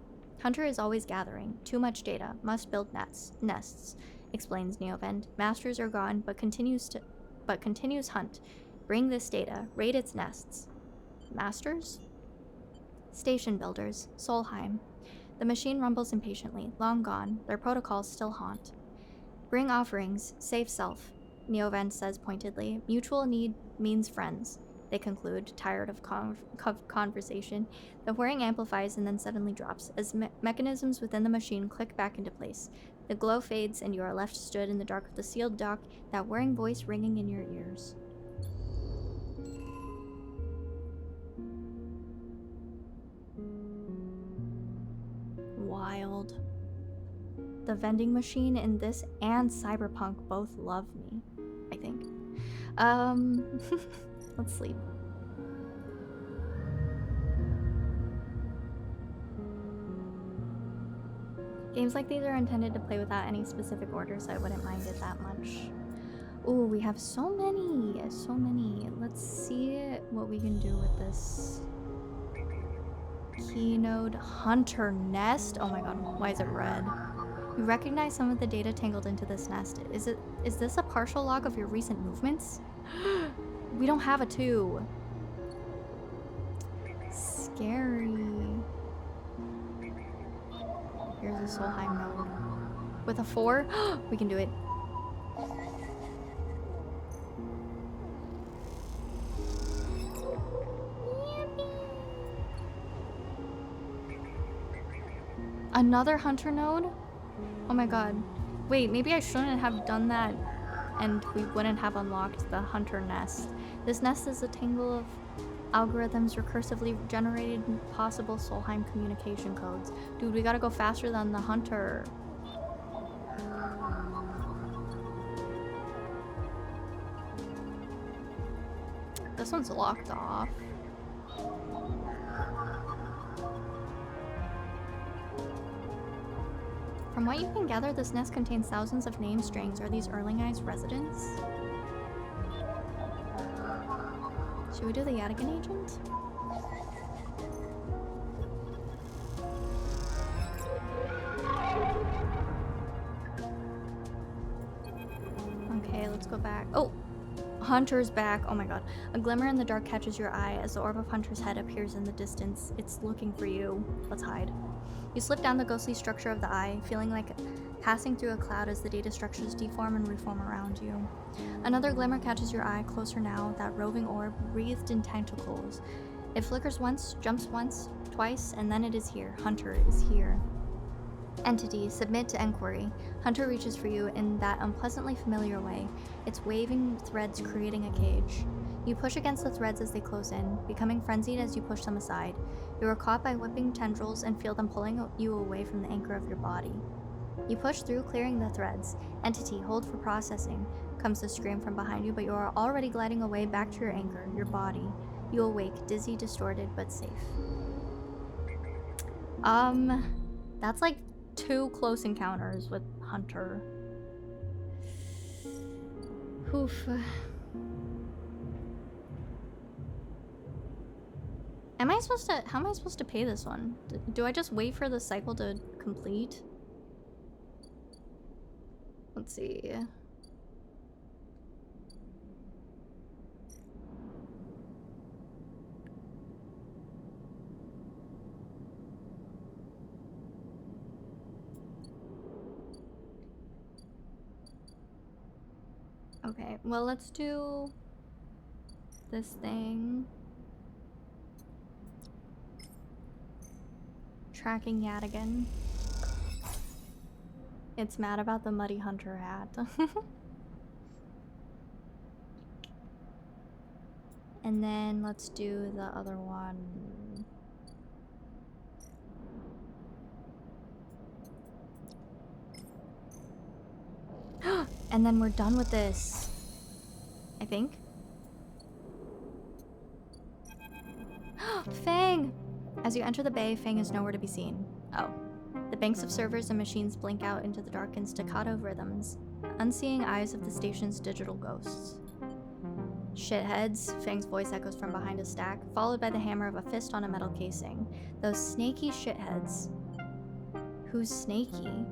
Hunter is always gathering. Too much data. Must build nests, explains Neovend. Masters are gone, but continues hunt. Bring this data. Raid its nests. Masters? Station builders. Solheim. The machine rumbles impatiently. Long gone. Their protocols still haunt. Bring offerings. Save self. Neovend says pointedly. Mutual need means friends. They conclude, tired of conversation. The whirring amplifies and then suddenly drops, as mechanisms within the machine click back into place. The glow fades, and you are left stood in the dark of the sealed dock, that whirring voice ringing in your ears. Wild. The vending machine in this and Cyberpunk both love me, I think. Let's sleep. Games like these are intended to play without any specific order, so I wouldn't mind it that much. Ooh, we have so many, so many. Let's see what we can do with this. Keynode Hunter Nest. Oh my god, why is it red? You recognize some of the data tangled into this nest. Is this a partial log of your recent movements? We don't have a 2. Scary. Here's a Solheim node. With a 4? We can do it. Another Hunter node? Oh my god. Wait, maybe I shouldn't have done that and we wouldn't have unlocked the Hunter nest. This nest is a tangle of algorithms recursively generated possible Solheim communication codes. Dude, we gotta go faster than the Hunter. This one's locked off. From what you can gather, this nest contains thousands of name strings. Are these Erlingized residents? Should we do the Yadigan agent? Okay, let's go back. Oh! Hunter's back. Oh my god. A glimmer in the dark catches your eye as the orb of Hunter's head appears in the distance. It's looking for you. Let's hide. You slip down the ghostly structure of the eye, feeling like passing through a cloud as the data structures deform and reform around you. Another glimmer catches your eye, closer now, that roving orb wreathed in tentacles. It flickers once, jumps once, twice, and then it is here. Hunter is here. Entity, submit to enquiry. Hunter reaches for you in that unpleasantly familiar way, its waving threads creating a cage. You push against the threads as they close in, becoming frenzied as you push them aside. You are caught by whipping tendrils and feel them pulling you away from the anchor of your body. You push through, clearing the threads. Entity, hold for processing, comes the scream from behind you, but you are already gliding away back to your anchor, your body. You awake, dizzy, distorted, but safe. That's like 2 close encounters with Hunter. Oof. How am I supposed to pay this one? Do I just wait for the cycle to complete? Let's see. Okay, well, let's do this thing. Tracking Yadigan. It's mad about the Muddy Hunter hat. And then let's do the other one. And then we're done with this. I think. Fang! As you enter the bay, Fang is nowhere to be seen. Oh. The banks of servers and machines blink out into the dark in staccato rhythms, unseeing eyes of the station's digital ghosts. Shitheads, Fang's voice echoes from behind a stack, followed by the hammer of a fist on a metal casing. Those snaky shitheads. Who's snaky?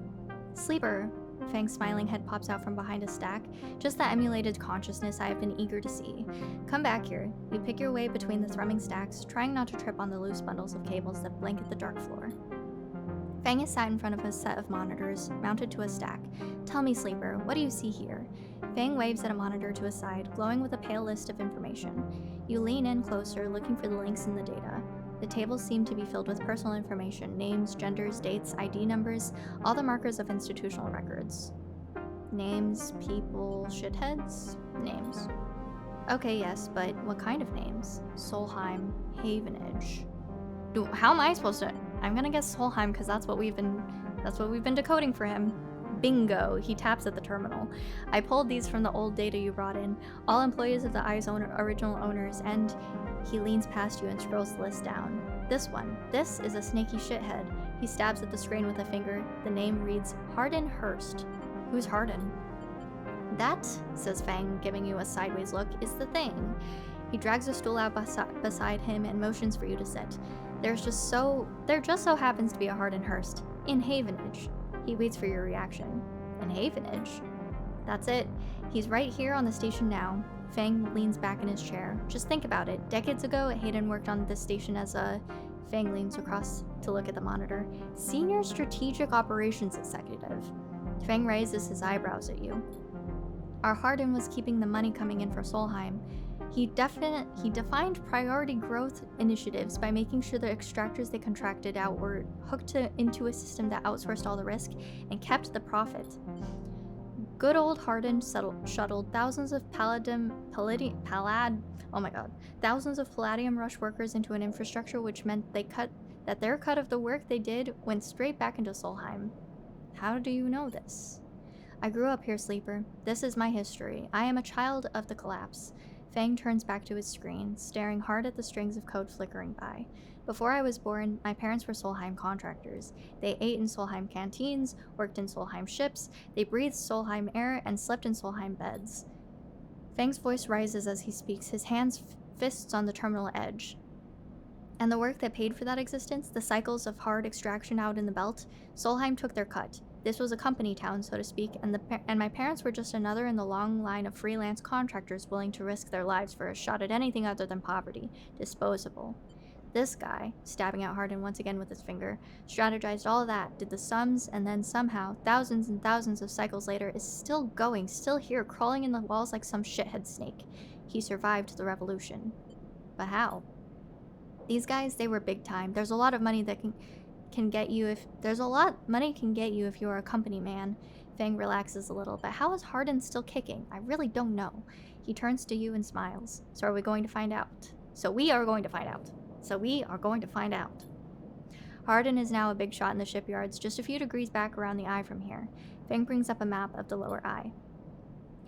Sleeper. Fang's smiling head pops out from behind a stack, just that emulated consciousness I have been eager to see. Come back here. You pick your way between the thrumming stacks, trying not to trip on the loose bundles of cables that blanket the dark floor. Fang is sat in front of a set of monitors, mounted to a stack. Tell me, Sleeper, what do you see here? Fang waves at a monitor to his side, glowing with a pale list of information. You lean in closer, looking for the links in the data. The tables seem to be filled with personal information, names, genders, dates, ID numbers, all the markers of institutional records. Names, people, shitheads? Names. Okay, yes, but what kind of names? Solheim, Havenage. How am I supposed to? I'm gonna guess Solheim because that's what we've been decoding for him. Bingo, he taps at the terminal. I pulled these from the old data you brought in. All employees of the Eye's original owners, and he leans past you and scrolls the list down. This one. This is a snaky shithead. He stabs at the screen with a finger. The name reads Hardin Hurst. Who's Hardin? That, says Fang, giving you a sideways look, is the thing. He drags a stool out beside him and motions for you to sit. There just so happens to be a Hardin Hurst in Havenage. He waits for your reaction. In Havenage? That's it. He's right here on the station now. Fang leans back in his chair. Just think about it. Decades ago, Hayden worked on this station as a... Fang leans across to look at the monitor. Senior Strategic Operations Executive. Fang raises his eyebrows at you. Our Hardin was keeping the money coming in for Solheim. He defined priority growth initiatives by making sure the extractors they contracted out were hooked into a system that outsourced all the risk and kept the profit. Good old Hardin shuttled thousands of thousands of Palladium Rush workers into an infrastructure which meant that their cut of the work they did went straight back into Solheim. How do you know this? I grew up here, Sleeper. This is my history. I am a child of the collapse. Fang turns back to his screen, staring hard at the strings of code flickering by. Before I was born, my parents were Solheim contractors. They ate in Solheim canteens, worked in Solheim ships, they breathed Solheim air, and slept in Solheim beds. Fang's voice rises as he speaks, his hands fists on the terminal edge. And the work that paid for that existence, the cycles of hard extraction out in the belt, Solheim took their cut. This was a company town, so to speak, and my parents were just another in the long line of freelance contractors willing to risk their lives for a shot at anything other than poverty. Disposable. This guy, stabbing out Hardin once again with his finger, strategized all of that, did the sums, and then somehow, thousands and thousands of cycles later, is still going, still here, crawling in the walls like some shithead snake. He survived the revolution. But how? These guys, they were big time. There's a lot of money that can get you if you are a company man. Fang relaxes a little, but how is Hardin still kicking? I really don't know. He turns to you and smiles. So are we going to find out? So we are going to find out. Hardin is now a big shot in the shipyards, just a few degrees back around the eye from here. Fang brings up a map of the lower eye.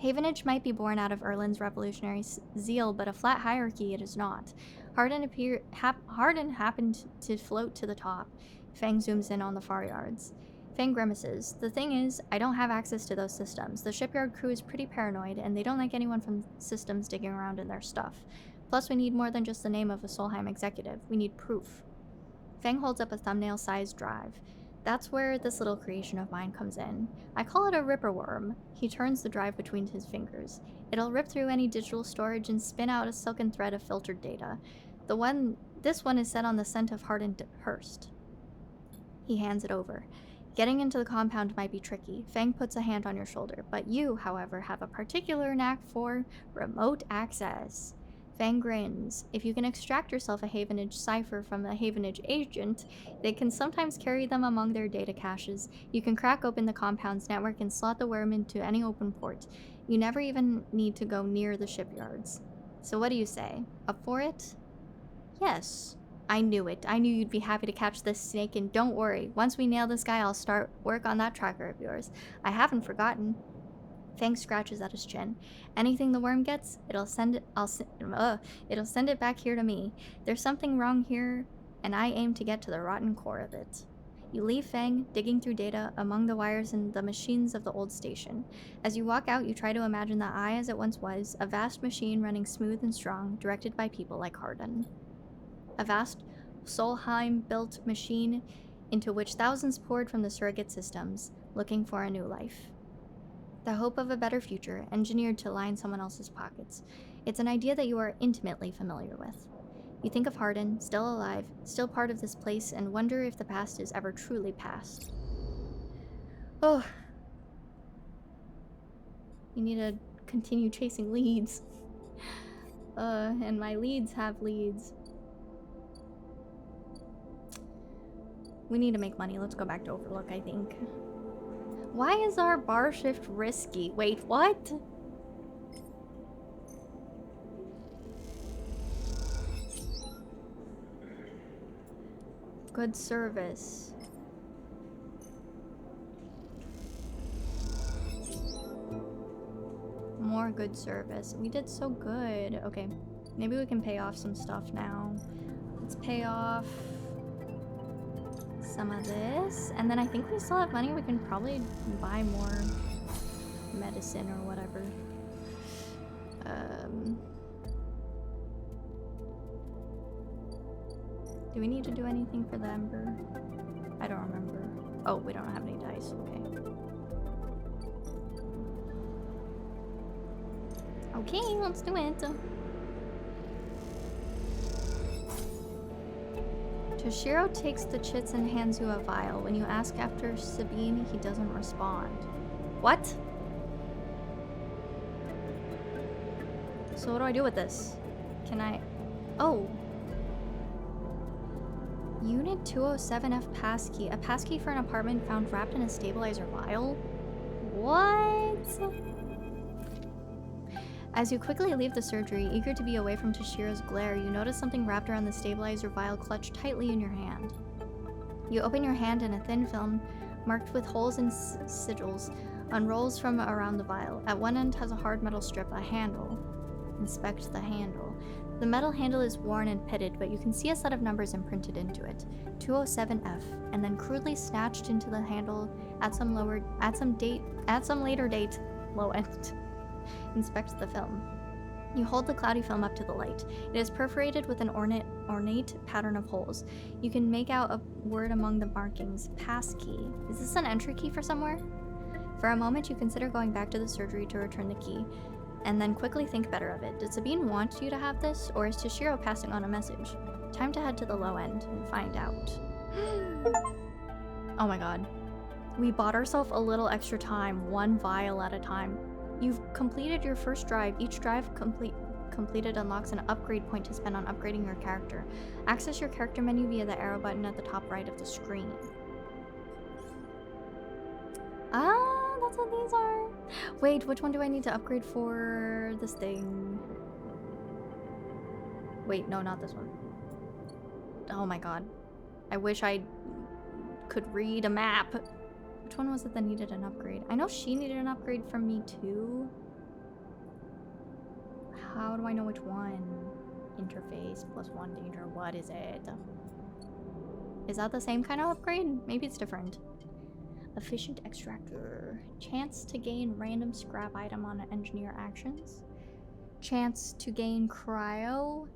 Havenage might be born out of Erlin's revolutionary zeal, but a flat hierarchy it is not. Hardin happened to float to the top. Fang zooms in on the far yards. Fang grimaces. The thing is, I don't have access to those systems. The shipyard crew is pretty paranoid, and they don't like anyone from systems digging around in their stuff. Plus, we need more than just the name of a Solheim executive. We need proof. Fang holds up a thumbnail-sized drive. That's where this little creation of mine comes in. I call it a ripper worm. He turns the drive between his fingers. It'll rip through any digital storage and spin out a silken thread of filtered data. This one is set on the scent of Hardin Hurst. He hands it over. Getting into the compound might be tricky. Fang puts a hand on your shoulder, but you, however, have a particular knack for remote access. Fang grins. If you can extract yourself a Havenage cipher from a Havenage agent, they can sometimes carry them among their data caches. You can crack open the compound's network and slot the worm into any open port. You never even need to go near the shipyards. So what do you say? Up for it? Yes. I knew it. I knew you'd be happy to catch this snake, and don't worry. Once we nail this guy, I'll start work on that tracker of yours. I haven't forgotten. Fang scratches at his chin. Anything the worm gets, it'll send it back here to me. There's something wrong here, and I aim to get to the rotten core of it. You leave Fang digging through data among the wires and the machines of the old station. As you walk out, you try to imagine the Eye as it once was, a vast machine running smooth and strong, directed by people like Hardin. A vast Solheim-built machine into which thousands poured from the surrogate systems, looking for a new life. The hope of a better future, engineered to line someone else's pockets. It's an idea that you are intimately familiar with. You think of Hardin, still alive, still part of this place, and wonder if the past is ever truly past. Oh. You need to continue chasing leads. And my leads have leads. We need to make money. Let's go back to Overlook, I think. Why is our bar shift risky? Wait, what? Good service. More good service. We did so good. Okay, maybe we can pay off some stuff now. Let's pay off some of this, and then I think we still have money. We can probably buy more medicine or whatever. Do we need to do anything for the Ember? I don't remember. Oh, we don't have any dice. Okay. Okay, let's do it. Toshiro takes the chits and hands you a vial. When you ask after Sabine, he doesn't respond. What? So what do I do with this? Can I... Oh. Unit 207F passkey. A passkey for an apartment found wrapped in a stabilizer vial? What? As you quickly leave the surgery, eager to be away from Toshiro's glare, you notice something wrapped around the stabilizer vial clutched tightly in your hand. You open your hand and a thin film, marked with holes and sigils, unrolls from around the vial. At one end has a hard metal strip, a handle. Inspect the handle. The metal handle is worn and pitted, but you can see a set of numbers imprinted into it. 207F, and then crudely snatched into the handle at some later date, low end. Inspect the film. You hold the cloudy film up to the light. It is perforated with an ornate pattern of holes. You can make out a word among the markings. Passkey. Is this an entry key for somewhere? For a moment, you consider going back to the surgery to return the key, and then quickly think better of it. Did Sabine want you to have this, or is Toshiro passing on a message? Time to head to the low end and find out. Oh my god. We bought ourselves a little extra time, one vial at a time. You've completed your first drive. Each drive completed unlocks an upgrade point to spend on upgrading your character. Access your character menu via the arrow button at the top right of the screen. Ah, that's what these are. Wait, which one do I need to upgrade for this thing? Wait, no, not this one. Oh my god. I wish I could read a map. Which one was it that needed an upgrade? I know she needed an upgrade from me too. How do I know which one? Interface +1 danger. What is it? Is that the same kind of upgrade? Maybe it's different. Efficient Extractor. Chance to gain random scrap item on engineer actions. Chance to gain cryo.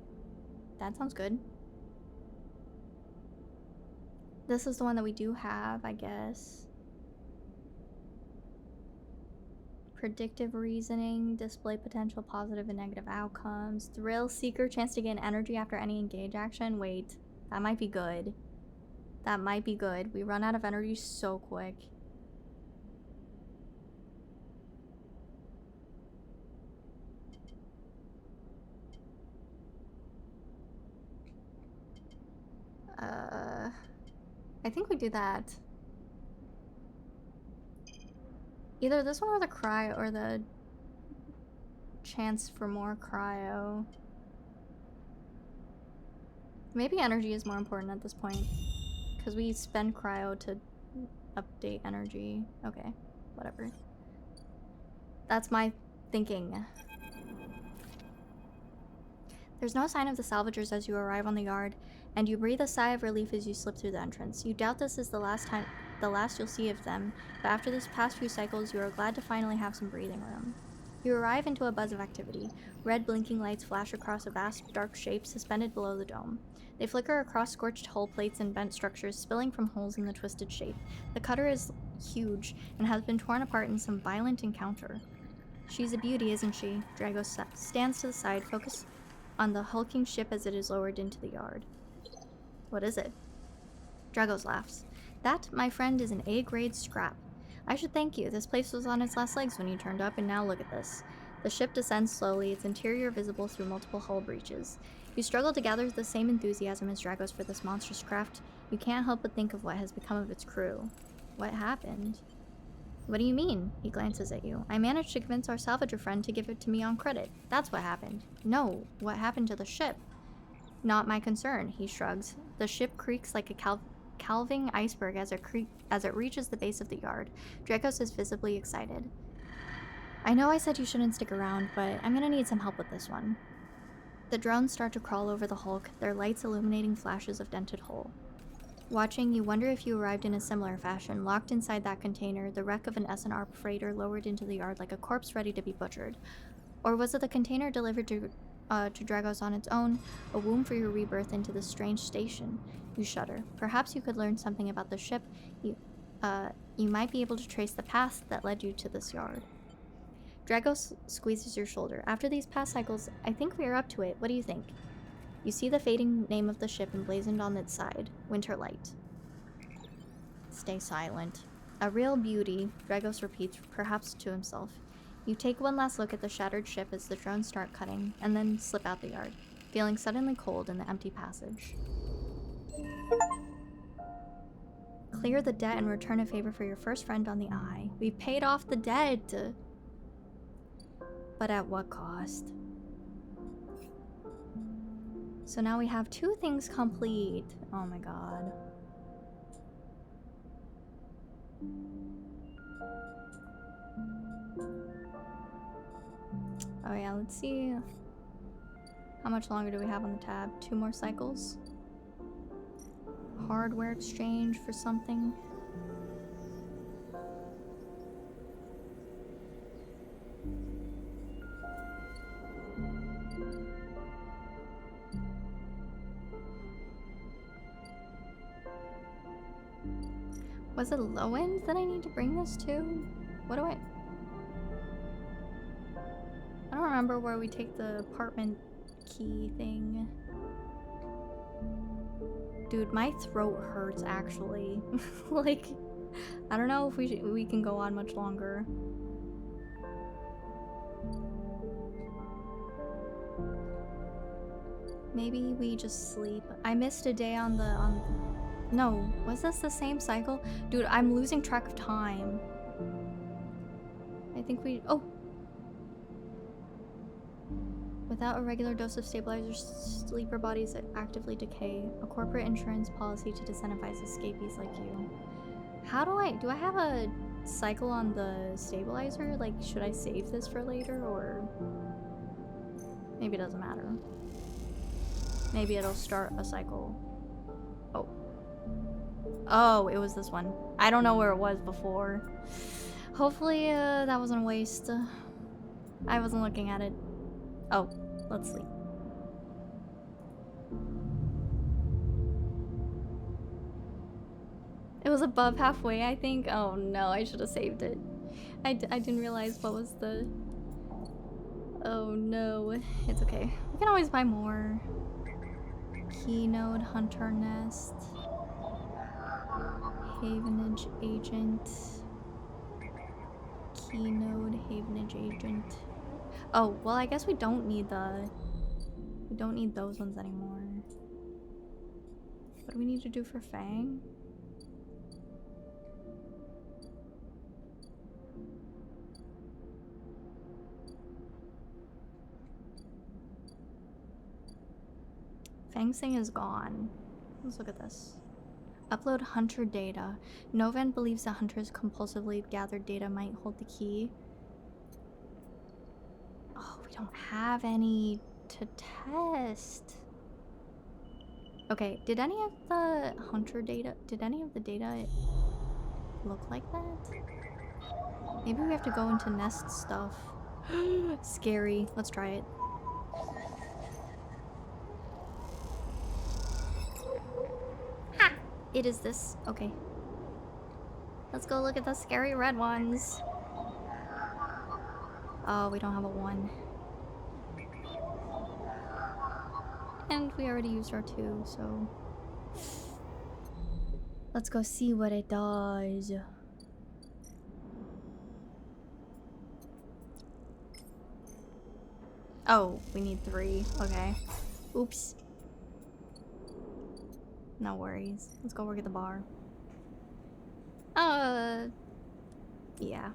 That sounds good. This is the one that we do have, I guess. Predictive reasoning, display potential positive and negative outcomes. Thrill seeker, chance to gain energy after any engage action. Wait, that might be good. That might be good. We run out of energy so quick. I think we do that. Either this one or the cryo, or the chance for more cryo. Maybe energy is more important at this point, because we spend cryo to update energy. Okay, whatever. That's my thinking. There's no sign of the salvagers as you arrive on the yard, and you breathe a sigh of relief as you slip through the entrance. You doubt this is the last you'll see of them, but after this past few cycles, you are glad to finally have some breathing room. You arrive into a buzz of activity. Red blinking lights flash across a vast dark shape suspended below the dome. They flicker across scorched hull plates and bent structures, spilling from holes in the twisted shape. The cutter is huge and has been torn apart in some violent encounter. She's a beauty, isn't she? Drago stands to the side, focused on the hulking ship as it is lowered into the yard. What is it? Dragos laughs. That, my friend, is an A-grade scrap. I should thank you. This place was on its last legs when you turned up, and now look at this. The ship descends slowly, its interior visible through multiple hull breaches. You struggle to gather the same enthusiasm as Dragos for this monstrous craft. You can't help but think of what has become of its crew. What happened? What do you mean? He glances at you. I managed to convince our salvager friend to give it to me on credit. That's what happened. No, what happened to the ship? Not my concern, he shrugs. The ship creaks like a calving iceberg as it reaches the base of the yard. Dracos is visibly excited. I know I said you shouldn't stick around, but I'm gonna need some help with this one. The drones start to crawl over the hulk, their lights illuminating flashes of dented hull. Watching, you wonder if you arrived in a similar fashion, locked inside that container, the wreck of an S&R freighter lowered into the yard like a corpse ready to be butchered. Or was it the container delivered to Dragos on its own, a womb for your rebirth into this strange station? You shudder. Perhaps you could learn something about the ship. You might be able to trace the path that led you to this yard. Dragos squeezes your shoulder. After these past cycles, I think we are up to it. What do you think? You see the fading name of the ship emblazoned on its side. Winterlight. Stay silent. A real beauty, Dragos repeats, perhaps to himself. You take one last look at the shattered ship as the drones start cutting, and then slip out the yard, feeling suddenly cold in the empty passage. Clear the debt and return a favor for your first friend on the eye. We've paid off the debt! But at what cost? So now we have 2 things complete. Oh my god. Oh yeah, let's see. How much longer do we have on the tab? 2 more cycles? Hardware exchange for something? Was it low end that I need to bring this to? What do I don't remember where we take the apartment key thing. Dude, my throat hurts actually. Like, I don't know if we can go on much longer. Maybe we just sleep. I missed a day on the No, was this the same cycle? Dude, I'm losing track of time. I think we Without a regular dose of stabilizers, sleeper bodies actively decay. A corporate insurance policy to disincentivize escapees like you. How do I have a cycle on the stabilizer? Like, should I save this for later, or maybe it doesn't matter. Maybe it'll start a cycle. Oh, it was this one. I don't know where it was before. Hopefully, that wasn't a waste. I wasn't looking at it. Oh, let's sleep. It was above halfway, I think. Oh no, I should have saved it. I didn't realize what was the... Oh no, it's okay. We can always buy more. Keynode, Hunter Nest. Havenage Agent. Keynode, Havenage Agent. Oh, well, I guess we don't need those ones anymore. What do we need to do for Fang? Fang's thing is gone. Let's look at this. Upload hunter data. Novan believes that hunters compulsively gathered data might hold the key. don't have any to test. Okay, did any of the hunter data, did any of the data look like that? Maybe we have to go into nest stuff. Scary. Let's try it. Ha! It is this. Okay. Let's go look at the scary red ones. Oh, we don't have a 1. And we already used our 2, so... Let's go see what it does. Oh, we need 3. Okay. Oops. No worries. Let's go work at the bar. Yeah.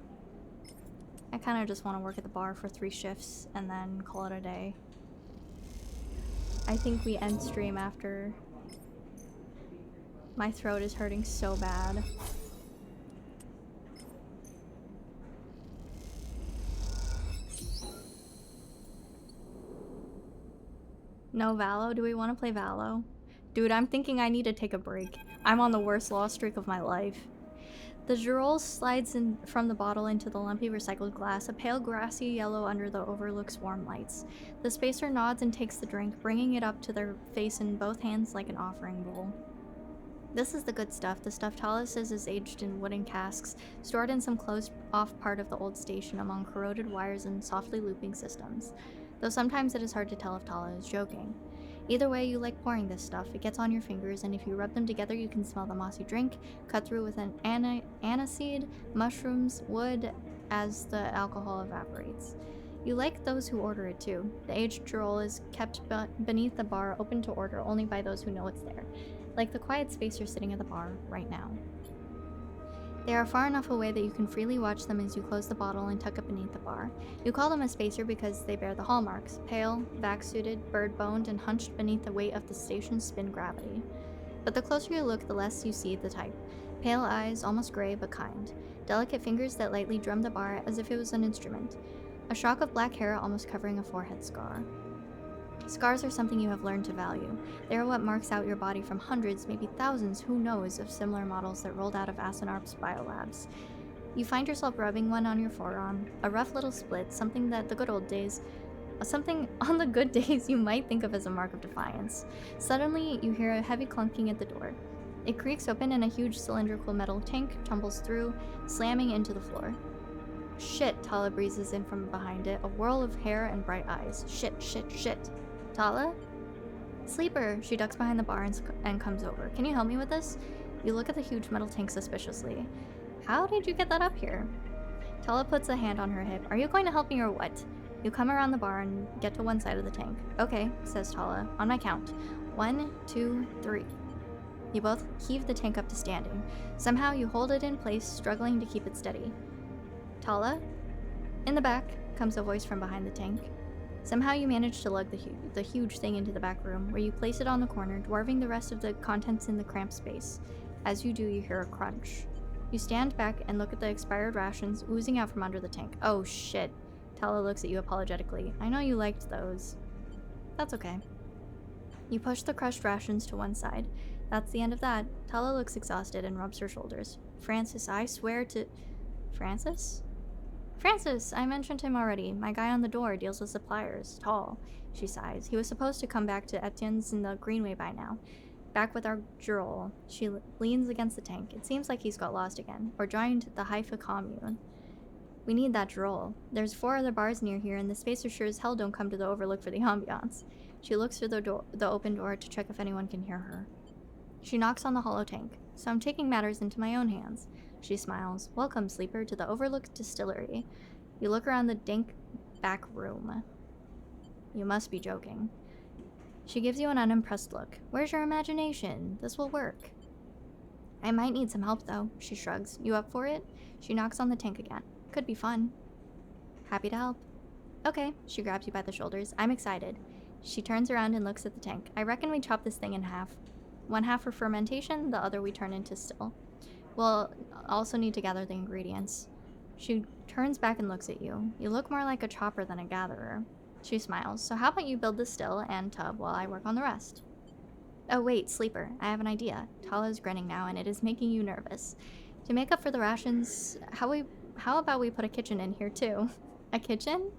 I kind of just want to work at the bar for 3 shifts and then call it a day. I think we end stream after. My throat is hurting so bad. No Valo? Do we want to play Valo? Dude, I'm thinking I need to take a break. I'm on the worst loss streak of my life. The Girol slides in from the bottle into the lumpy recycled glass, a pale grassy yellow under the overlook's warm lights. The spacer nods and takes the drink, bringing it up to their face in both hands like an offering bowl. This is the good stuff, the stuff Tala says is aged in wooden casks, stored in some closed-off part of the old station among corroded wires and softly looping systems. Though sometimes it is hard to tell if Tala is joking. Either way, you like pouring this stuff. It gets on your fingers, and if you rub them together, you can smell the mossy drink, cut through with an aniseed, mushrooms, wood, as the alcohol evaporates. You like those who order it too. The aged Girol is kept beneath the bar, open to order only by those who know it's there. Like the quiet spacer sitting at the bar right now. They are far enough away that you can freely watch them as you close the bottle and tuck it beneath the bar. You call them a spacer because they bear the hallmarks: pale, vac-suited, bird-boned, and hunched beneath the weight of the station's spin gravity. But the closer you look, the less you see the type. Pale eyes, almost gray but kind. Delicate fingers that lightly drum the bar as if it was an instrument. A shock of black hair almost covering a forehead scar. Scars are something you have learned to value. They are what marks out your body from hundreds, maybe thousands, who knows, of similar models that rolled out of Asinarp's biolabs. You find yourself rubbing one on your forearm, a rough little split, something on the good days you might think of as a mark of defiance. Suddenly, you hear a heavy clunking at the door. It creaks open and a huge cylindrical metal tank tumbles through, slamming into the floor. Shit, Tala breezes in from behind it, a whirl of hair and bright eyes. Shit, shit, shit. Tala? Sleeper! She ducks behind the bar and comes over. Can you help me with this? You look at the huge metal tank suspiciously. How did you get that up here? Tala puts a hand on her hip. Are you going to help me or what? You come around the bar and get to one side of the tank. Okay, says Tala. On my count. 1, 2, 3. You both heave the tank up to standing. Somehow you hold it in place, struggling to keep it steady. Tala? In the back, comes a voice from behind the tank. Somehow you manage to lug the huge thing into the back room, where you place it on the corner, dwarfing the rest of the contents in the cramped space. As you do, you hear a crunch. You stand back and look at the expired rations oozing out from under the tank. Oh shit. Tala looks at you apologetically. I know you liked those. That's okay. You push the crushed rations to one side. That's the end of that. Tala looks exhausted and rubs her shoulders. Francis, I swear to... Francis? Francis! I mentioned him already. My guy on the door deals with suppliers. Tall. She sighs. He was supposed to come back to Etienne's in the Greenway by now. Back with our Girol. She leans against the tank. It seems like he's got lost again. Or joined the Haifa commune. We need that Girol. There's 4 other bars near here, and the spacers sure as hell don't come to the Overlook for the ambiance. She looks through the open door to check if anyone can hear her. She knocks on the hollow tank. So I'm taking matters into my own hands. She smiles. Welcome, Sleeper, to the Overlook Distillery. You look around the dank back room. You must be joking. She gives you an unimpressed look. Where's your imagination? This will work. I might need some help, though. She shrugs. You up for it? She knocks on the tank again. Could be fun. Happy to help. Okay. She grabs you by the shoulders. I'm excited. She turns around and looks at the tank. I reckon we chop this thing in half. One half for fermentation, the other we turn into still. We'll also need to gather the ingredients. She turns back and looks at you. You look more like a chopper than a gatherer. She smiles. So how about you build the still and tub while I work on the rest? Oh wait, sleeper. I have an idea. Tala is grinning now and it is making you nervous. To make up for the rations, how about we put a kitchen in here too? A kitchen?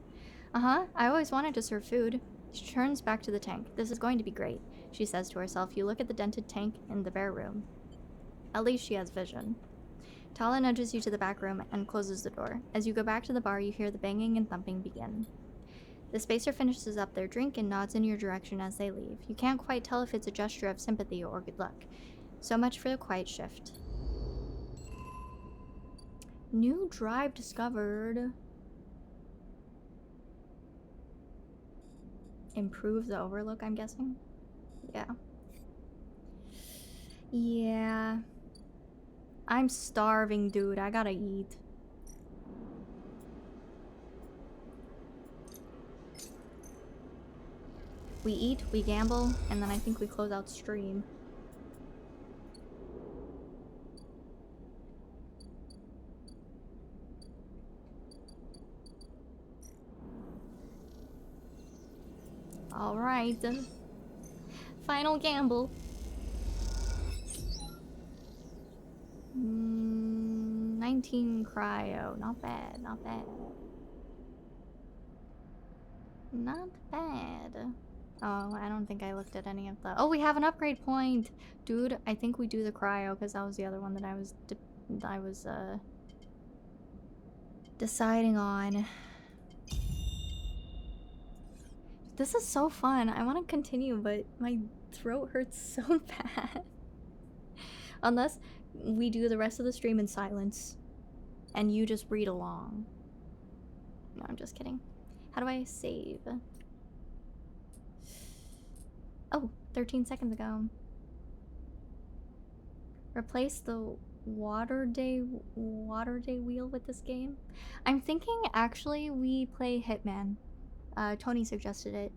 Uh-huh. I always wanted to serve food. She turns back to the tank. This is going to be great, she says to herself. You look at the dented tank in the bare room. At least she has vision. Tala nudges you to the back room and closes the door. As you go back to the bar, you hear the banging and thumping begin. The spacer finishes up their drink and nods in your direction as they leave. You can't quite tell if it's a gesture of sympathy or good luck. So much for the quiet shift. New drive discovered. Improve the overlook, I'm guessing? Yeah. Yeah. I'm starving, dude. I gotta eat. We eat, we gamble, and then I think we close out stream. Alright. Final gamble. 19 cryo. Not bad, not bad. Not bad. Oh, I don't think I looked at any of the... Oh, we have an upgrade point! Dude, I think we do the cryo, because that was the other one that I was deciding on. This is so fun. I want to continue, but my throat hurts so bad. Unless we do the rest of the stream in silence, and you just read along. No, I'm just kidding. How do I save? Oh, 13 seconds ago. Replace the water day wheel with this game. I'm thinking actually we play Hitman. Tony suggested it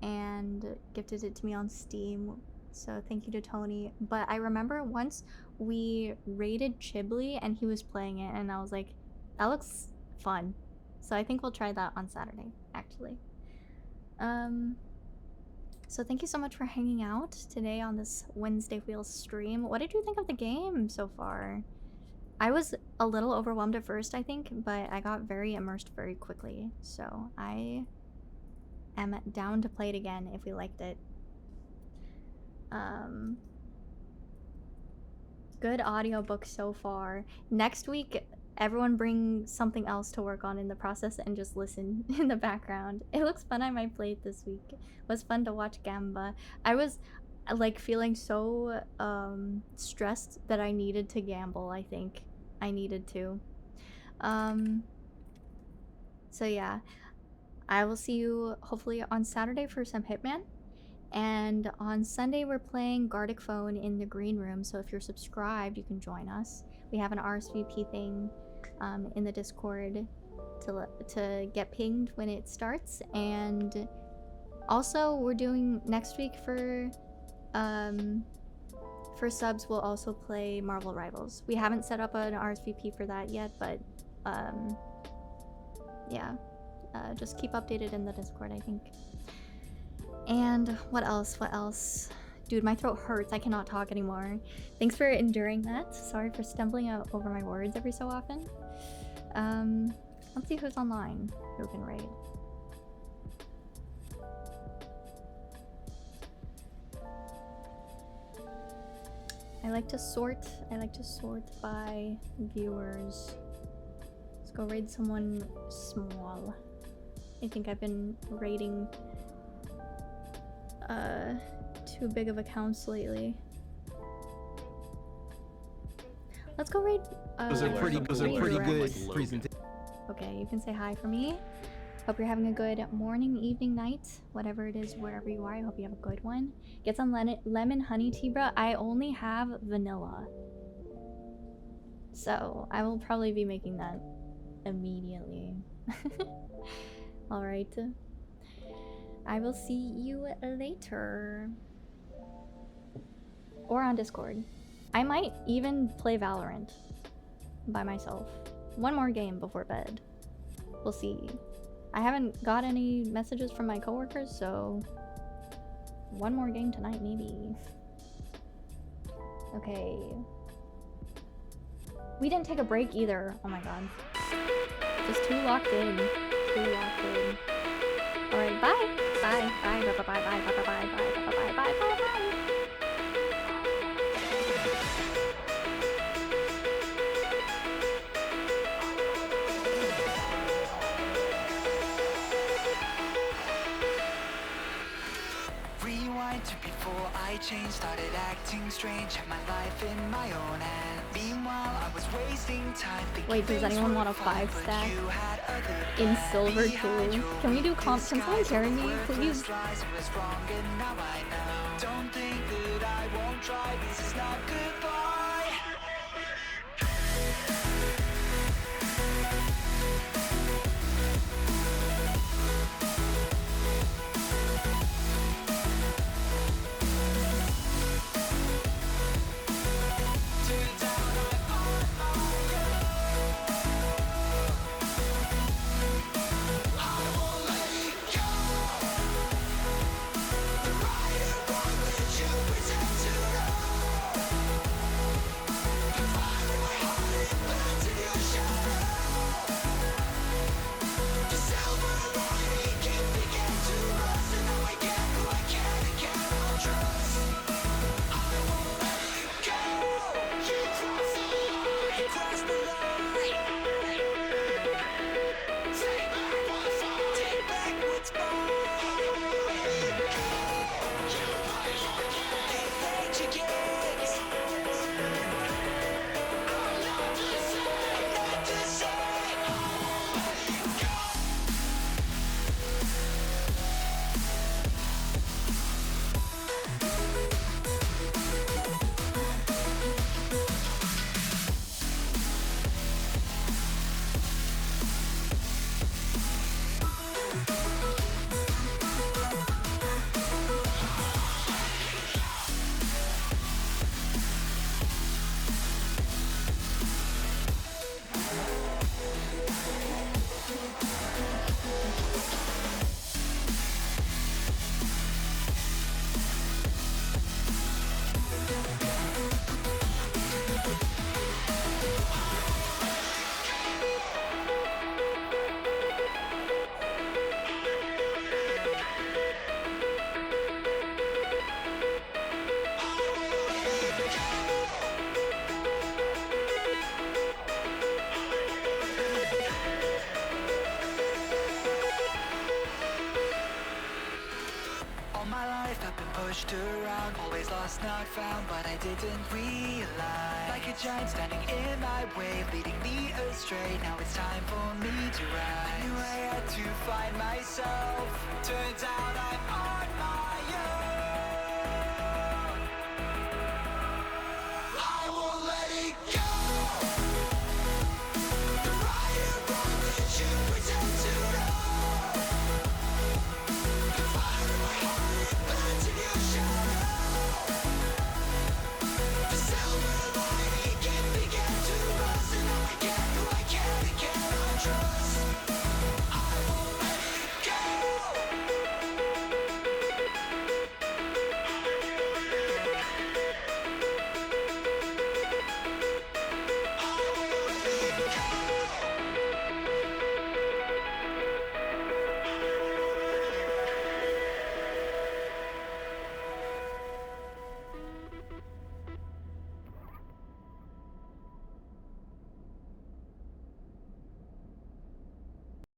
and gifted it to me on Steam. So thank you to Tony. But I remember once we raided Chiblee and he was playing it and I was like, that looks fun. So I think we'll try that on Saturday, actually. So thank you so much for hanging out today on this Wednesday Wheels stream. What did you think of the game so far? I was a little overwhelmed at first, I think, but I got very immersed very quickly. So I am down to play it again if we liked it. Good audiobook so far. Next week, everyone bring something else to work on in the process and just listen in the background. It looks fun. I might play it this week. It was fun to watch Gamba. I was like feeling so stressed that I needed to gamble. I think I needed to. So yeah, I will see you hopefully on Saturday for some Hitman. And on Sunday, we're playing Gardic Phone in the green room. So if you're subscribed, you can join us. We have an RSVP thing in the Discord to get pinged when it starts. And also, we're doing next week for subs, we'll also play Marvel Rivals. We haven't set up an RSVP for that yet, but yeah. Just keep updated in the Discord, I think. And what else? What else? Dude, my throat hurts. I cannot talk anymore. Thanks for enduring that. Sorry for stumbling out over my words every so often. Let's see who's online who can raid. I like to sort by viewers. Let's go raid someone small. I think I've been raiding too big of accounts lately. Let's go raid Those are pretty good presentation. Okay, you can say hi for me. Hope you're having a good morning, evening, night, whatever it is, wherever you are. I hope you have a good one. Get some lemon honey tea, bro. I only have vanilla, so I will probably be making that immediately. All right. I will see you later. Or on Discord. I might even play Valorant by myself. One more game before bed. We'll see. I haven't got any messages from my coworkers, so one more game tonight, maybe. Okay. We didn't take a break either. Oh my god. Just too locked in. Too locked in. Alright, bye! Bye, bye, bye, bye, bye, bye, bye, bye, bye, bye, bye, bye, bye, bye. Rewind to before I changed, started acting strange, had my life in my own hands. Meanwhile, I was wasting time. Wait, does anyone want a 5-stack in silver too? Can we do comp? Can someone carry me, please? Don't think that I won't try, this is not goodbye. Around, always lost, not found, but I didn't realize. Like a giant standing in my way, leading me astray. Now it's time for me to rise. I knew I had to find myself. Turns out